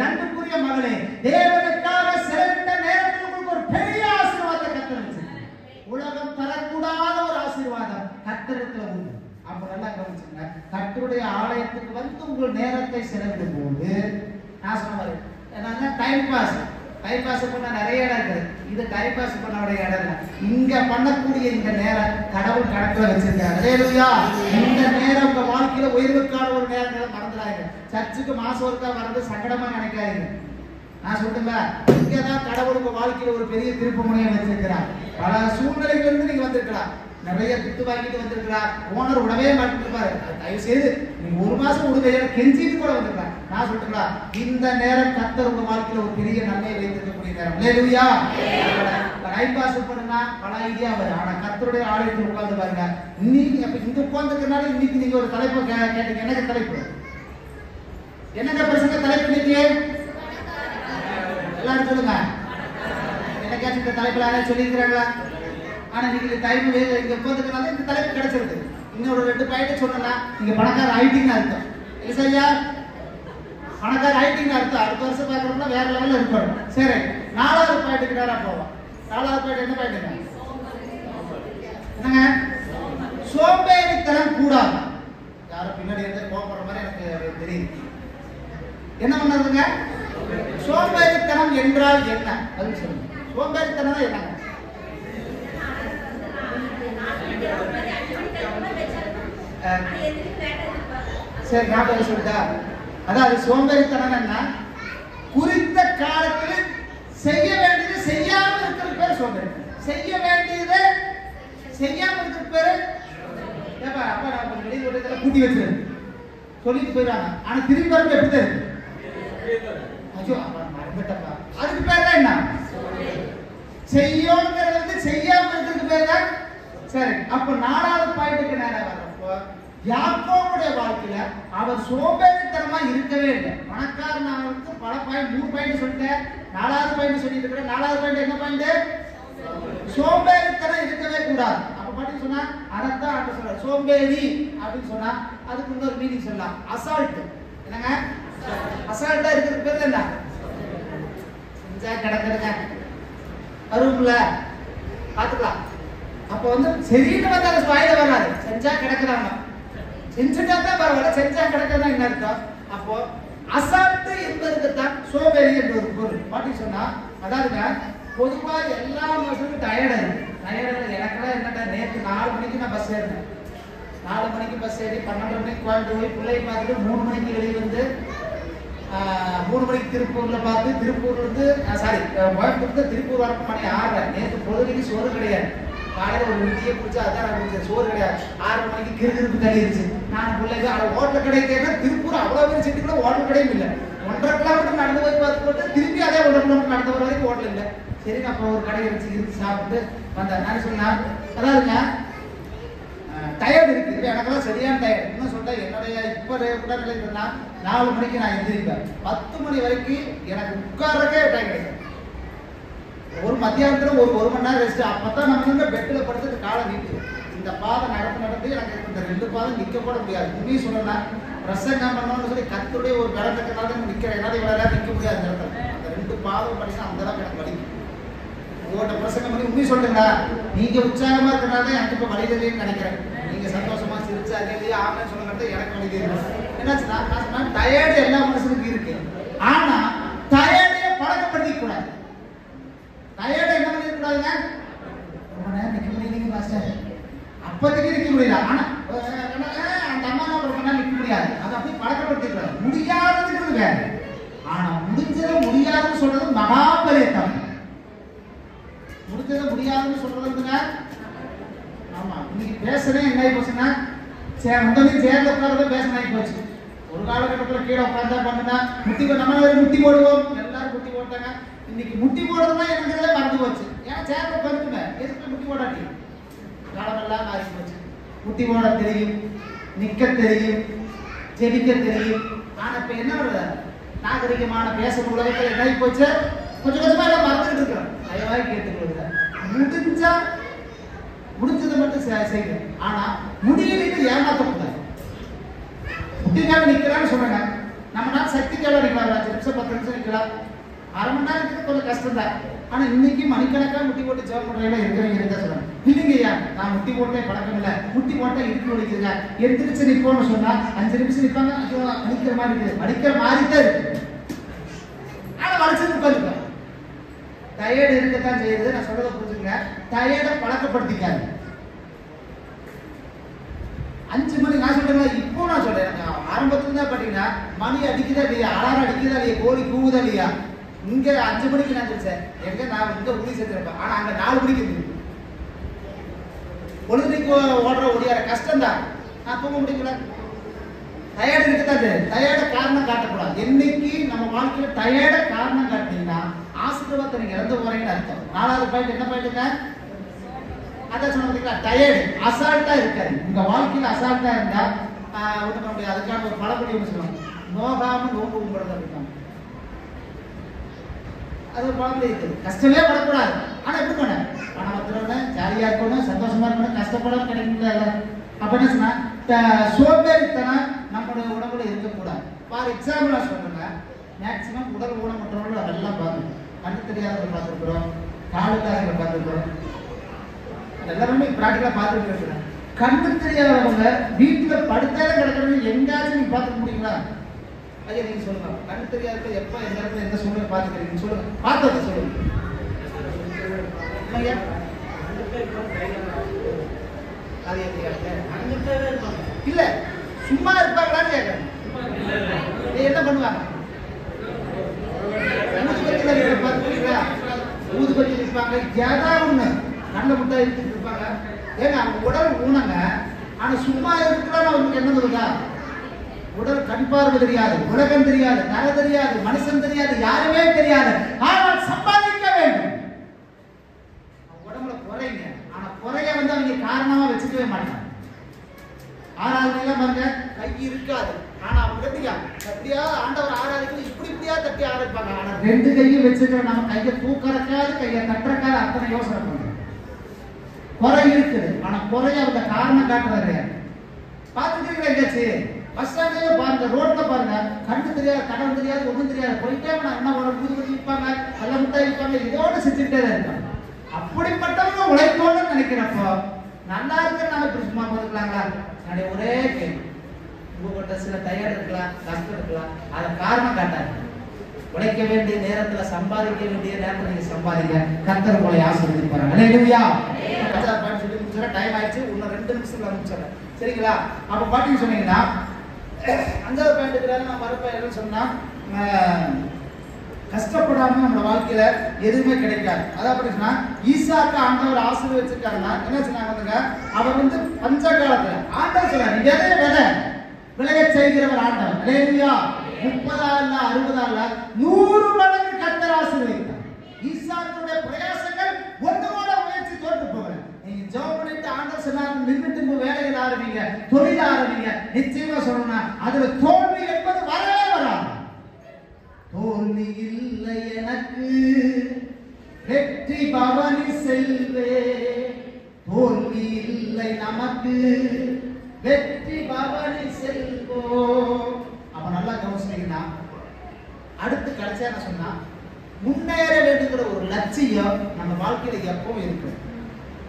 அன்புக்குரிய மகளே, தேவனுக்காக செலவிட்ட நேரத்தில் உங்களுக்கு ஒரு பெரிய ஆசீர்வாதத்தை கர்த்தர் வச்சிருக்கார். உலகம் தரக்கூடாத ஒரு ஆசீர்வாதம் கர்த்தரிடத்துல உண்டு. அப்ப நல்லா கவனிச்சுங்க. கர்த்தருடைய ஆலயத்துக்கு வந்து உங்கள் நேரத்தை செலவிடும் போது நான் சொன்னேன் என்னன்னா டைம் பாஸ் பண்ண நிறைய இடம் இருக்குது. இது டைம் பாஸ் பண்ண இடம் இல்லை. இங்க பண்ணக்கூடிய இந்த நேரம் கடவுள் கணக்குல வச்சிருக்காரு. அல்லேலூயா. இந்த நேரம் உங்க வாழ்க்கையில உயர்வுக்கான ஒரு நேரம் மறந்துடாதீங்க. சர்ச்சுக்கு மாசம் ஒருக்கா வர்றது சங்கடமா நினைக்காதீங்க. நான் சொல்லுங்களா, இங்கதான் கடவுள் உங்க வாழ்க்கையில ஒரு பெரிய திருப்பு முனையை வச்சிருக்கிறார். பல சூழ்நிலைகள் இருந்து நீங்க வந்திருக்கலாம், நிறைய திட்டு வாங்கிட்டு வந்திருக்கிறார், ஓனர் விடவே மாட்டிருப்பாரு. தயவு செய்து நீங்க 1 மாசம் விடுங்க, கெஞ்சிட்டு கூட வந்திருக்கலாம். நான் சொல்லுங்களா, இந்த நேரம் கர்த்தர் உங்க வாழ்க்கையில ஒரு பெரிய நன்மையை வைத்திருக்கக்கூடிய நேரம். அல்லேலூயா. டைம் பாஸ் பண்ணுனா பல ஐடியா வரும். ஆனா கர்த்தருடைய ஆலயத்தில் உட்கார்ந்து பாருங்க. இன்னைக்கு அப்ப இங்க உட்கார்ந்துக்கிறனால இன்னைக்கு நீங்க ஒரு தலைப்பு கேட்டீங்க. என்னங்க தலைப்பு? என்னங்க பிரசங்க தலைப்பு இன்னைக்கு? எல்லாரும் சொல்லுங்க. என்னைக்காச்சும் இந்த தலைப்புல யாராவது சொல்லியிருக்கிறாங்களா? ஆனா நீங்க டைம் இங்க உட்காந்துக்கிறனால இந்த தலைப்பு கிடைச்சிருக்கு. இன்னொரு 2 பாயிண்ட் சொன்னா நீங்க பணக்கார ஆயிட்டீங்கன்னு அர்த்தம். இல்லை சரியா? பணக்கார ஆயிட்டீங்கன்னு அர்த்தம். அடுத்த வருஷம் பார்க்கறோம்னா வேற லெவல்ல இருக்கணும். சரி, 4வது பாயிண்ட்டுக்கு நேரா போவோம். 4வது பாயிண்ட் என்ன பாயிண்ட்டுங்க? என்னங்க? சோம்பேறித்தனம் கூடாது. யாரும் பின்னாடி இருந்து கோபப்படுற மாதிரி எனக்கு தெரியுது. என்ன பண்ணாதுங்க? சோம்பேறித்தனம் என்றால் என்ன? அது சொல்லுங்க. சோம்பேறித்தனம் என்னங்க? சரி, ஞாபகம் சொல்லிட்டா. அதாவது சோம்பேறித்தனம் என்ன? குறித்த காலத்தில் செய்ய வேண்டியது செய்யாம இருக்கிற பேர் சோம்பேறி. செய்ய வேண்டியது செய்யாம இருக்கிற பேரு அப்ப நான் வெளியே ஓட்டத்துல கூட்டி வச்சிருக்கேன் சொல்லிட்டு போயிடுவாங்க. ஆனா திரும்பி வரப்ப எப்படி இருக்கு? ஐயோ மறந்துட்டப்பா. அதுக்கு பேர் தான் என்ன? செய்யோங்கிறது வந்து செய்யாம இருக்கிறதுக்கு பேர் தான். சரி, அப்ப 4வது பாயிண்ட்டுக்கு நேரம் வர்றப்போ யாக்கோபுடைய வாழ்க்கையில அவர் சோம்பேறித்தனமா இருக்கவே இல்லை. பணக்காரனாருக்கு பல பாயிண்ட் 3 பாயிண்ட் சொல்லிட்டேன். 4வது பாயிண்ட் சொல்லிட்டு இருக்கிறேன். 4வது பாயிண்ட் என்ன பாயிண்ட்? சோம்பேறித்தனம் இருக்கவே கூடாது. சோம்பேறி அப்படின்னு சொன்னா அதுக்கு இன்னொரு மீனிங் சொல்லலாம், அசால்ட். என்னங்க அசால்ட்டா இருக்கிறது பேர் என்ன? செஞ்சா கிடக்குதுங்க வரும்ல, பாத்துக்கலாம். அப்ப வந்து சரின்னு வந்து அது வாயில வராது, செஞ்சா கிடக்குறாங்க. செஞ்சுட்டா தான் பரவாயில்ல, செஞ்சா கிடக்குறதா என்ன அர்த்தம்? அப்போ அசால்ட் என்பதுக்கு தான் சோம்பேறி என்ற ஒரு பொருள். பாட்டி சொன்னா அதாவதுங்க பொதுவா எல்லா மனுஷனுக்கும் டயர்டு இருக்கு. டயர்டு எனக்குலாம் என்னடா, நேற்று 4 மணிக்கு நான் பஸ் ஏறினேன். 4 மணிக்கு பஸ் ஏறி 12 மணிக்கு கோயம்புத்தூர் போய் பிள்ளையை பார்த்துட்டு 3 மணிக்கு வெளியே வந்து 3 மணிக்கு திருப்பூர்ல பார்த்து திருப்பூர்ல இருந்து கோயம்புத்தூர்ல திருப்பூர் வரப்போ மணி 6. நேற்று பொழுதுக்கு சோறு கிடையாது. காலையில் ஒரு இட்லியை குடிச்சு அதான் நான் சோறு கிடையாது. 6 மணிக்கு கிருகிருப்பு தள்ளிடுச்சு. நான் பிள்ளைங்க ஹோட்டல் கடை கேட்டேன். திருப்பூர் அவ்வளோ பேர் சிட்டிக்குள்ள ஹோட்டல் கடையும் இல்லை. 1.5 கிலோமீட்டர் நடந்து போய் பார்த்து போட்டு திருப்பி அதே 1.5 கிலோமீட்டர் நடந்து வர வரைக்கும் ஹோட்டல் இல்லை. சரி, அப்புறம் ஒரு கடையை வச்சு இருந்து சாப்பிட்டு வந்தேன். நான் சொன்னேன் அதாவதுங்க டயர்டு இருக்கு. இப்போ எனக்கெல்லாம் சரியான டயர்டு. இன்னும் சொல்லிட்டேன், என்னுடைய இப்போ கூட நிலைக்குன்னா 4 மணிக்கு நான் எந்திரிப்பேன். 10 மணி வரைக்கும் எனக்கு உட்கார்றக்கே டைம் கிடைக்கும். ஒரு மத்தியானத்தில் ஒரு மணி நேரம் ரெஸ்ட். அப்பதான் நம்ம வந்து பெட்டில் படுத்துட்டு காலை நீட்டு இந்த பாதை நடந்து எனக்கு இந்த 2 பாதம் நிற்க கூட முடியாது. உண்மையை சொல்லணும்னா பிரசங்கம் பண்ணணும்னு சொல்லி கத்துடைய ஒரு கடற்கனால நிற்கிறேன். என்னால் இவ்வளோ நேரம் நிற்க முடியாது. அந்த இடத்துல அந்த 2 பாதம் படிச்சுன்னா அந்த அளவுக்கு எனக்கு வலிக்கும். உங்கள்கிட்ட பிரசங்கம் பண்ணி உண்மையை சொல்லுங்களா, நீங்க உற்சாகமா இருக்கிறனால எனக்கு இப்போ வழி தெரியலன்னு நினைக்கிறேன். நீங்க சந்தோஷமா சிரிச்சு அதே ஆன்லைன் சொல்லுங்கிறது எனக்கு வழி தெரியும். என்னாச்சுன்னா நான் சொன்னா டயர்டு எல்லா மனுஷனுக்கும் இருக்கு. ஆனா டயர்டையே பழக்கப்படுத்திக்க கூடாது. டயர்டை என்ன பண்ணிருக்கூடாதுங்க, ரொம்ப நேரம் நிற்க முடியலைங்க மாஸ்டர், அப்போதைக்கு நிற்க முடியல. ஆனா அந்த அம்மா ரொம்ப நேரம் நிற்க முடியாது. அதை அப்படியே பழக்கப்படுத்திக்கூடாது. முடியாததுங்கிறது வேற. ஆனா முடிஞ்சதை முடியாதுன்னு சொல்றது மகா பெரிய தப்பு. முடிஞ்சதை முடியாதுன்னு சொல்றதுங்க. ஆமா, இன்னைக்கு பேசுறேன் என்ன போச்சுன்னா முதல்ல சேர்ந்து உட்காரதான் பேசணும் போச்சு. ஒரு காலகட்டத்தில் கீழே உட்கார்ந்தா பண்ணுனா முட்டி நம்ம முட்டி போடுவோம், எல்லாரும் முட்டி போட்டாங்க. இன்னைக்கு முட்டி போடுறதுனா என்னங்கிறதே மறந்து போச்சு. ஏன்னா சேர்ந்து உட்காந்துட்டுங்க எதுக்கு முட்டி போடாட்டி காலமெல்லாம் மாறி போச்சு. முட்டி போட தெரியும், நிக்க தெரியும், ஜெபிக்க தெரியும். ஆனா இப்ப என்ன வருது, நாகரிகமான பேசுற உலகத்தில் என்ன போச்சு, கொஞ்சம் கொஞ்சமா எல்லாம் மறந்துட்டு இருக்கிறோம். தயவாக கேட்டுக்கொள்ளுங்க, முடிஞ்சதை மட்டும் செய்யுங்க. ஆனா முடியலைக்கு ஏமாற்றக்கூடாது. முட்டிக்காக நிற்கிறான்னு சொல்றாங்க. நம்ம நாள் சக்திக்காக நிற்கலாம், 5 நிமிஷம் 10 நிமிஷம் நிற்கலாம். அரை மணி நேரத்துக்கு கொஞ்சம் கஷ்டம் தான். ஆனா இன்னைக்கு மணிக்கணக்காக முட்டி போட்டு ஜெபம் பண்றவங்க இருக்கிறவங்க இருந்தா சொல்றாங்க, இல்லைங்கய்யா நான் முட்டி போட்டே பழக்கம் இல்லை, முட்டி போட்டா இடுப்பு வலிக்குதுங்க, எந்திரிச்சு நிற்போம்னு சொன்னா 5 நிமிஷம் நிற்பாங்க. அடிக்கிற மாதிரி இருக்குது, அடிக்கிற மாதிரி தான் இருக்கு. ஆனா வலிச்சு உட்காந்துருக்கோம். டயர்டு இருக்கத்தான் செய்யுது. நான் சொல்றதை புரிஞ்சுங்க, டயர்டை பழக்கப்படுத்திக்காது. 5 மணி நான் சொல்றேன், இப்போ நான் சொல்றேன், ஆரம்பத்துல தான் பாத்தீங்கன்னா மணி அடிக்குதா இல்லையா, அலாரம் அடிக்குதா இல்லையா, கோழி கூவுதா இல்லையா. இங்க 5 மணிக்கு நான் சொல்லிச்சேன், எங்க நான் இங்க உறுதி செஞ்சிருப்பேன். ஆனா அங்க 4 மணிக்கு இருக்கு. பொழுதுக்கு ஓடுற ஒடியார கஷ்டம் தான். நான் தூங்க முடியல. டயர்டு இருக்குதான். டயர்ட காரணம் காட்டக்கூடாது. என்னைக்கு நம்ம வாழ்க்கையில டயர்ட காரணம் காட்டினீங்கன்னா ஆசீர்வாதத்தை நீங்க இறந்து போறீங்கன்னு அர்த்தம். 4வது பாயிண்ட் என்ன பாயிண்ட்டுங்க, அதான் சொன்னீங்களா, டயர்டு அசால்ட்டா இருக்காது. உங்க வாழ்க்கையில அசால்ட்டா இருந்தா ஒண்ணு பண்ண முடியாது. அதுக்கான ஒரு பழமொழி ஒன்று சொல்லுவாங்க, நோகாம நோம்பு கும்பிடுறது அப்படின்னா. அது ஒரு பழமொழி இருக்குது. கஷ்டமே படக்கூடாது. ஆனா எப்படி பண்ண பணம் வந்துடணும், ஜாலியா இருக்கணும், சந்தோஷமா இருக்கணும், கஷ்டப்படாம கிடைக்கல. அப்ப என்ன சொன்னா சோம்பேறித்தனம் நம்மளுடைய உடம்புல இருக்கக்கூடாது. ஃபார் எக்ஸாம்பிள் நான் சொல்றேங்க, மேக்சிமம் உடல் ஊனமுற்றவர்கள் அதெல்லாம் பார்க்கணும். கண்ணு தெரியாதவங்க பார்த்துருக்குறோம், காலுக்காரங்களை பார்த்துருக்குறோம், எல்லாருமே ப்ராக்டிக்கலா பார்த்துட்டு இருக்கிறேன். கண்ணு தெரியாதவங்க வீட்டுல படுத்தாலே கிடக்கிறது எங்காச்சும் நீங்க பார்த்துக்க முடியுங்களா? ஐயா நீங்க சொல்லுங்க, கண்ணு தெரியாத எப்ப எந்த இடத்துல எந்த சூழ்நிலை பார்த்துக்கிறீங்க சொல்லுங்க, பார்த்ததை சொல்லுங்க. இல்ல சும்மா இருப்பாங்களான்னு கேட்கறேன். என்ன பண்ணுவாங்க, ஊதுபத்தி இருப்பாங்க, ஏதாவது ஒண்ணு நல்ல முட்டை எடுத்துட்டு இருப்பாங்க. ஏங்க அவங்க உடல் ஊனங்க. ஆனா சும்மா இருக்கிறான்னு அவங்களுக்கு என்ன சொல்லுதா, உடல் கண் பார்வை தெரியாது, உலகம் தெரியாது, நர தெரியாது, மனுஷன் தெரியாது, யாருமே தெரியாது, ஆனால் சம்பாதிக்க வேண்டும். உடம்புல குறைங்க. ஆனா குறைய வந்து அவங்க காரணமா வச்சுக்கவே மாட்டாங்க. 6வது பாருங்க, கை இருக்காது. ஆனா அவங்க எப்படியா ஆண்டவர் ஆராதிக்கணும், இப்படியா தட்டி ஆரம்பிப்பாங்க. ஆனா 2 கையும் வச்சுக்கிற நம்ம கையை தூக்கறக்காது, கையை தட்டுறக்காது, அத்தனை யோசனை பண்ணுங்க. குறை இருக்குது. ஆனா குறைய அவங்க காரணம் காட்டுறாரு. பார்த்துட்டீங்களா எங்கேயாச்சு? பஸ் ஸ்டாண்ட்லயே பாருங்க, ரோட்ல பாருங்க, கண்ணு தெரியாது, கடன் தெரியாது, ஒண்ணும் தெரியாது, போயிட்டே என்ன ஒரு புது விற்பாங்க, நல்ல முட்டாய் விற்பாங்க, இதோட செஞ்சுட்டே தான் இருக்காங்க. அப்படிப்பட்டவங்க உழைக்கணும்னு நினைக்கிறப்போ நல்லா இருக்கிற நாம இப்படி சும்மா பார்த்துக்கலாங்களா? என்னுடைய ஒரே கேள்வி, உங்ககிட்ட சில தயார் இருக்கலாம், கஷ்டம் இருக்கலாம், அதை காரணம் காட்டாது. உழைக்க வேண்டிய நேரத்துல, சம்பாதிக்க வேண்டிய நேரத்துல நீங்க சம்பாதிக்க, கர்த்தர் உங்களை ஆசீர்வதிப்பார். ஹல்லேலூயா. சொல்லி முடிச்சா டைம் ஆயிடுச்சு, இன்னும் 2 நிமிஷத்துல முடிச்சிடறேன், சரிங்களா? அப்ப பாத்தீங்க சொன்னீங்கன்னா 5வது பாயிண்ட்ல நான் வரப்ப சொன்னா, கஷ்டப்படாம நம்ம வாழ்க்கையில எதுவுமே கிடைக்காது. அதாவது சொன்னா ஈசாக்கு ஆண்டவர் ஆசீர்வதிச்சிருக்காருன்னா என்ன சொன்னாங்க, அவர் வந்து பஞ்ச காலத்துல ஆண்டவர் சொல்றாரு, விதை விளைய செய்கிறவர் ஆண்டவர். ஹல்லேலூயா. 30 இல்ல 60 100 மடங்கு கர்த்தர் ஆசீர்வதித்தார். ஈசாக்குடைய பிரயாசங்கள் ஒன்றுமோட முயற்சி தோற்று போகல. நீங்க ஜெபம் பண்ணிட்டு ஆண்டவர் சொன்னார், நின்னுட்டு வேலையில ஆரம்பிங்க, தொழில் ஆரம்பிங்க, நிச்சயமா சொல்லணும்னா அதுல தோல்வி என்பது வரவே வராது. தோல்வி இல்லை எனக்கு, வெற்றி பவனி செல்வே. தோல்வி இல்லை நமக்கு, வெற்றி பவனி செல்வோ. அப்ப நல்லா கவனிச்சீங்கன்னா அடுத்து கடைசியா என்ன சொன்னா, முன்னேற வேண்டுங்கிற ஒரு லட்சியம் நம்ம வாழ்க்கையில எப்பவும் இருக்கு.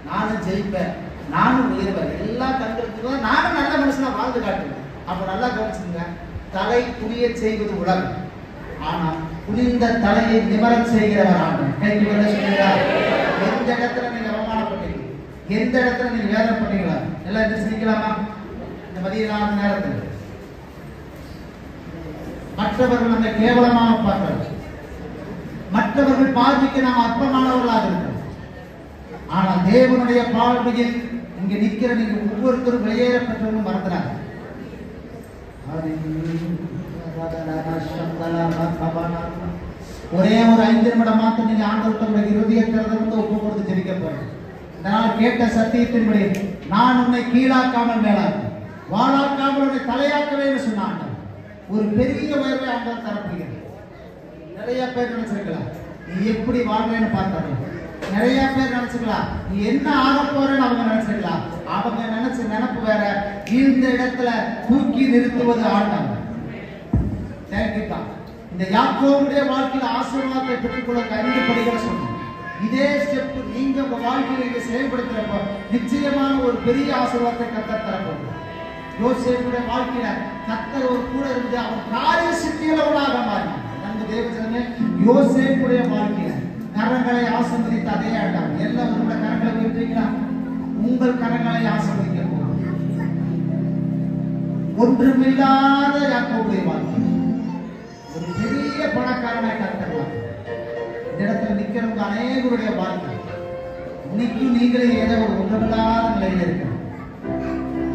நானும் ஜெயிப்பேன், நானும் உயர்வேன், எல்லா கண்களுக்கு நானும் நல்ல மனுஷனா வாழ்ந்து காட்டுவேன். அப்ப நல்லா கவனிச்சுங்க, தலை குனிய செய்வது உலகம், ஆனா குனிந்த தலையை நிமரச் செய்கிறவர் ஆண்டவர். கைக்கு என்ன சொல்லுகிறார்? எந்த இடத்துல நீங்க அவமானப்பட்டீங்க, எந்த இடத்துல நீங்க வேதனைப்பட்டீங்களா, எல்லாம் என்ன செஞ்சுக்கலாமா? இந்த மதிய நேரத்தில் மற்றவர்கள் நம்மை கேவலமாக பார்க்கிறார்கள், மற்றவர்கள் பார்வைக்கு நாம் அற்பமானவர்களாக இருக்கிறோம். ஆனா தேவனுடைய பார்வையில் இங்க நிக்கிற நீங்க ஒவ்வொருத்தரும் வெளியேற பெற்றவர்களும் மறந்துறாங்க. ஒரே ஒரு 5 நிமிடம் மாத்திரம் நீங்க ஆண்டவருடைய இருதயத்திலிருந்து ஒப்பு கொடுத்து ஜெபிக்க போறீங்க. இதனால் கேட்ட சத்தியத்தின்படி நான் உன்னை கீழாக்காமல் மேலாக்க, வாழாக்காமல் உன்னை தலையாக்கவே சொன்னான். ஒரு பெரிய உயர்வை ஆண்டவர் தரப்படுகிறது. நிறைய பேர் நினைச்சிருக்கலாம் நீ எப்படி வாழ்றேன்னு பார்த்தாங்க, நிறைய பேர் நினைச்சுக்கலாம் நீ என்ன ஆக போறேன்னு அவங்க நினைச்சிருக்கலாம். அவங்க நினைச்ச நினைப்பு வேற, இந்த இடத்துல தூக்கி நிறுத்துவது ஆண்டவர். இந்த யாக்கோபுடைய வாழ்க்கையில ஆசீர்வாதத்தை பெற்றுக்கொள்ள 5 படிகளை சொன்னோம். இதே ஸ்டெப் நீங்க உங்க வாழ்க்கையில இங்க செயல்படுத்துறப்ப நிச்சயமான ஒரு பெரிய ஆசீர்வாதத்தை கர்த்தர் தரப்போகுது. யோசேப்புடைய வாழ்க்கையில கர்த்தர் ஒரு கூட இருந்து அவர் காரிய சித்தியுள்ளவனாக மாறினார். நம்ம தேவஜனமே, யோசேப்புடைய வாழ்க்கையில கரங்களை ஆசீர்வதித்த அதே ஆண்டவர் எல்லாம் உங்களுடைய கரங்களை உயர்த்துவீங்களா? உங்கள் கரங்களை ஆசீர்வதிக்க போகிறோம். ஒன்றுமில்லாத யாக்கோபுடைய வாழ்க்கை ஒரு பெரிய பணக்காரனை கர்த்தர். இந்த இடத்துல நிக்கிறவங்க அநேகருடைய வாழ்க்கை இன்னைக்கும் நீங்களே ஏதோ ஒரு ஒன்றுமில்லாத நிலையில இருக்கு.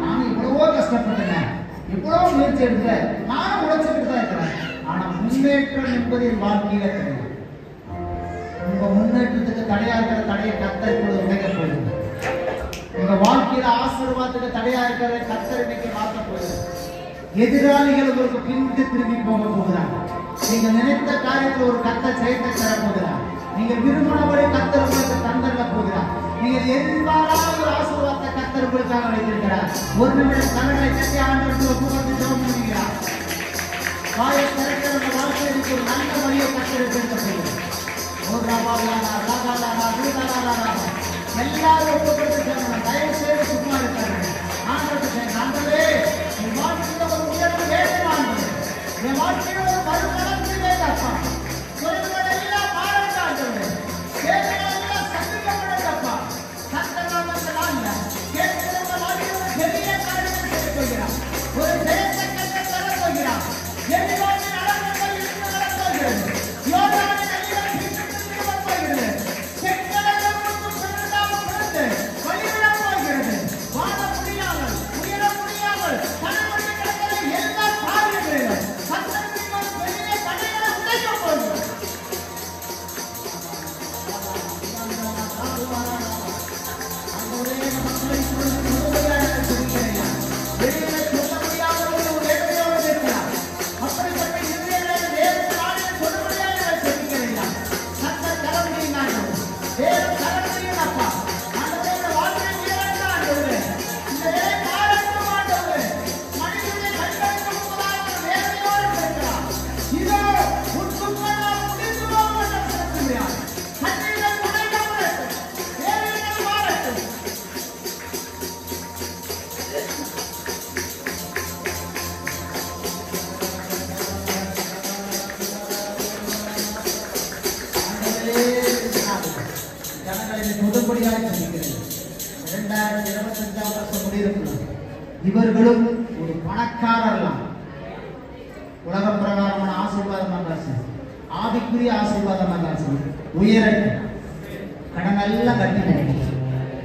நானும் இவ்வளவோ கஷ்டப்பட்டேன், இவ்வளவோ முயற்சி எடுக்கிறேன், நானும் உழைச்சிட்டு தான் இருக்கிறேன், ஆனா முன்னேற்றம் என்பது என் வாழ்க்கையில கிடையாது. உங்க முன்னேற்றத்துக்கு தடையா இருக்கிற தடையை கர்த்தர் இப்பொழுது உடைக்க போகுது. உங்க வாழ்க்கையில ஆசீர்வாதத்துக்கு தடையா இருக்கிற கர்த்தர் இன்னைக்கு மாற்ற போகுது. எதிராளிகள் உங்களுக்கு பின்னுக்கு திரும்பி போக போகிறாங்க. நீங்க நினைத்த காரியத்தில் ஒரு கர்த்தர் ஜெயத்தை தர போகிறார். நீங்க விரும்பினபடி கர்த்தர் உங்களுக்கு தந்தர போகிறார். நீங்க எதிர்பாராத ஒரு ஆசீர்வாதத்தை கர்த்தர் உங்களுக்காக வைத்திருக்கிறார். ஒரு நிமிடம் கரங்களை கட்டி ஆண்டவருக்கு ஒப்பு கொடுத்து ஜெபம் பண்ணுகிறார். வாயை திறக்கிற உங்க வாழ்க்கையில் ஒரு நல்ல வழியை கர்த்தர் எடுத்து போகிறார். ஒரு ராபாலானா ராபாலானா ரூபாலானா எல்லாரும் ஒப்பு கொடுத்து ஜெபம். தயவு செய்து சும்மா இருக்காரு. ஆண்டவரே, ஆண்டவரே, என் வாழ்க்கையில ஒரு உயர்வு வேண்டும் ஆண்டவரே. என் வாழ்க்கையில ஒரு மறுமலர்ச்சி வேண்டாப்பா. தொழில்கள் எல்லாம் மாறட்டும் ஆண்டவரே. தேவைகள் எல்லாம் சந்திக்கப்படட்டப்பா. சந்தர்ப்பங்களால கேட்கிறவங்க வாழ்க்கையில பெரிய காரியத்தை செய்ய போகிறார். ஒரு ஜெயத்தை கர்த்தர் தர போகிறார். எதிர்கால நடனங்கள் இருந்து நடப்போகிறது. யோர்தானை நதிகள் பின்னுக்கு திரும்ப போகிறது. செங்கடல் முழுவதும் பிறந்தாலும் பிறந்து வழிவிட மறுபடியாக சந்திக்கிறது. 2025 வருஷம் முடியிருக்கிறது. இவர்களும் ஒரு பணக்காரர்லாம் உலக பிரகாரமான ஆசீர்வாதமாக ஆவிக்குரிய ஆசீர்வாதமாக உயர கடன் எல்லாம் கட்டினேன்.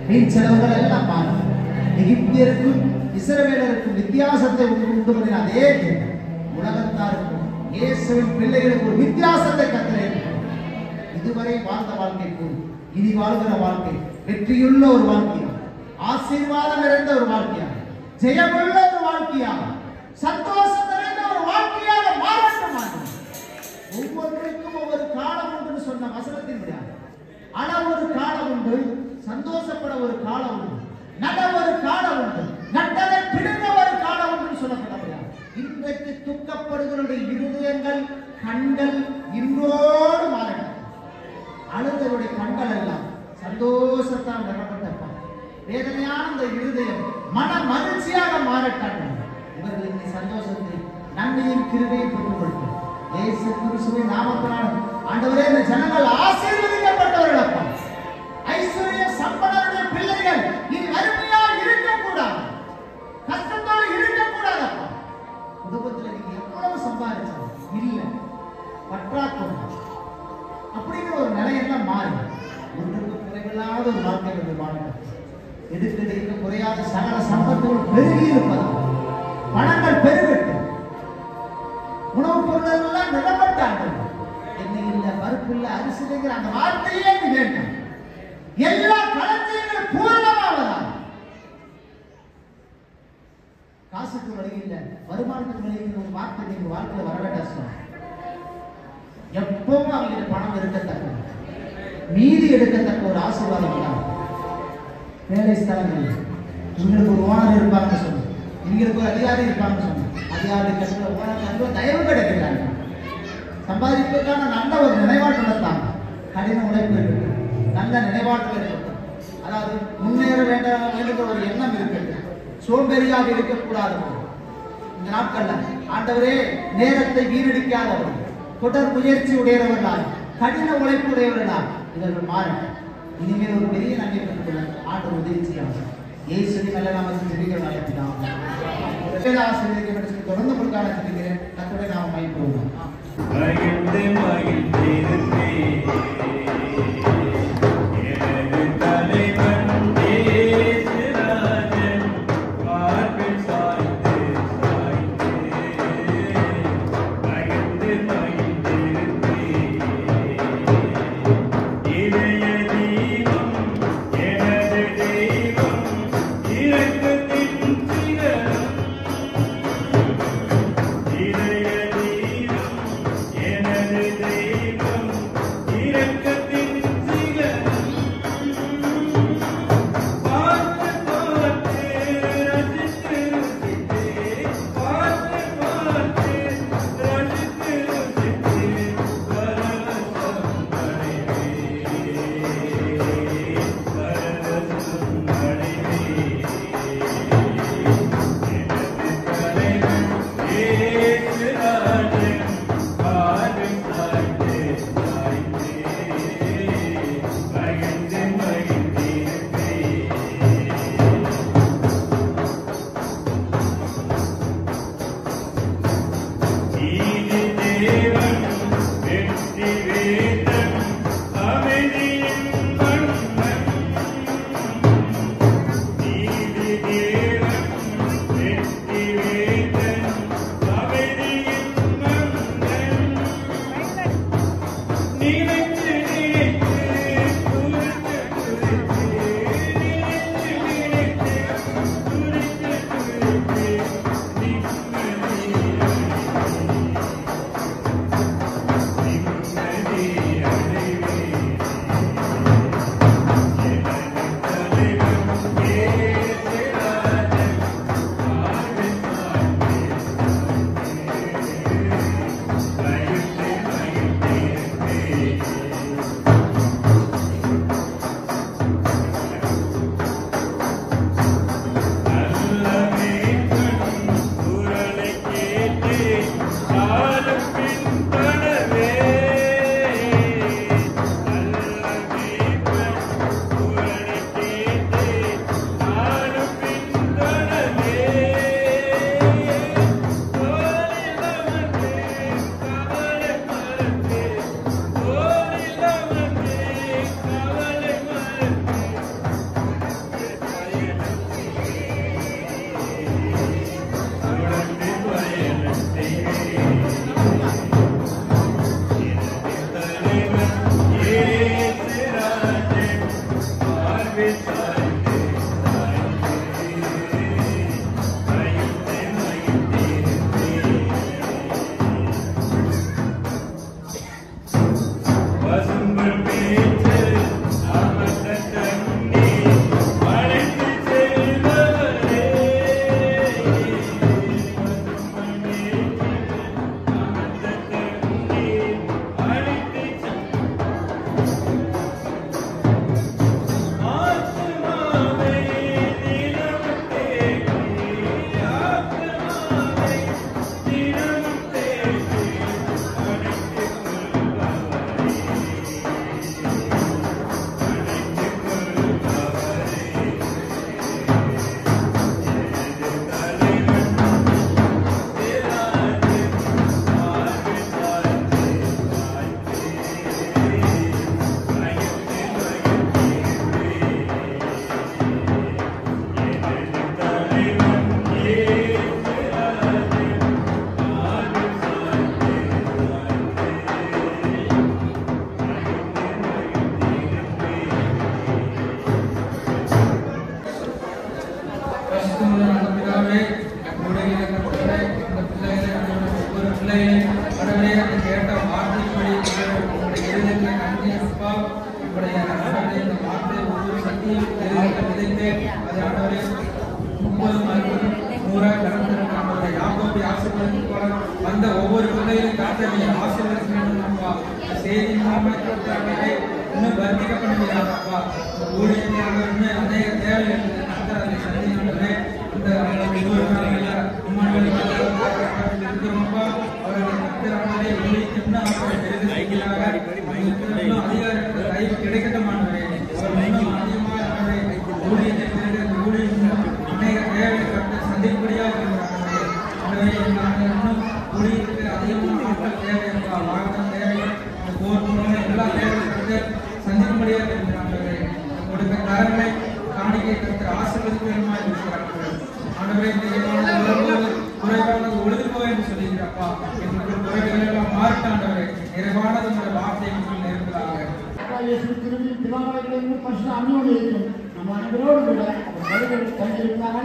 வீண் செலவுகள் எல்லாம் மாறும். எகிப்தியருக்கும் இஸ்ரவேலருக்கும் வித்தியாசத்தை உண்டு பண்ணின அதே உலகத்தாருக்கும் இயேசுவின் பிள்ளைகளுக்கு ஒரு வித்தியாசத்தை கற்றுறேன். இதுவரை வாழ்ந்த வாழ்க்கைக்கும் இனி வாழ்கிற வாழ்க்கை வெற்றியுள்ள ஒரு வாழ்க்கையா, ஆசீர்வாதம் நிறைந்த ஒரு வாழ்க்கையா, ஜெயமுள்ள ஒரு வாழ்க்கையா, சந்தோஷம் நிறைந்த ஒரு வாழ்க்கையாக மாறட்டும். ஒவ்வொருவருக்கும் ஒவ்வொரு காலம் உண்டு சொன்ன வசனத்தின் முடியாது. ஆனா ஒரு காலம் உண்டு, சந்தோஷப்பட ஒரு காலம் உண்டு, நட ஒரு காலம் உண்டு, நட்டதை பிடுங்க ஒரு காலம் உண்டு சொல்லப்பட முடியாது. இன்றைக்கு துக்கப்படுகளுடைய இருதயங்கள் கண்கள் இன்றோடு மாறட்டும். அழுதவருடைய கண்கள் எல்லாம் சந்தோஷத்தால் நிரப்பட்டப்ப வேதனையான இந்த இருதயம் மன மகிழ்ச்சியாக மாறட்டார்கள். இவர்களின் சந்தோஷத்தை நன்மையும் கிருபையும் பெற்றுக் கொடுக்கும். இயேசு கிறிஸ்துவின் நாமத்தினால் ஆண்டவரே, இந்த ஜனங்கள் ஆசீர்வதிக்கப்பட்டவர்கள் அப்பா. ஐஸ்வர்ய சம்பளருடைய பிள்ளைகள் இனி வறுமையா இருக்கக்கூடாது, கஷ்டத்தோடு இருக்கக்கூடாது அப்பா. குடும்பத்தில் நீங்க எவ்வளவு சம்பாதிச்சாலும் இல்ல பற்றாக்குறை அப்படிங்கிற ஒரு நிலையெல்லாம் மாறி ஒன்றுக்கு குறைவில்லாத ஒரு வாழ்க்கை வாழணும். எடுக்க குறையாத சகல சம்பத்துகள் பெருகி இருப்பதா, பணங்கள் பெருகட்டு, உணவுப் பொருட்கள் எல்லாம் நிரப்பட்டார்கள். எண்ணெய் இல்ல, பருப்பு இல்ல, அரிசி இல்லைங்கிற அந்த வார்த்தையே வேண்டும். எல்லா களத்தையும் பூரணமாவதா. காசுக்கு வழி இல்ல, வருமானத்துக்கு வழி இல்ல ஒரு வார்த்தை நீங்க வாழ்க்கையில் வரவே கஷ்டம். எப்பவும் அவங்க பணம் இருக்கத்தக்க மீதி எடுக்கத்தக்க ஒரு ஆசீர்வாதம் இல்லாம வேலை ஸ்தலங்கள் உங்களுக்கு ஒரு ஓனர் இருப்பாங்கன்னு சொன்னோம், இவங்களுக்கு ஒரு அதிகாரி இருப்பாங்கன்னு சொன்னோம். அதிகாரி கஷ்ட ஓனர் தயவு கிடைக்கிறாங்க. சம்பாதிப்பதற்கான நல்ல ஒரு நினைவாற்றல் இருந்தாங்க. கடின உழைப்பு இருக்கட்டும், நல்ல நினைவாற்றல் இருக்கட்டும், அதாவது முன்னேற வேண்டுகிற ஒரு எண்ணம் இருக்கட்டும், சோம்பேறியாக இருக்கக்கூடாது. இந்த நாட்கள்ல ஆண்டவரே நேரத்தை வீணடிக்காதவர், தொடர் முயற்சி உடையவர்களால், கடின உழைப்பு உடையவர்களால் இவர்கள் மாறட்டும். இனிமேல் ஒரு பெரிய நன்மை பெற்றுக்கொள்ள ஆண்டவர் உதவி செய்யலாம். இயேசுவின் நல்ல நாமத்தில் ஜெபிக்கிறோம். ஆசீர்வதிக்கப்பட்டு தொடர்ந்து கொடுக்கான ஜெபிக்கிறேன். கர்த்தருடைய நாமம் மகிமைப்படுவதாக. இரக்கத்தின் வசனத்தையும் விதைத்து அதை ஆண்டவரே 30 100 கடந்திருக்கிற யாக்கோபை ஆசீர்வதித்து போல வந்த ஒவ்வொரு பிள்ளைகளும் கர்த்தரை ஆசீர்வதிக்க வேண்டும் அப்பா. செய்தி மூலமாக இன்னும் வர்த்திக்க பண்ணுவீர்கள் அப்பா. ஊழியர்களாக இன்னும் அநேக தேவைகள் கர்த்தர் அதை சந்திக்கின்றே இந்த இருக்கிறோம்ப்பா. அவர்கள் கர்த்தரானதை ஊழியத்தை இன்னும் அவர்கள் பெரிது செய்கிறாக அதிகாரத்தில் கைவு கிடைக்கட்டுமானவரே. அவர் இன்னும் அதிகமாக ஊழியத்தை பெருக ஊழியம் அநேக தேவைகளை கர்த்தர் சந்திப்படியாக இருக்கிறார்கள். எனவே இன்னும் ஊழியத்துக்கு அதிகமான ஆட்கள் தேவைப்பா. வாகனம் தேவை, போர் எல்லா தேவைகளும் சந்திக்கும்படியாக இருக்கிறார்கள். கொடுக்க கரங்களை காணிக்கை கருத்து ஆசீர்வதிப்பதற்காக இருக்கிறார்கள். ஆண்டவரே குறைவானது ஒழுது போய் என்று சொல்லுகிறப்பா. எங்களுக்கு குறைகள் எல்லாம் மாறிட்டாண்டவரே நிறைவானது உங்கள் வார்த்தை இருக்கிறாங்க. நம்ம அனைவரோடு கூட தங்கியிருந்தாங்க.